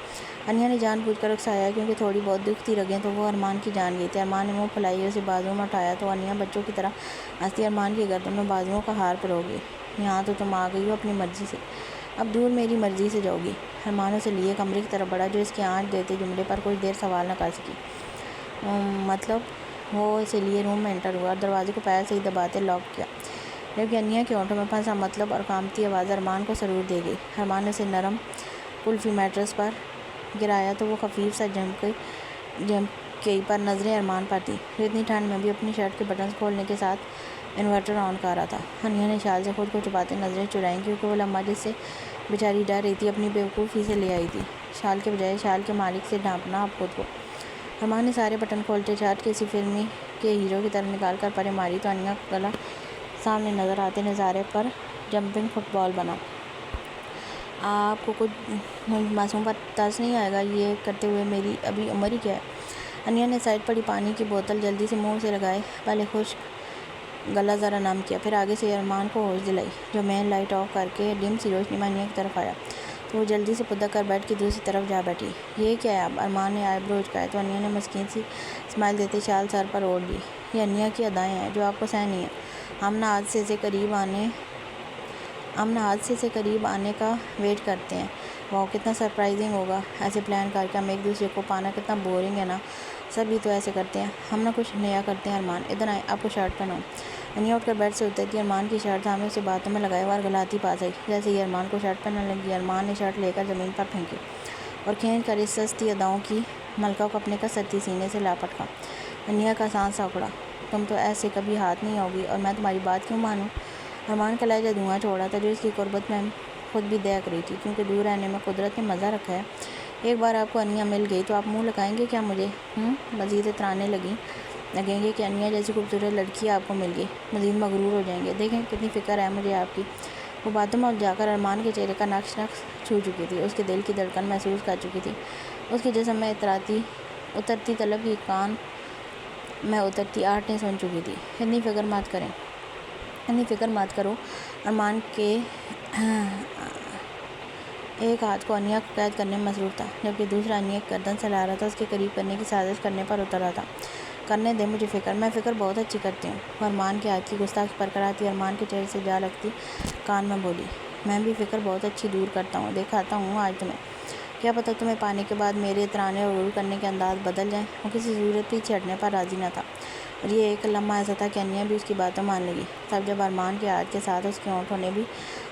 Speaker 2: انیا نے جان بوجھ کر اکسایا، کیونکہ تھوڑی بہت دکھتی رگیں تو وہ ارمان کی جان گئی تھی۔ ارمان نے منہ پھلائی، اسے بازوؤں میں اٹھایا تو انیا بچوں کی طرح ہنستی ارمان کی گردن میں بازوؤں کا ہار پرو گئی۔ یہاں تو تم آ گئی ہو اپنی مرضی سے، اب دور میری مرضی سے جاؤ گی۔ ارمان اسے لیے کمرے کی طرف بڑھا، جو اس کے آنچ دیتے جملے پر کچھ دیر سوال نہ کر سکی۔ مطلب؟ وہ اسے لیے روم میں انٹر ہوا اور دروازے کو پیر سے ہی دباتے لاک کیا، جبکہ انیا کے ہونٹوں میں پھنسا مطلب اور کانپتی آواز ارمان کو سرور دے گئی۔ ارمان نے اسے نرم کلفی میٹرس پر گرایا تو وہ خفیف سا جھمکئی پر نظریں ارمان پر تھیں، جو اتنی ٹھنڈ میں بھی اپنی شرٹ کے بٹنز کھولنے کے ساتھ انورٹر آن کر رہا تھا۔ انیا نے شال سے خود کو چھپاتے نظریں چرائیں، کیونکہ وہ لمحہ جس سے بیچاری ڈر رہی تھی اپنی بیوقوفی سے لے آئی تھی، شال کے بجائے شال کے مالک سے ڈھانپنا اب خود کو۔ ارمان نے سارے بٹن کھولتے شرٹ کسی فلم کے ہیرو کی طرح نکال کر پرے ماری تو انیا کا گلا سامنے نظر آتے نظارے پر جمپنگ فٹ بال بنا۔ آپ کو کچھ معصوم پر ترس نہیں آئے گا یہ کرتے ہوئے؟ میری ابھی عمر ہی کیا ہے؟ انیا نے سائڈ پڑی پانی کی بوتل جلدی سے منہ سے لگائے، پہلے خشک گلا ذرا نم کیا، پھر آگے سے ارمان کو ہوش دلائی۔ جو مین لائٹ آف کر کے ڈم سی روشنی میں انیا کی طرف آیا تو وہ جلدی سے پدک کر بیڈ کی دوسری طرف جا بیٹھی۔ یہ کیا ہے اب؟ ارمان نے آئی برو اچکائے تو انیا نے مسکین سی اسمائل دیتے شال سر پر اوڑھ لی۔ یہ انیا کی ادائیں ہیں جو آپ کو سہن نہیں ہیں۔ ہم نہ حادثے سے قریب آنے کا ویٹ کرتے ہیں۔ واؤ کتنا سرپرائزنگ ہوگا، ایسے پلان کر کے ہم ایک دوسرے کو پانا کتنا بورنگ ہے نا، سبھی تو ایسے کرتے ہیں، ہم نہ کچھ نیا کرتے ہیں۔ ارمان ادھر آئیں، آپ کو شرٹ پہناؤں۔ انیا اٹھ کر بیڈ سے اترتی ارمان کی شرٹ تھامے اسے باتوں میں لگائے اور گلاتی پاس آئی۔ جیسے ہی ارمان کو شرٹ پہننے لگی، ارمان نے شرٹ لے کر زمین پر پھینکی اور کھینچ کر اس سستی اداؤں کی ملکہ کو اپنے کسرتی سینے سے لا پٹکا۔ انیا کا سانس اکڑا، تم تو ایسے کبھی ہاتھ نہیں آؤگی اور میں تمہاری بات کیوں مانوں؟ ارمان کا لہجہ دھواں چھوڑا تھا، جو اس کی قربت میں خود بھی دیکھ رہی تھی، کیونکہ دور رہنے میں قدرت نے مزہ رکھا ہے۔ ایک بار آپ کو انیا مل گئی تو آپ منہ لگائیں گے کیا مجھے؟ مزید اترانے لگیں گے کہ انیا جیسی خوبصورت لڑکی آپ کو مل گئی، مزید مغرور ہو جائیں گے۔ دیکھیں کتنی فکر ہے مجھے آپ کی۔ وہ باتوں میں الجھا کر ارمان کے چہرے کا نقش چھو چکی تھی، اس کے دل کی دھڑکن محسوس کر چکی تھی، اس کے جسم میں اترتی طلب کی کان میں اترتی آہٹیں سن چکی تھی۔ اتنی فکر مت کرو۔ ارمان کے ایک ہاتھ کو انیا کو قید کرنے میں مصروف تھا، جبکہ دوسرا انیا کی گردن سہلا رہا تھا، اس کے قریب کرنے کی سازش کرنے پر اتر رہا تھا۔ کرنے دیں مجھے فکر، میں فکر بہت اچھی کرتی ہوں۔ وہ ارمان کے ہاتھ کی گستاخی پر کراتی ارمان کے چہرے سے جا لگتی کان میں بولی، میں بھی فکر بہت اچھی دور کرتا ہوں، دکھاتا ہوں آج تمہیں۔ کیا پتہ تمہیں پانے کے بعد میرے اترانے اور غرور کرنے کے انداز بدل جائیں۔ وہ کسی صورت پیچھے ہٹنے پر راضی نہ تھا، اور یہ ایک لمحہ ایسا تھا کہ انیا بھی اس کی باتوں مان لگی تب جب ارمان کے ہاتھ کے ساتھ اس کے ہونٹوں نے بھی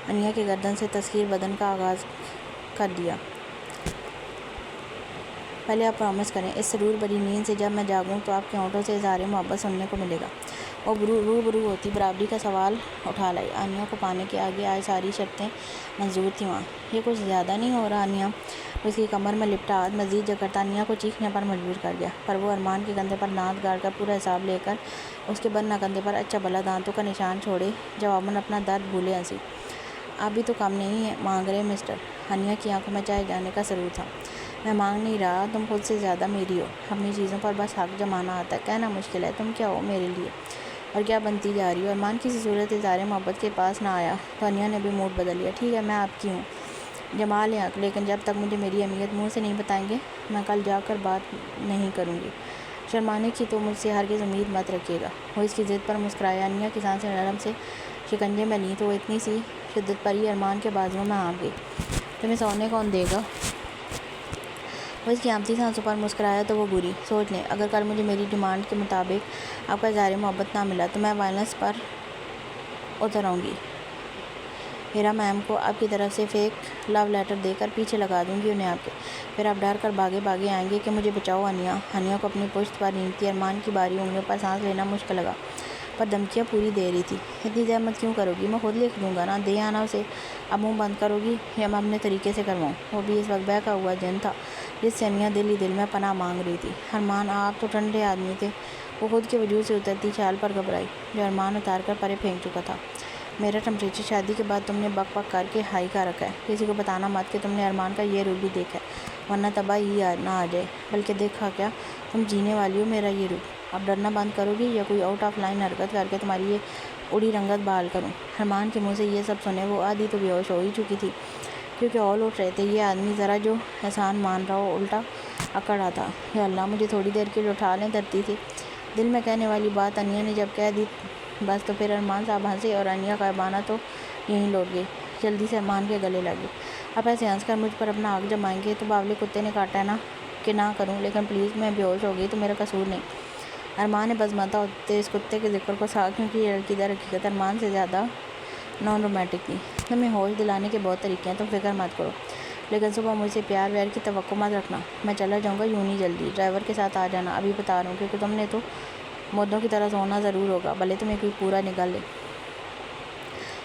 Speaker 2: انیا کے گردن سے تسخیر بدن کا آغاز کر دیا۔ پہلے آپ پرامس کریں، اس سرور بھری نیند سے جب میں جاگوں تو آپ کے ہونٹوں سے اظہار محبت سننے کو ملے گا۔ وہ روبرو ہوتی برابری کا سوال اٹھا لائی۔ انیا کو پانے کے آگے آج ساری شرطیں منظور تھیں وہاں۔ یہ کچھ زیادہ نہیں ہو رہا انیا؟ اس کی کمر میں لپٹا ہاتھ مزید جکڑتا انیا کو چیخنے پر مجبور کر گیا، پر وہ ارمان کے کندھے پر دانت گاڑ کر پورا حساب لے کر اس کے برنا کندھے پر اچھا بھلا دانتوں کا نشان چھوڑے جواباً اپنا درد بھولے ہنسی۔ آپ بھی تو کم نہیں مانگ رہے مسٹر۔ انیا کی آنکھوں میں چاہے جانے کا سرور تھا۔ میں مانگ نہیں رہا، تم خود سے زیادہ میری ہو، اپنی چیزوں پر بس حق جمانا آتا ہے، کہنا مشکل ہے تم کیا ہو میرے لیے اور کیا بنتی جا رہی ہو۔ ارمان کسی صورت اظہار محبت کے پاس نہ آیا تو انیا نے بھی موڈ بدل لیا۔ ٹھیک ہے میں آپ کی ہوں، جما لیں حق، لیکن جب تک مجھے میری اہمیت منہ سے نہیں بتائیں گے میں کل جا کر بات نہیں کروں گی۔ شرمانے کی تو مجھ سے ہرگز امید مت رکھیے گا۔ وہ اس کی ضد پر مسکرایا۔ انیا کی سانسیں نرم سے شکنجے میں لیں تو وہ اتنی سی شدت پر ہی ارمان کے بازوؤں میں ہانپ گئی۔ تمہیں سونے کون دے گا؟ وہ اس کی آمتی سانسوں پر مسکرایا تو وہ گھوری۔ سوچ لیں، اگر کل مجھے میری ڈیمانڈ کے مطابق آپ کا اظہار محبت نہ ملا تو میں وائلنس پر اتر آؤں گی۔ ہیرا میم کو آپ کی طرف سے فیک لو لیٹر دے کر پیچھے لگا دوں گی انہیں آپ کے، پھر آپ ڈر کر بھاگے آئیں گے کہ مجھے بچاؤ۔ انیا کو اپنی پشت پر رینگتی ارمان کی باری انگلیوں پر سانس لینا مشکل لگا۔ پر دھمکیاں پوری دے رہی تھی۔ اتنی زحمت کیوں کرو گی، میں خود لکھ دوں گا نا، دے آنا اسے۔ اب منہ بند کرو گی یا میں اپنے طریقے سے کرواؤں؟ وہ بھی اس وقت بہکا ہوا جن تھا جس سے انیا دل ہی دل میں پناہ مانگ رہی تھی۔ ارمان آپ تو ٹھنڈے آدمی تھے۔ وہ خود کے وجود سے اترتی چھال پر گھبرائی جو ارمان اتار کر پرے پھینک چکا تھا۔ میرا ٹمپریچر شادی کے بعد تم نے بک بک کر کے ہائی کا رکھا ہے۔ کسی کو بتانا مت کہ تم نے ارمان کا یہ روپ بھی دیکھا ہے، ورنہ تباہی نہ آ جائے۔ بلکہ دیکھا کیا، تم جینے والی ہو میرا یہ روپ۔ اب ڈرنا بند کرو گی یا کوئی آؤٹ آف لائن حرکت کر کے تمہاری یہ اڑی رنگت بحال کروں؟ ارمان کے منہ سے یہ سب سنے وہ آدھی تو بے ہوش ہو ہی چکی تھی، کیونکہ اول اٹھ رہے تھے۔ یہ آدمی ذرا جو احسان مان رہا ہو الٹا اکڑ رہا تھا۔ یا اللہ، مجھے تھوڑی دیر کے لیے اٹھا لیں دھرتی سے۔ دل میں کہنے والی بات انیا نے جب کہہ دی بس تو پھر ارمان صاحب ہنسے اور انیا غائبانہ تو یہیں لوٹ گئی۔ جلدی سے ارمان کے گلے لگے۔ اب ایسے ہنس کر مجھ پر اپنا حق جمائیں گے تو باولے کتے نے کاٹا ہے نا کہ نہ کروں، لیکن پلیز میں بے ہوش ہو گئی تو میرا قصور نہیں۔ ارمان نے بزمتا ہوتے اس کتے کے ذکر کو سہا، کیونکہ یہ لڑکی در حقیقت ارمان سے زیادہ نان رومانٹک تھی۔ تمہیں ہوش دلانے کے بہت طریقے ہیں، تم فکر مت کرو، لیکن صبح مجھ سے پیار ویار کی توقع مت رکھنا۔ میں چلا جاؤں گا یوں نہیں جلدی، ڈرائیور کے ساتھ آ جانا، ابھی بتا رہا ہوں، کیونکہ تم نے تو مردوں کی طرح سونا ضرور ہوگا، بھلے تمہیں کوئی پورا نگل لے۔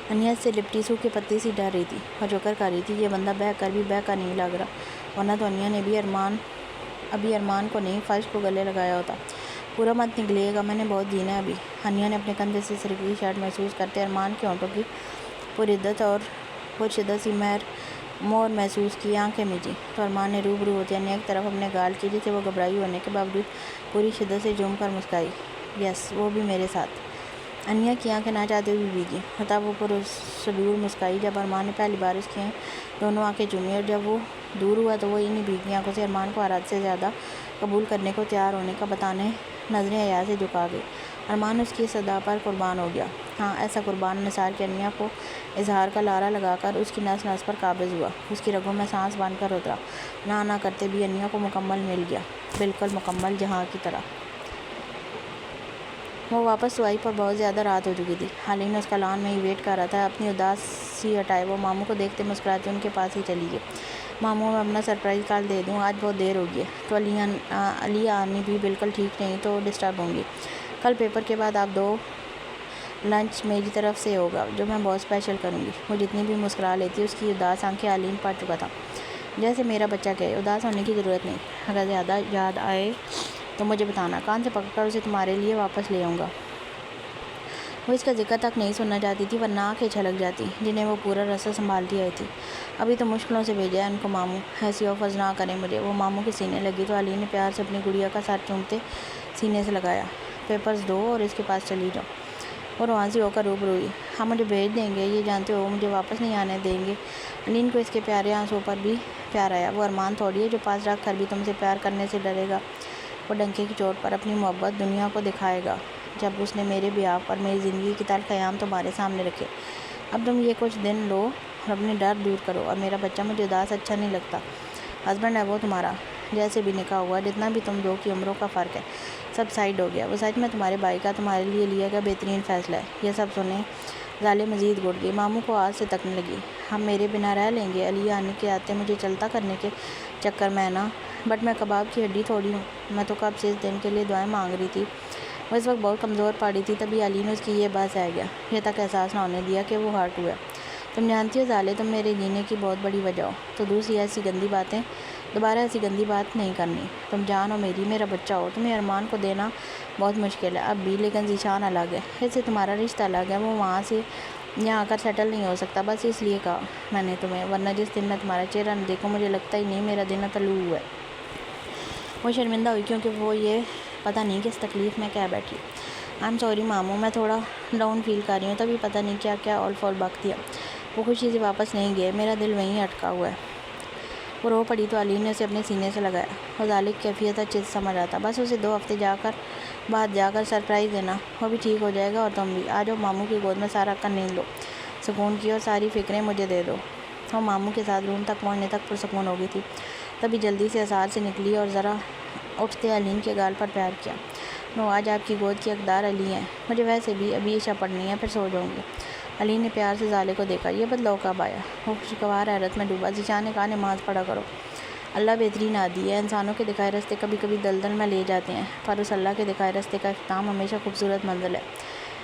Speaker 2: انیا سے لپٹی سو کی پتی سی ڈر رہی تھی اور شکر کر رہی تھی یہ بندہ بہک کر بھی بہکا نہیں لگ رہا، ورنہ تو انیا نے بھی ابھی ارمان کو نہیں فرش کو گلے لگایا ہوتا۔ پورا مت نکلیے گا، میں نے بہت جینا ہے ابھی۔ انیا نے اپنے کندھے سے سرکی شرٹ محسوس کرتے ارمان کے ہونٹوں کی پردت اور پرشدت سی مور محسوس کی، آنکھیں میچی تو ارمان نے روبرو ہوتے انیا کی طرف اپنے گال کی، جسے وہ گھبرائی ہونے کے باوجود پوری شدت سے جھوم کر مسکرائی۔ یس، وہ بھی میرے ساتھ۔ انیا کی آنکھیں نہ چاہتے ہوئے بھی بھیگی، تب وہ پرسرور مسکرائی جب ارمان نے پہلی بار اس کی دونوں آنکھیں چومی، اور جب وہ دور ہوا تو وہ انہی بھیگی آنکھوں سے ارمان کو ہر حد سے زیادہ قبول کرنے کو تیار ہونے کا بتانے نظریں حیا سے جھکا گئی۔ ارمان اس کی اس ادا پر قربان ہو گیا۔ ہاں، ایسا قربان نثار کہ انیا کو اظہار کا لارا لگا کر اس کی نس نس پر قابض ہوا، اس کی رگوں میں سانس بن کر اترا۔ نہ کرتے بھی انیا کو مکمل مل گیا، بالکل مکمل، جہاں کی طرح۔ وہ واپس سوائی پر بہت زیادہ رات ہو چکی تھی۔ حالین اس کا لان میں ہی ویٹ کر رہا تھا۔ اپنی اداسی ہٹائے وہ ماموں کو دیکھتے مسکراتے ان کے پاس ہی چلی گئی۔ ماموں، میں اپنا سرپرائز کل دے دوں، آج بہت دیر ہو گئی ہے، تو علیہ آنی بھی بالکل ٹھیک نہیں تو ڈسٹرب ہوں گی۔ کل پیپر کے بعد آپ دو لنچ میری طرف سے ہوگا جو میں بہت اسپیشل کروں گی۔ وہ جتنی بھی مسکرا لیتی اس کی اداس آنکھیں حالین پڑ چکا تھا۔ جیسے میرا بچہ کہے، اداس ہونے کی ضرورت نہیں، اگر زیادہ یاد آئے تو مجھے بتانا، کان سے پکڑ کر اسے تمہارے لیے واپس لے آؤں گا۔ وہ اس کا ذکر تک نہیں سننا چاہتی تھی ورنہ آنکھیں چھلک جاتی جنہیں وہ پورا رسہ سنبھالتی آئی تھی۔ ابھی تو مشکلوں سے بھیجا ہے ان کو ماموں، ایسی آفرز نہ کریں مجھے۔ وہ ماموں کے سینے لگی تو علی نے پیار سے اپنی گڑیا کا سر چومتے سینے سے لگایا۔ پیپرز دو اور اس کے پاس چلی جاؤ۔ وہ روانسی ہو کر روبرو ہوئی۔ ہم مجھے بھیج دیں گے، یہ جانتے ہو مجھے واپس نہیں آنے دیں گے۔ علین کو اس کے پیارے آنسوں پر بھی پیار آیا۔ وہ ارمان تھوڑی ہے جو پاس رکھ کر بھی تم سے پیار کرنے سے ڈرے گا۔ وہ ڈنکے کی چوٹ پر اپنی محبت دنیا کو دکھائے گا جب اس نے میرے بیاف اور میری زندگی کے تلخ ایام تمہارے سامنے رکھے۔ اب تم یہ کچھ دن لو اور اپنے ڈر دور کرو، اور میرا بچہ مجھے اداس اچھا نہیں لگتا۔ ہسبینڈ ہے وہ تمہارا، جیسے بھی نکاح ہوا، جتنا بھی تم دو کی عمروں کا فرق ہے، سب سائڈ ہو گیا۔ وہ سچ میں تمہارے بھائی کا تمہارے لیے لیا گیا بہترین فیصلہ ہے۔ یہ سب سنے زالے مزید گھٹ گئی۔ ماموں کو آج سے تکنے لگی۔ ہم میرے بنا رہ لیں گے؟ علی آنے کے آتے مجھے چلتا کرنے کے چکر میں نا، بٹ میں کباب کی ہڈی تھوڑی ہوں۔ میں تو کب سے اس دن کے لیے دعائیں مانگ رہی تھی۔ وہ اس وقت بہت کمزور پڑی تھی، تبھی علی نے اس کی یہ بات سہ گیا، یہ تک احساس نہ ہونے دیا کہ وہ ہرٹ ہوا۔ تم جانتی ہو زالے، تم میرے جینے کی بہت بڑی وجہ ہو، تو دوبارہ ایسی گندی بات نہیں کرنی۔ تم جان ہو میری، میرا بچہ ہو، تمہیں ارمان کو دینا بہت مشکل ہے اب بھی، لیکن ذیشان الگ ہے، اس سے تمہارا رشتہ الگ ہے۔ وہ وہاں سے یہاں آ کر سیٹل نہیں ہو سکتا، بس اس لیے کہا میں نے تمہیں، ورنہ جس دن میں تمہارا چہرہ نہ دیکھوں مجھے لگتا ہی نہیں میرا دن طلوع ہوا ہے۔ وہ شرمندہ ہوئی کیونکہ وہ یہ پتہ نہیں کس تکلیف میں کہہ بیٹھی۔ آئی ایم سوری ماموں، میں تھوڑا ڈاؤن فیل کر رہی ہوں، تبھی پتہ نہیں کیا کیا اول فول بک دیا۔ وہ خوشی سے واپس نہیں گئے، میرا دل وہیں اٹکا ہوا ہے۔ وہ رو پڑی تو علی نے اسے اپنے سینے سے لگایا۔ وہ ذالک کیفیت اچھے سے سمجھ آتا، بس اسے 2 ہفتے بعد جا کر سرپرائز دینا، وہ بھی ٹھیک ہو جائے گا، اور تم بھی آ جاؤ ماموں کی گود میں سارا کن نیند لو، سکون کی، اور ساری فکریں مجھے دے دو۔ وہ ماموں کے ساتھ روم تک پہنچنے تک پرسکون ہو گئی تھی، تبھی جلدی سے اسار سے نکلی اور ذرا اٹھتے علین کے گال پر پیار کیا۔ نو، آج آپ کی گود کی حقدار علی ہیں، مجھے ویسے بھی ابھی عشاء پڑھنی ہے، پھر سو جاؤں گی۔ علی نے پیار سے زالے کو دیکھا، یہ بدلاؤ کب آیا؟ وہ خوشگوار حیرت میں ڈوبا۔ ذیشان نے کہا نماز پڑھا کرو، اللہ بہترین عادی ہے، انسانوں کے دکھائے راستے کبھی کبھی دلدل میں لے جاتے ہیں، پر اس اللہ کے دکھائے راستے کا اختتام ہمیشہ خوبصورت منزل ہے۔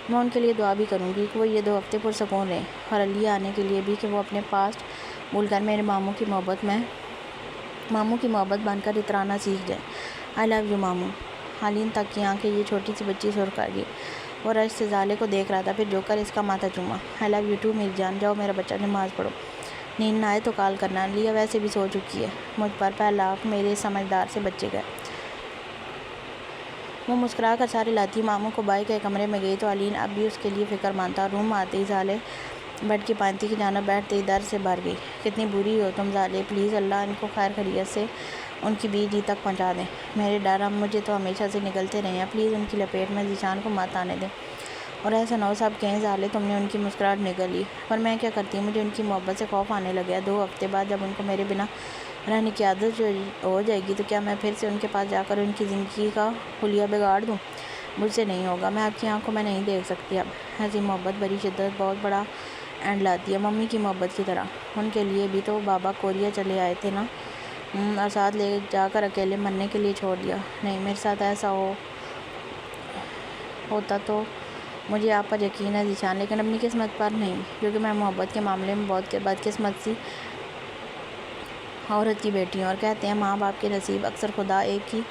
Speaker 1: میں ان کے لیے دعا بھی کروں گی کہ وہ یہ 2 ہفتے پرسکون رہیں، اور علیہ آنے کے لیے بھی کہ وہ اپنے پاسٹ بھول کر میرے ماموں کی محبت بن کر اترانا سیکھ جائیں۔ آئی لو یو ماموں۔ حالین تک کی آنکھیں یہ چھوٹی سی بچی سرخ کر گئی۔ وہ رش سے زالے کو دیکھ رہا تھا، پھر جھک کر اس کا ماتھا چوما۔ آئی لو یو ٹو میری جان، جاؤ میرا بچہ نماز پڑھو، نیند نہ آئے تو کال کرنا، علیہ ویسے بھی سو چکی ہے۔ مجھ پر پہلا میرے سمجھدار سے بچے گئے۔ وہ مسکرا کر سارے لاتی ماموں کو بائی کے کمرے میں گئی تو علین اب بھی اس کے لیے فکر مند تھا۔ روم آتے ہی زالے بیڈ کی پائنتی کی جانب بیٹھتے ہی درد سے بھر گئی۔ کتنی بری ہو تم زالے، پلیز اللہ ان کو خیر خیریت سے ان کی بیوی تک پہنچا دیں۔ میرے ڈر اب مجھے تو ہمیشہ سے نگلتے رہے ہیں، پلیز ان کی لپیٹ میں ذیشان کو مت آنے دیں۔ اور ایسا نہ ہو سب کہیں زالے تم نے ان کی مسکراہٹ نگل لی، پر میں کیا کرتی، مجھے ان کی محبت سے خوف آنے لگا ہے۔ 2 ہفتے بعد جب ان کو میرے بنا رہنے کی عادت ہو جائے گی تو کیا میں پھر سے ان کے پاس جا کر ان کی زندگی کا حلیہ بگاڑ دوں؟ مجھ سے نہیں ہوگا، میں آپ کی آنکھوں میں نہیں دیکھ سکتی اب۔ ایسی محبت بڑی شدت بہت بڑا اینڈ لاتی ہے، ممی کی محبت کی طرح۔ ان کے لیے بھی تو بابا کوریا چلے آئے تھے نا، اور ساتھ لے جا کر اکیلے مرنے کے لیے چھوڑ دیا۔ نہیں، میرے ساتھ ایسا ہوتا تو مجھے آپ پر یقین ہے ذیشان، لیکن اپنی قسمت پر نہیں، کیونکہ میں محبت کے معاملے میں بہت بدقسمت سی عورت کی بیٹی ہوں، اور کہتے ہیں ماں باپ کے نصیب اکثر خدا ایک ہی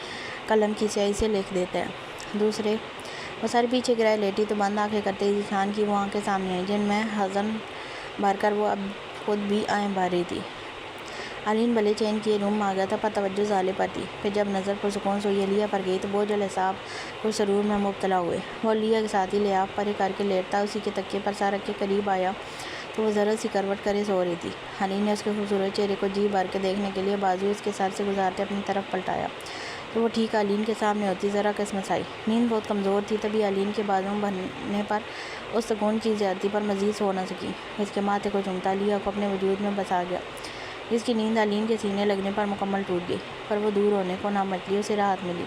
Speaker 1: قلم کی سیاہی سے لکھ دیتے ہیں دوسرے۔ وہ سر پیچھے گرائے لیٹی تو بند آنکھیں کرتے ہی ذیشان کی وہ آنکھیں سامنے آئیں جن میں حزن بھر کر وہ اب خود بھی آہیں بھر رہی تھی۔ علین بلے چین کیے روم میں آ گیا تھا، پر توجہ زالے پر تھی۔ پھر جب نظر پرسکون سوئی علیہ پر گئی تو بوجھل اعصاب کچھ سرور میں مبتلا ہوئے۔ وہ علیہ کے ساتھ ہی لحاف پرے کر کے لیٹتا، اسی کے تکیے پر سر رکھ کے قریب آیا تو وہ ذرا سی کروٹ کرے سو رہی تھی۔ علین نے اس کے خوبصورت چہرے کو جی بھر کے دیکھنے کے لیے بازو اس کے سر سے گزارتے اپنی طرف پلٹایا تو وہ ٹھیک علین کے سامنے ہوتی ذرا قسمت آئی۔ نیند بہت کمزور تھی، تبھی علین کے بازو بھرنے پر اس سکون کی زیادتی پر مزید سو نہ سکی۔ اس کے ماتھے کو چومتا علیہ کو اپنے وجود میں بسا گیا، جس کی نیند علین کے سینے لگنے پر مکمل ٹوٹ گئی، پر وہ دور ہونے کو نہ مچلی، اسے راحت ملی۔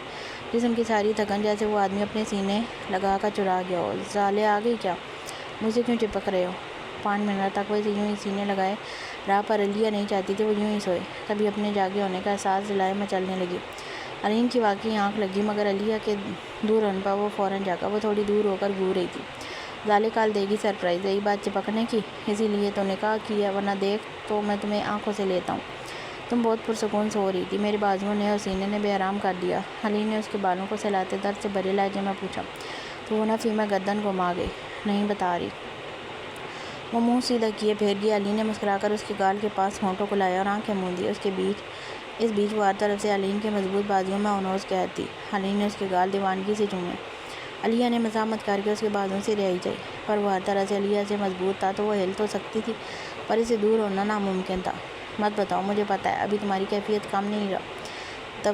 Speaker 1: جسم کی ساری تھکن جیسے وہ آدمی اپنے سینے لگا کر چرا گیا ہو۔ زالے آ گئی کیا؟ مجھ سے کیوں چپک رہے ہو؟ 5 منٹ تک وہ اسے یوں ہی سینے لگائے رہا، پر علیہ نہیں چاہتی تھی وہ یوں ہی سوئے۔ تبھی اپنے جاگے ہونے کا احساس دلائے میں چلنے لگی۔ علین کی واقعی آنکھ لگی، مگر علیہ کے دور ہونے پر وہ فوراً جاگا۔ وہ تھوڑی دور ہو کر گھور رہی تھی۔ زالے کال دے گی سرپرائز، یہی بات چپکنے کی، اسی لیے تو نکاح کی ہے، ورنہ دیکھ تو میں تمہیں آنکھوں سے لیتا ہوں۔ تم بہت پرسکون سو رہی تھی، میرے بازوؤں نے اور سینے نے بے آرام کر دیا۔ علین نے اس کے بالوں کو سہلاتے درد سے بھرے لہجے میں پوچھا تو وہ نفی میں گردن گھما گئی، نہیں بتا رہی۔ وہ منہ سیدھا کیے پھیر گئی۔ علین نے مسکرا کر اس کے گال کے پاس ہونٹوں کو لایا اور آنکھیں موندی۔ اس بیچ وہ ہر طرف سے علین کے مضبوط بازوؤں میں انوس قید تھی۔ علین نے اس کے گال دیوانگی سے چومے۔ علیہ نے مزاحمت کر کے اس کے بازوؤں سے رہائی چاہی، پر وہ ہر طرح سے علیہ سے مضبوط تھا تو وہ ہل تو سکتی تھی، پر اسے دور ہونا ناممکن تھا۔ مت بتاؤ، مجھے پتہ ہے ابھی تمہاری کیفیت کم نہیں رہا،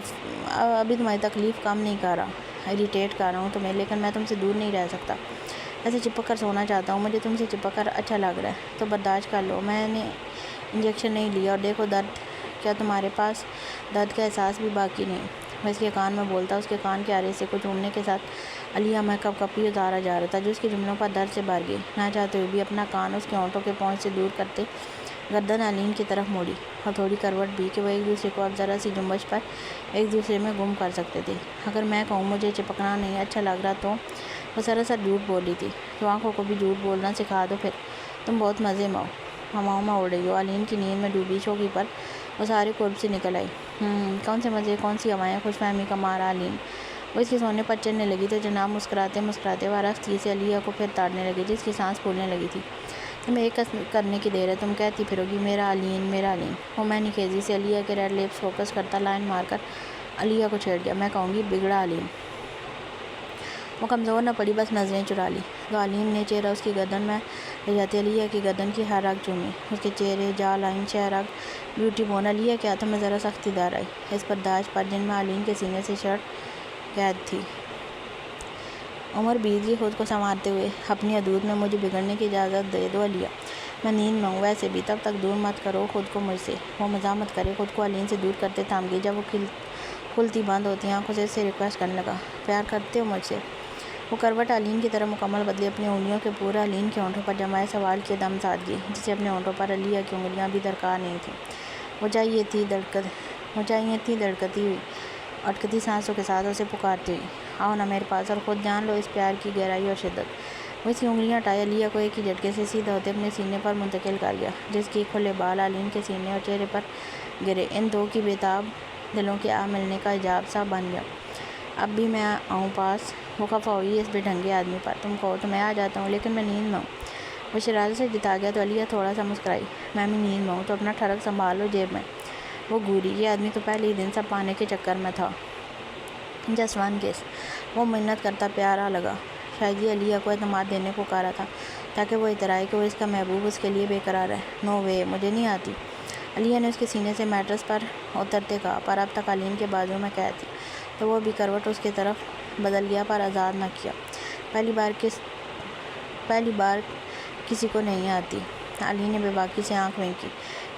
Speaker 1: ابھی تمہاری تکلیف کم نہیں کر رہا، اریٹیٹ کر رہا ہوں تمہیں، لیکن میں تم سے دور نہیں رہ سکتا۔ ایسے چپک کر سونا چاہتا ہوں، مجھے تم سے چپک کر اچھا لگ رہا ہے، تو برداشت کر لو۔ میں نے انجیکشن نہیں لیا، اور دیکھو درد، کیا تمہارے پاس درد کا احساس بھی باقی نہیں؟ وہ اس کے کان میں بولتا، اس کے کان کے آرے سے کو چومنے کے ساتھ علیہ میں کپ کپی اتارا جا رہا تھا جو اس کے جملوں پر درد سے بھر گئی۔ نہ چاہتے ہوئے بھی اپنا کان اس کے ہونٹوں کے پہنچ سے دور کرتے گردن علین کی طرف موڑی، اور تھوڑی کروٹ بھی کہ وہ ایک دوسرے کو اب ذرا سی جنبش پر ایک دوسرے میں گم کر سکتے تھے۔ اگر میں کہوں مجھے چپکنا نہیں اچھا لگ رہا تو وہ سراسر جھوٹ بول رہی تھی، تو آنکھوں کو بھی جھوٹ بولنا سکھا دو پھر، تم بہت مزے میں ہو، ہواؤں میں اڑ رہی ہو۔ علین کی نیند میں ڈوبی چوکی پر وہ سارے قرب سے نکل آئی۔ کون سے مزے، کون سی ہوائیں، خوش فہمی کا مارا علین۔ وہ اس کے سونے پر چڑھنے لگی تو جناب مسکراتے مسکراتے وہ رفتی سے علیہ کو پھر تاڑنے لگے، جس کی سانس پھولنے لگی تھی۔ تمہیں ایک کرنے کی دیر ہے، تم کہتی پھرو گی میرا علین میرا علین۔ وہ میں نکیزی سے علیہ کے ریڈ لپس فوکس کرتا لائن مار کر علیہ کو چھیڑ گیا۔ میں کہوں گی بگڑا علین۔ وہ کمزور نہ پڑی، بس نظریں چرا لی تو علین نے چہرہ اس کی گردن میں لے جاتے علیہ کی گردن کی ہر رگ چومی، اس کے چہرے، جا لائن، شہ رگ، بیوٹی بون۔ علیہ کے ہاتھوں میں ذرا سختی دار آئی اس برداشت پر جن میں علین کے سینے سے شرٹ قید تھی۔ عمر بیت گئی، خود کو سنوارتے ہوئے اپنی حدود میں مجھے بگڑنے کی اجازت دے دو علیہ، میں نیند میں ہوں، ویسے بھی تب تک دور مت کرو خود کو مجھ سے۔ وہ مزاحمت کرے خود کو علین سے دور کرتے تھام گئی۔ جب وہ کھلتی بند ہوتی آنکھوں سے اس سے ریکویسٹ کرنے لگا، پیار کرتے ہو مجھ سے؟ وہ کروٹ علین کی طرف مکمل بدلی، اپنی انگلیوں کے پورا علین کے ہونٹوں پر جمائے سوال کیے دم سادگی، جسے اپنے ہونٹوں پر علیہ کی انگلیاں بھی درکار نہیں تھیں۔ وہ چاہیے تھی دھڑکتی ہوئی، اٹکتی سانسوں کے ساتھ اسے پکارتی ہوئی، آؤ نا میرے پاس اور خود جان لو اس پیار کی گہرائی اور شدت۔ وہ اس کی انگلیاں ہٹائے علیہ کو ایک ہی جھٹکے سے سیدھا ہوتے اپنے سینے پر منتقل کر گیا، جس کے کھلے بال علین کے سینے اور چہرے پر گرے۔ ان دو کی بےتاب دلوں کے آ ملنے کا حجاب سا بن گیا۔ اب بھی میں آؤں پاس؟ وہ خفا ہوئی اس بے ڈھنگے آدمی پر۔ تم کہو تو میں آ جاتا ہوں، لیکن میں نیند میں ہوں۔ وہ شرارت سے جتا گیا تو علیہ تھوڑا سا مسکرائی۔ میں بھی نیند میں ہوں تو اپنا ٹھڑک سنبھال لو جیب میں۔ وہ گھوری۔ یہ آدمی تو پہلے ہی دن سب پانے کے چکر میں تھا۔ جسٹ ون کس۔ وہ منت کرتا پیارا لگا۔ شاید یہ علیہ کو اعتماد دینے کو کہہ رہا تھا تاکہ وہ اترائے کہ وہ اس کا محبوب اس کے لیے بے قرار ہے۔ نو وے، مجھے نہیں آتی۔ علیہ نے اس کے سینے سے میٹرس پر اترتے کہا، پر اب تک علین کے بازو میں قید تھی، تو وہ بھی کروٹ اس کی طرف بدل گیا پر آزاد نہ کیا۔ پہلی بار کسی کو نہیں آتی۔ علی نے بے باکی سے آنکھ وینکی۔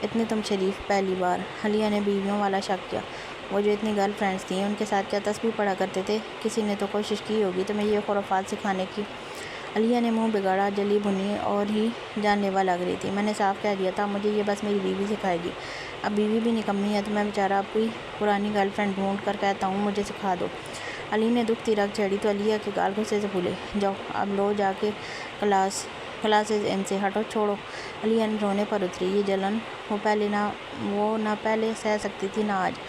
Speaker 1: اتنی تم شریف، پہلی بار۔ علیہ نے بیویوں والا شک کیا۔ وہ جو اتنی گرل فرینڈز تھیں، ان کے ساتھ کیا تسبیح پڑھا کرتے تھے؟ کسی نے تو کوشش کی ہوگی تمہیں یہ خرافات سکھانے کی۔ علیہ نے منہ بگاڑا۔ جلی بھنی اور ہی جان لیوا لگ رہی تھی۔ میں نے صاف کہہ دیا تھا مجھے یہ بس میری بیوی سکھائے گی۔ اب بیوی بھی نکمی ہے تو میں بیچارہ اب کوئی پرانی گرل فرینڈ ڈھونڈ کر کہتا ہوں مجھے سکھا دو۔ علی نے دکھتی رگ چھیڑی تو علیہ کے گال غصے سے پھولے۔ جاؤ اب لو جا کے کلاسز ان سے ہٹو، چھوڑو۔ علیہ نے رونے پر اتری۔ یہ جلن وہ نہ پہلے سہ سکتی تھی نہ آج۔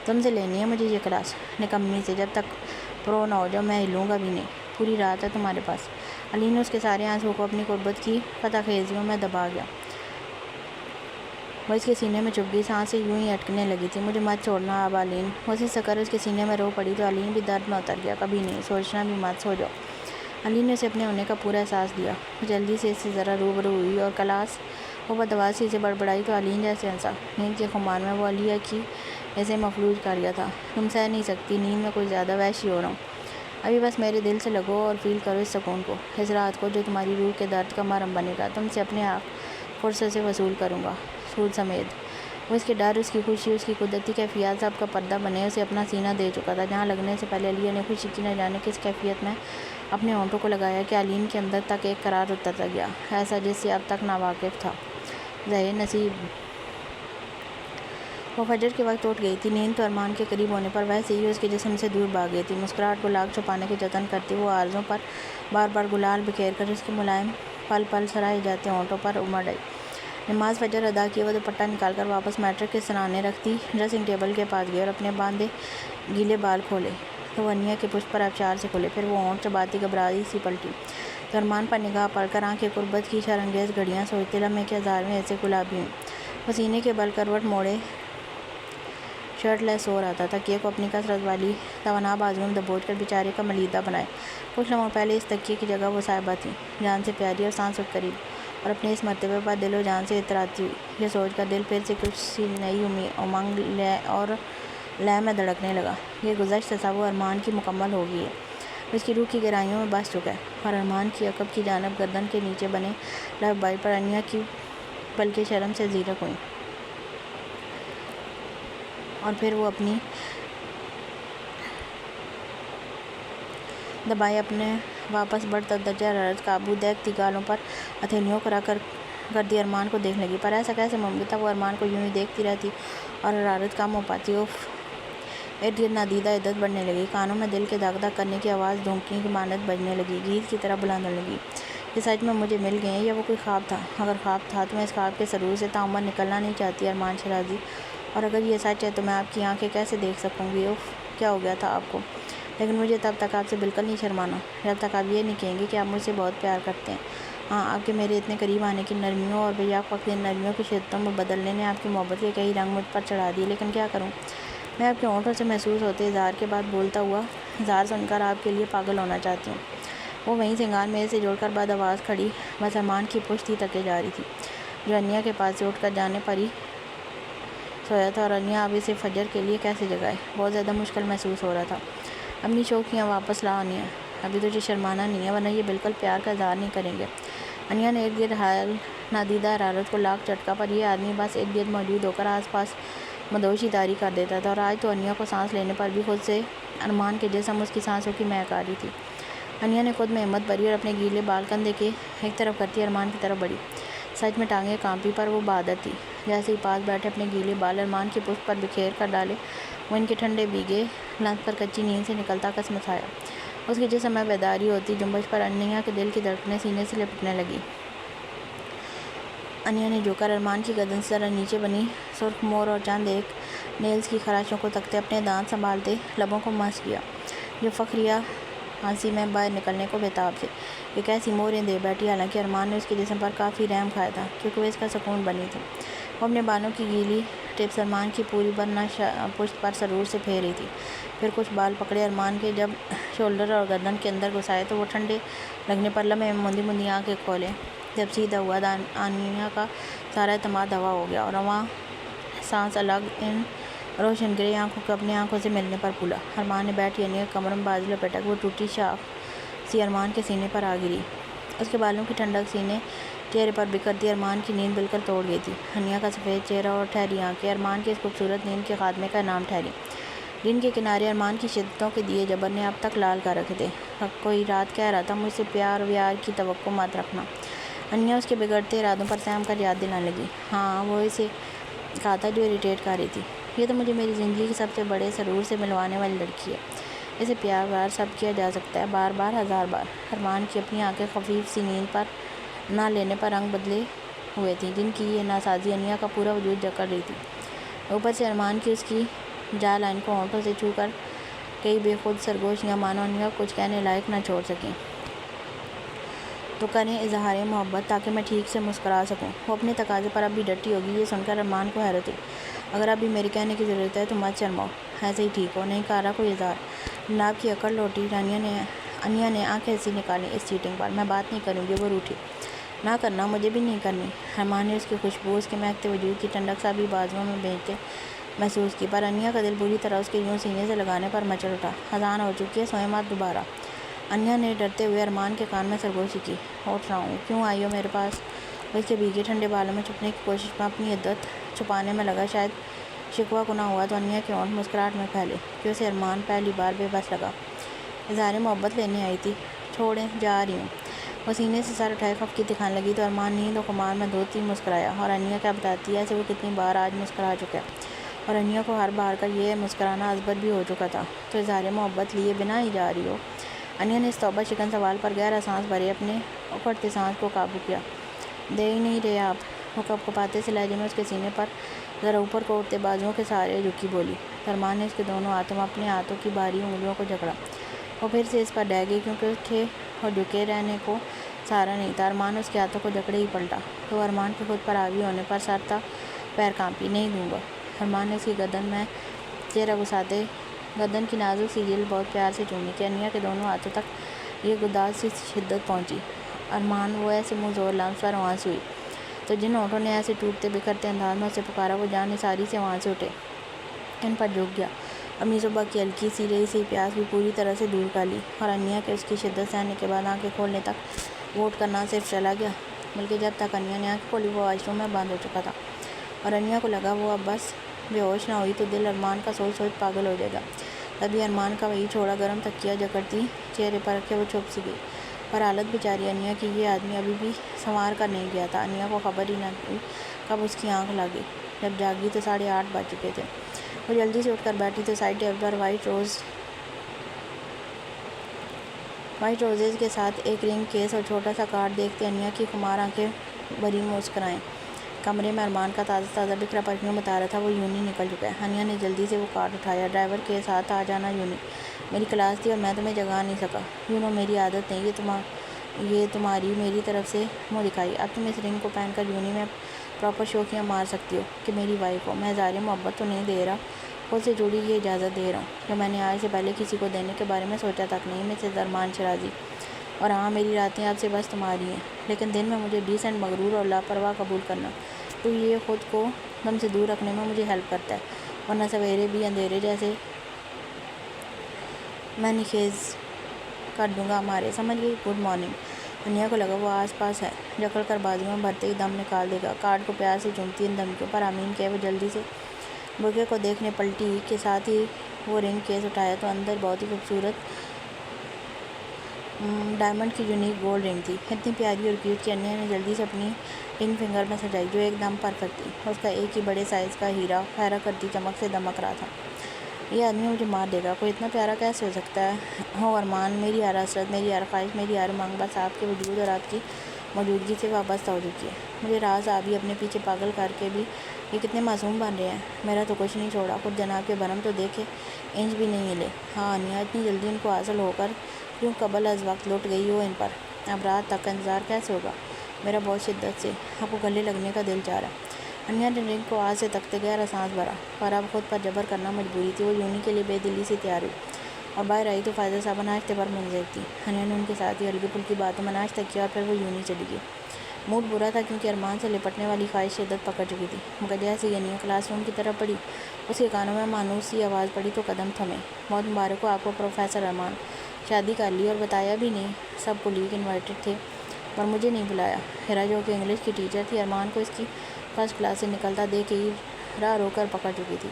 Speaker 1: تم سے لینی ہے مجھے یہ کلاس، نکمی سے۔ جب تک پرو نہ ہو جاؤ میں ہلوں گا بھی نہیں۔ پوری رات ہے تمہارے پاس۔ علی نے اس کے سارے آنسوؤں کو اپنی قربت کی فتح خیزیوں میں دبا گیا۔ وہ اس کے سینے میں چپ گئی، سانسیں یوں ہی اٹکنے لگی تھی۔ مجھے مت چھوڑنا اب علین۔ وہ اسی سکر اس کے سینے میں رو پڑی تو علین بھی درد میں اتر گیا۔ کبھی نہیں، سوچنا بھی مت، سو جاؤ۔ علی نے اسے اپنے ہونے کا پورا احساس دیا۔ وہ جلدی سے اس سے ذرا روبرو ہوئی اور کلاس وہ بدحواسی سے بڑبڑائی تو علین جیسے ہنسا۔ نیند کے خمار میں وہ علیہ کی اسے مفلوج کر گیا تھا۔ تم سہ نہیں سکتی، نیند میں کچھ زیادہ وحشی ہو رہا ہوں۔ ابھی بس میرے دل سے لگو اور فیل کرو اس سکون کو، اس راحت کو جو تمہاری روح کے درد کا مرہم بنے گا۔ تم سے اپنے حق فرصت سے وصول کروں گا، سود سمیت۔ وہ اس کے ڈر، اس کی خوشی، اس کی قدرتی کیفیات سب کا پردہ بنے اسے اپنا سینہ دے چکا تھا، جہاں لگنے سے پہلے علیہ نے خوشی کی نہ جانے کس کیفیت میں اپنے ہونٹوں کو لگایا کہ علین کے اندر تک ایک قرار اترتا گیا، ایسا جس سے اب تک ناواقف تھا۔ زہے نصیب۔ وہ فجر کے وقت اٹھ گئی تھی۔ نیند تو ارمان کے قریب ہونے پر ویسے ہی اس کے جسم سے دور بھاگ گئی تھی۔ مسکراہٹ کو لاکھ چھپانے کے جتن کرتی وہ عارضوں پر بار بار گلال بکھیر کر اس کے ملائم پل پل سرائے جاتے ہونٹوں پر امڑ آئی۔ نماز فجر ادا کی وہ دوپٹہ نکال کر واپس میٹرک کے سرانے رکھتی ڈریسنگ ٹیبل کے پاس گئی اور اپنے باندھے گیلے بال کھولے تو وہ انیا کے پشت پر آبشار سے کھلے۔ پھر وہ ہونٹ چباتی گھبرائی سی پلٹی تو ارمان پر نگاہ پڑ کر آنکھیں قربت کی شرانگیز گھڑیاں سوچتے لمحے کے ہزارویں ایسے گلابی ہوئیں۔ وہ سینے کے بل کروٹ موڑے شرٹ لیس سو رہا تھا، تکیے کو اپنی کثرت والی توانا بازوؤں میں دبوچ کر بیچارے کا ملیدہ بنائے۔ کچھ لمحوں پہلے اس تکیے کی جگہ وہ صاحبہ تھی، جان سے پیاری اور سانس سے قریب، اور اپنے اس مرتبے پر دل و جان سے اتراتی ہوئی۔ یہ سوچ کر دل پھر سے کچھ سی نئی امنگ اور لے میں دھڑکنے لگا۔ یہ گزشتہ تصور ارمان کی مکمل ہو گئی ہے، اس کی روح کی گہرائیوں میں بس چکا ہے۔ اور ارمان کی عقب کی جانب گردن کے نیچے بنے لب بائی پر انیا کی پلکیں شرم سے زیرک ہوئیں، اور پھر وہ اپنی دبائے اپنے واپس بڑھتا درجہ حرارت قابو دیکھتی گالوں پر ہتھیلیوں کو رکھ کر گردی ارمان کو دیکھنے لگی۔ پر ایسا کیسے ممکن تھا؟ وہ ارمان کو یوں ہی دیکھتی رہتی اور حرارت کم ہو پاتی۔ اف! ارد گرد نادیدہ عدت بڑھنے لگی، کانوں میں دل کے دھک دھک کرنے کی آواز دھونکی کی مانند بجنے لگی، گیت کی طرح بلند ہونے لگی۔ یہ سچ میں مجھے مل گئے ہیں یا وہ کوئی خواب تھا؟ اگر خواب تھا تو میں اس خواب کے سرور سے تعمر نکلنا نہیں چاہتی ارمان شیرازی، اور اگر یہ سچ ہے تو میں آپ کی آنکھیں کیسے دیکھ سکوں گی؟ اف! کیا ہو گیا تھا آپ کو؟ لیکن مجھے تب تک آپ سے بالکل نہیں شرمانا، جب تک آپ یہ نہیں کہیں گے کہ آپ مجھ سے بہت پیار کرتے ہیں۔ ہاں، آپ کے میرے اتنے قریب آنے کی نرمیوں اور بیاق وقت ان نرمیوں کی شدتوں میں بدلنے نے آپ کی محبت کے کئی رنگ مجھ پر چڑھا دیے، لیکن کیا کروں؟ میں آپ کے ہونٹوں سے محسوس ہوتے اظہار کے بعد بولتا ہوا اظہار سن کر آپ کے لیے پاگل ہونا چاہتی ہوں۔ وہ وہیں سنگار میز سے جوڑ کر بعد آواز کھڑی بس ارمان کی پشت ہی تکے جا رہی تھی، جو انیا کے پاس سے اٹھ کر جانے پر ہی سویا تھا، اور انیا اب اسے فجر کے لیے کیسے جگائے؟ بہت زیادہ مشکل محسوس ہو رہا تھا۔ اپنی شوخیاں واپس لا انیا، ابھی تجھے شرمانا نہیں ہے، ورنہ یہ بالکل پیار کا اظہار نہیں کریں گے۔ انیا نے ارد گرد حائل نادیدہ حرارت کو لاکھ جھٹکا، پر یہ آدمی بس ارد گرد موجود ہو کر آس پاس مدوشی طاری کر دیتا تھا، اور آج تو انیا کو سانس لینے پر بھی خود سے ارمان کے جسم اس کی سانسوں کی مہک آ رہی تھی۔ انیا نے خود میں ہمت بھری اور اپنے گیلے بال کندھے کے ایک طرف کرتی ارمان کی طرف بڑھی۔ سچ میں ٹانگیں کانپی، پر وہ بہادر تھی۔ جیسے ہی پاس بیٹھے اپنے گیلے بال ارمان کی پشت پر بکھیر کر ڈالے، وہ ان کے ٹھنڈے بھیگے لنت پر کچی نیند سے نکلتا کس مسایا۔ اس کے جسم میں بیداری ہوتی جنبش پر انیا کے دل کی دھڑکنیں سینے سے لپٹنے لگی۔ انیا نے جھک کر ارمان کی گردن سے ذرا نیچے بنی سرخ مور اور چند ایک نیلز کی خراشوں کو تکتے اپنے دانت سنبھالتے لبوں کو مس کیا جو فخریہ ہنسی میں باہر نکلنے کو بےتاب تھے۔ یہ کیسی موریں دے بیٹھی، حالانکہ ارمان نے اس کے جسم پر کافی رحم کھایا تھا کیونکہ وہ اس کا سکون بنی تھی۔ وہ اپنے بالوں کی گیلی ٹپس ارمان کی پوری برنا پشت پر سرور سے پھیر رہی تھی، پھر کچھ بال پکڑے ارمان کے جب شولڈر اور گردن کے اندر گھسائے تو وہ ٹھنڈے لگنے پر لمحے میں مندی مندی آنکھیں کھولے۔ جب سیدھا ہوا تو انیا کا سارا اعتماد ہوا ہو گیا اور رواں سانس الگ ان روشن گرے آنکھوں کو اپنے آنکھوں سے ملنے پر پھولا۔ ارمان نے بیٹھی انیا کے کمر میں بازو لپیٹا کہ وہ ٹوٹی شاخ سی ارمان کے سینے پر آ گری۔ اس کے بالوں کی ٹھنڈک سینے چہرے پر بکھرتی ارمان کی نیند بالکل توڑ گئی تھی۔ انیا کا سفید چہرہ اور ٹھہری آنکھیں ارمان کی اس خوبصورت نیند کے خاتمے کا انعام ٹھہری، جن کے کنارے ارمان کی شدتوں کے دیے جبر نے اب تک لال کر رکھے تھے۔ کوئی رات کہہ رہا تھا مجھ سے پیار ویار کی توقع مت رکھنا۔ انیا اس کے بگڑتے ارادوں پر سہم کر یاد دلانے لگی۔ ہاں وہ اسے کہا تھا جو اریٹیٹ کر رہی تھی، یہ تو مجھے میری زندگی کے سب سے بڑے سرور سے ملوانے والی لڑکی ہے، اسے پیار وار سب کیا جا سکتا ہے، بار بار ہزار بار۔ ارمان کی اپنی آنکھیں خفیف سی نیند پر نہ لینے پر رنگ بدلے ہوئے تھیں، جن کی یہ ناسازی انیا کا پورا وجود جکڑ رہی تھی۔ اوپر سے ارمان کی اس کی جا لائن کو ہونٹوں سے چھو کر کئی بے خود سرگوشیاں مانو انیا کو کچھ کہنے لائق نہ چھوڑ سکیں۔ تو کریں اظہار محبت تاکہ میں ٹھیک سے مسکرا سکوں۔ وہ اپنے تقاضے پر اب بھی ڈٹی ہوگی، یہ سن کر ارمان کو حیرت ہوئی۔ اگر ابھی میرے کہنے کی ضرورت ہے تو مت شرماؤ، ایسے ہی ٹھیک ہو، نہیں کر رہا کوئی اظہار۔ جناب کی اکڑ لوٹی۔ انیا نے آنکھیں ایسی نکالیں اس چیٹنگ پر۔ میں بات نہیں کروں گی، وہ روٹھی۔ نہ کرنا، مجھے بھی نہیں کرنی۔ ارمان نے اس کی خوشبو، اس کے مہکتے وجود کی ٹھنڈک سا بھی بازوؤں میں بھیجتے محسوس کی، پر انیا کا دل بری طرح اس کے یوں سینے سے لگانے پر مچل اٹھا۔ اذان ہو چکی ہے، سوئیں مت دوبارہ۔ انیا نے ڈرتے ہوئے ارمان کے کان میں سرگوشی کی۔ اٹھ رہا ہوں، کیوں آئی ہو میرے پاس؟ وہ اس کے بھیگے ٹھنڈے بالوں میں چھپنے کی کوشش میں اپنی عدت چھپانے میں لگا، شاید شکوہ کو نہ ہوا تو انیا کے ہونٹ مسکراہٹ میں پھیلے کہ اسے ارمان پہلی بار بے بس لگا۔ اظہار محبت لینے آئی تھی، چھوڑیں، جا رہی ہوں۔ وہ سینے سے سر اٹھائے خفگی دکھانے لگی تو ارمان نیند و خمار میں دھوتی مسکرایا۔ اور انیا کیا بتاتی ہے ایسے وہ کتنی بار آج مسکرا چکا ہے، اور انیا کو ہر بار کا یہ مسکرانا ازبر بھی ہو چکا تھا۔ تو اظہار محبت لیے بنا ہی جا رہی ہو؟ انیا نے اس توبہ شکن سوال پر گہرا سانس بھرے اپنے اکھڑتے سانس کو قابو کیا۔ دے ہی نہیں رہے آپ؟ وہ کپکپاتے سے لہجے میں اس کے سینے پر ذرا اوپر کو اٹھتے بازوؤں کے سہارے جھکی بولی۔ ارمان نے اس کے دونوں ہاتھوں میں اپنے ہاتھوں کی بھاری انگلیوں کو جکڑا۔ وہ پھر سے اس پر ڈہ گئی کیونکہ اٹھے اور جھکے رہنے کو سہارا نہیں تھا۔ ارمان اس کے ہاتھوں کو جکڑے ہی پلٹا تو ارمان کے خود پر حاوی ہونے پر سر تھا، پیر کانپی۔ نہیں دوں گا۔ ارمان نے اس کی گردن میں چہرہ گھساتے گردن کی نازک سی جلد بہت پیار سے چومی کہ انیا کے دونوں ہاتھوں تک یہ گداز سی شدت پہنچی۔ ارمان وہ ایسے منہ زور لمس پر وہاں سے ہوئی تو جن ہونٹوں نے ایسے ٹوٹتے بکھرتے انداز میں اسے پکارا وہ جان نثاری سے وہاں سے اٹھے، ان پر جھک گیا۔ امی صبح کی ہلکی سی رہی سی پیاس بھی پوری طرح سے دور کر لی، اور انیا کے اس کی شدت سہنے کے بعد آنکھیں کھولنے تک وہ اٹھ کر نہ صرف چلا گیا بلکہ جب تک انیا نے آنکھیں کھولی وہ واش روم میں بند ہو چکا تھا، اور انیا کو لگا وہ اب بس بے ہوش نہ ہوئی تو دل ارمان کا سوچ سوچ پاگل ہو جائے گا۔ تبھی ارمان کا وہی چھوڑا گرم تکیہ جکڑتی چہرے پر رکھے وہ چھپ سی گئی۔ پر حالت بیچاری انیا کی، یہ آدمی ابھی بھی سنوار کر نہیں گیا تھا۔ انیا کو خبر ہی نہ ہوئی کب اس کی آنکھ لگی۔ جب جاگی تو 8:30 بج چکے تھے۔ وہ جلدی سے اٹھ کر بیٹھی تو سائڈ ٹیبل پر وائٹ روزز کے ساتھ ایک رنگ کیس اور چھوٹا سا کارڈ دیکھتے انیا کی خمار آنکھیں بھری مسکرائیں۔ کمرے میں ارمان کا تازہ تازہ بکھرا پرفیوم بتا رہا تھا وہ یونہی نکل چکا ہے۔ انیا نے جلدی سے وہ کارڈ اٹھایا۔ ڈرائیور کے ساتھ آ جانا یونی، میری کلاس تھی اور میں تمہیں جگا نہیں سکا۔ یو نو میری عادت نہیں، یہ تمہاری میری طرف سے منہ دکھائی۔ اب تم اس رنگ کو پہن کر یونی میں پراپر شوخیاں مار سکتی ہو کہ میری وائف ہو۔ میں اظہار محبت تو نہیں دے رہا، خود سے جڑی یہ اجازت دے رہا ہوں جو میں نے آج سے پہلے کسی کو دینے کے بارے میں سوچا تک نہیں، مسز ارمان شرازی۔ اور ہاں، میری راتیں اب سے بس تمہاری ہیں، لیکن دن میں مجھے ڈیسنٹ، مغرور اور لاپرواہ قبول کرنا، تو یہ خود کو تم سے دور رکھنے میں مجھے ہیلپ کرتا ہے، ورنہ سویرے بھی اندھیرے جیسے میں نکھیز کر دوں گا ہمارے، سمجھ گئی؟ Good morning. انیا کو لگا وہ آس پاس ہے، جکڑ کر بازوؤں میں بھرتے ہی دم نکال دے گا۔ کارڈ کو پیار سے چومتی ان دھمکیوں پر آمین کہے وہ جلدی سے بوکے کو دیکھنے پلٹی کے ساتھ ہی وہ رنگ کیس اٹھایا تو اندر بہت ہی خوبصورت ڈائمنڈ کی یونیک گولڈ رنگ تھی، اتنی پیاری اور کیوٹ کہ انیا نے جلدی سے اپنی رنگ فنگر میں سجائی جو ایک دم پرفیکٹ تھی۔ اس کا ایک ہی بڑے سائز کا ہیرا خیرہ کرتی چمک سے دمک رہا تھا۔
Speaker 2: یہ آدمی مجھے مار دے گا، کوئی اتنا پیارا کیسے ہو سکتا ہے؟ ہو ارمان، میری ہر حسرت، میری ہر خواہش، میری ہر مانگ بس آپ کے وجود اور آپ کی موجودگی سے وابستہ ہو چکی ہے۔ مجھے راز آبی اپنے پیچھے پاگل کر کے بھی یہ کتنے معصوم بن رہے ہیں۔ میرا تو کچھ نہیں چھوڑا، خود جناب کے بھرم تو دیکھے، انچ بھی نہیں ہلے۔ ہاں انیا، اتنی جلدی ان کو حاصل ہو کر کیوں قبل از وقت لوٹ گئی ہو ان پر؟ اب رات تک کا انتظار کیسے ہوگا؟ میرا بہت شدت سے آپ کو گلے لگنے کا دل چاہ رہا ہے۔ انیا نے رنگ کو آج سے تکتے گہرا سانس بھرا، پر اب خود پر جبر کرنا مجبوری تھی۔ وہ یونی کے لیے بے دلی سے تیار ہوئی اور باہر آئی تو فائزہ صاحبہ ناشتے پر منتظر تھی۔ انیا نے ان کے ساتھ ہی ہلکی پھلکی باتوں میں ناشتہ کیا اور پھر وہ یونی چلی گئی۔ موڈ برا تھا کیونکہ ارمان سے لپٹنے والی خواہش شدت پکڑ چکی تھی، مگر جیسے ہی انیا کلاس روم کی طرف بڑھی، اس کے کانوں میں مانوس سی آواز پڑی تو قدم تھمے۔ بہت مبارک ہو آپ کو پروفیسر ارمان، شادی کر لی اور بتایا بھی نہیں۔ سب کولیگ انوائٹڈ تھے پر مجھے نہیں بلایا۔ ہیرا جو کہ انگلش کی ٹیچر تھی، ارمان کو اس کی فرسٹ کلاس سے نکلتا دیکھ کے ہی راہ رو کر پکڑ چکی تھی،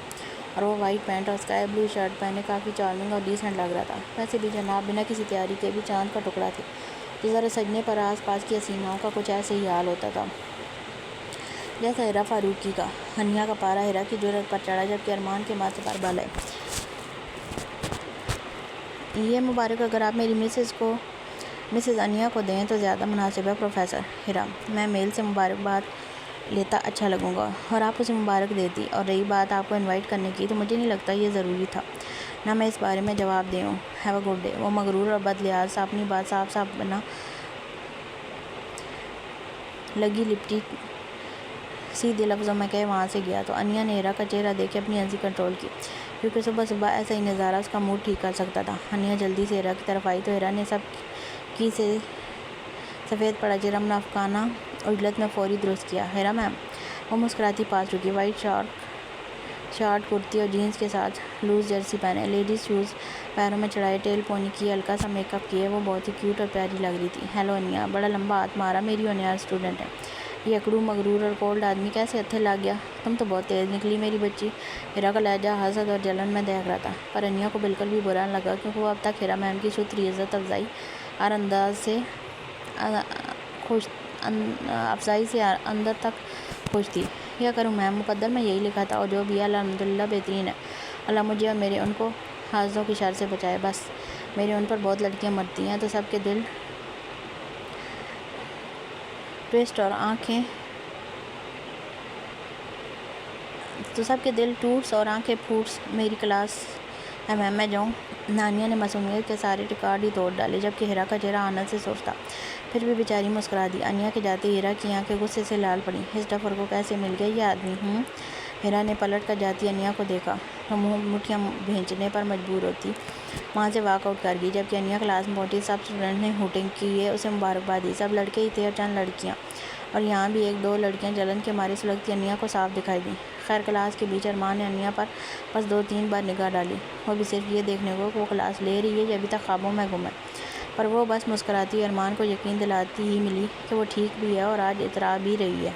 Speaker 2: اور وہ وائٹ پینٹ اور اسکائی بلو شرٹ پہنے کافی چارمنگ اور ڈیسنٹ لگ رہا تھا۔ ویسے بھی جناب بنا کسی تیاری کے بھی چاند کا ٹکڑا تھے، کہ ذرا سجنے پر آس پاس کی حسیناؤں کا کچھ ایسے ہی حال ہوتا تھا جیسا ہیرا فاروقی کا۔ انیا کا پارا ہیرا کی جرأت پر چڑھا، جبکہ ارمان کے ماتھے پر بل ہے۔ یہ مبارک اگر آپ میری مسز انیا کو دیں تو زیادہ مناسب ہے پروفیسر ہیرا۔ میں میل سے مبارکباد لیتا اچھا لگوں گا اور آپ اسے مبارک دیتی، اور رہی بات آپ کو انوائٹ کرنے کی، تو مجھے نہیں لگتا یہ ضروری تھا، نہ میں اس بارے میں جواب دے ہوں۔ Have a good day. وہ مغرور اور بد لحاظ سا اپنی بات صاف صاف بنا لگی لپٹی سیدھے لفظوں میں کہے وہاں سے گیا، تو انیا نے ہیرا کا چہرہ دیکھ کے اپنی ہنسی کنٹرول کی، کیونکہ صبح صبح ایسا ہی نظارہ اس کا موڈ ٹھیک کر سکتا تھا۔ انیا جلدی سے ہیرا کی طرف آئی تو ہیرا نے سب کی سے سفید پڑا چہرہ منافقانہ عجلت میں فوری درست کیا۔ ہیرا میم۔ وہ مسکراتی پاس رکی، وائٹ شارٹ کرتی اور جینس کے ساتھ لوز جرسی پہنے، لیڈیز شوز پیروں میں چڑھائے، ٹیل پونی کیے، ہلکا سا میک اپ کیے، وہ بہت ہی کیوٹ اور پیاری لگ رہی تھی۔ ہیلو انیا۔ بڑا لمبا ہاتھ مارا، میری ہونہار اسٹوڈنٹ ہے۔ یہ اکڑو مغرور اور کولڈ آدمی کیسے ہتھے لگ گیا؟ تم تو بہت تیز نکلی میری بچی۔ ہیرا کا لہجہ حسد اور جلن میں دہک رہا تھا، پر انیا کو بالکل بھی برا نہ لگا، کیونکہ وہ اب تک ہیرا میم کی ستھری عزت افزائی سے اندر تک خوش تھی۔ کیا کروں میم، مقدر میں یہی لکھا تھا، اور جو بھی ہے الحمدللہ بہترین ہے۔ اللہ مجھے اور میرے ان کو حاسدوں کی شر سے بچائے۔ بس میرے ان پر بہت لڑکیاں مرتی ہیں تو سب کے دل ٹوٹس اور آنکھیں پھوٹس۔ میری کلاس ہے میم، میں جاؤں؟ انیا نے معصومیت کے سارے ریکارڈ ہی توڑ ڈالے، جبکہ ہیرا کا چہرہ آنت سے سرخ تھا۔ پھر بھی بیچاری مسکرا دی۔ انیا کے جاتے ہیرا کی آنکھیں غصے سے لال پڑیں۔ اس ڈفر کو کیسے مل گیا یہ آدمی؟ ہیرا نے پلٹ کر جاتی انیا کو دیکھا، تو مٹھیاں بھینچنے پر مجبور ہوتی وہاں سے واک آؤٹ کر گئی۔ جبکہ انیا کلاس میں پہنچی، سب اسٹوڈنٹ نے ہوٹنگ کی، اسے مبارکباد دی۔ سب لڑکے ہی تھے اور چند لڑکیاں، اور یہاں بھی ایک دو لڑکیاں جلن کے مارے سلگتی انیا کو صاف دکھائی دیں۔ خیر کلاس کے بیچ ارمان نے انیا پر بس 2-3 بار نگاہ ڈالی، وہ بھی صرف یہ دیکھنے کو کہ وہ کلاس لے رہی ہے یا ابھی تک خوابوں میں گم ہے، پر وہ بس مسکراتی ارمان کو یقین دلاتی ہی ملی کہ وہ ٹھیک بھی ہے اور آج اترا بھی رہی ہے۔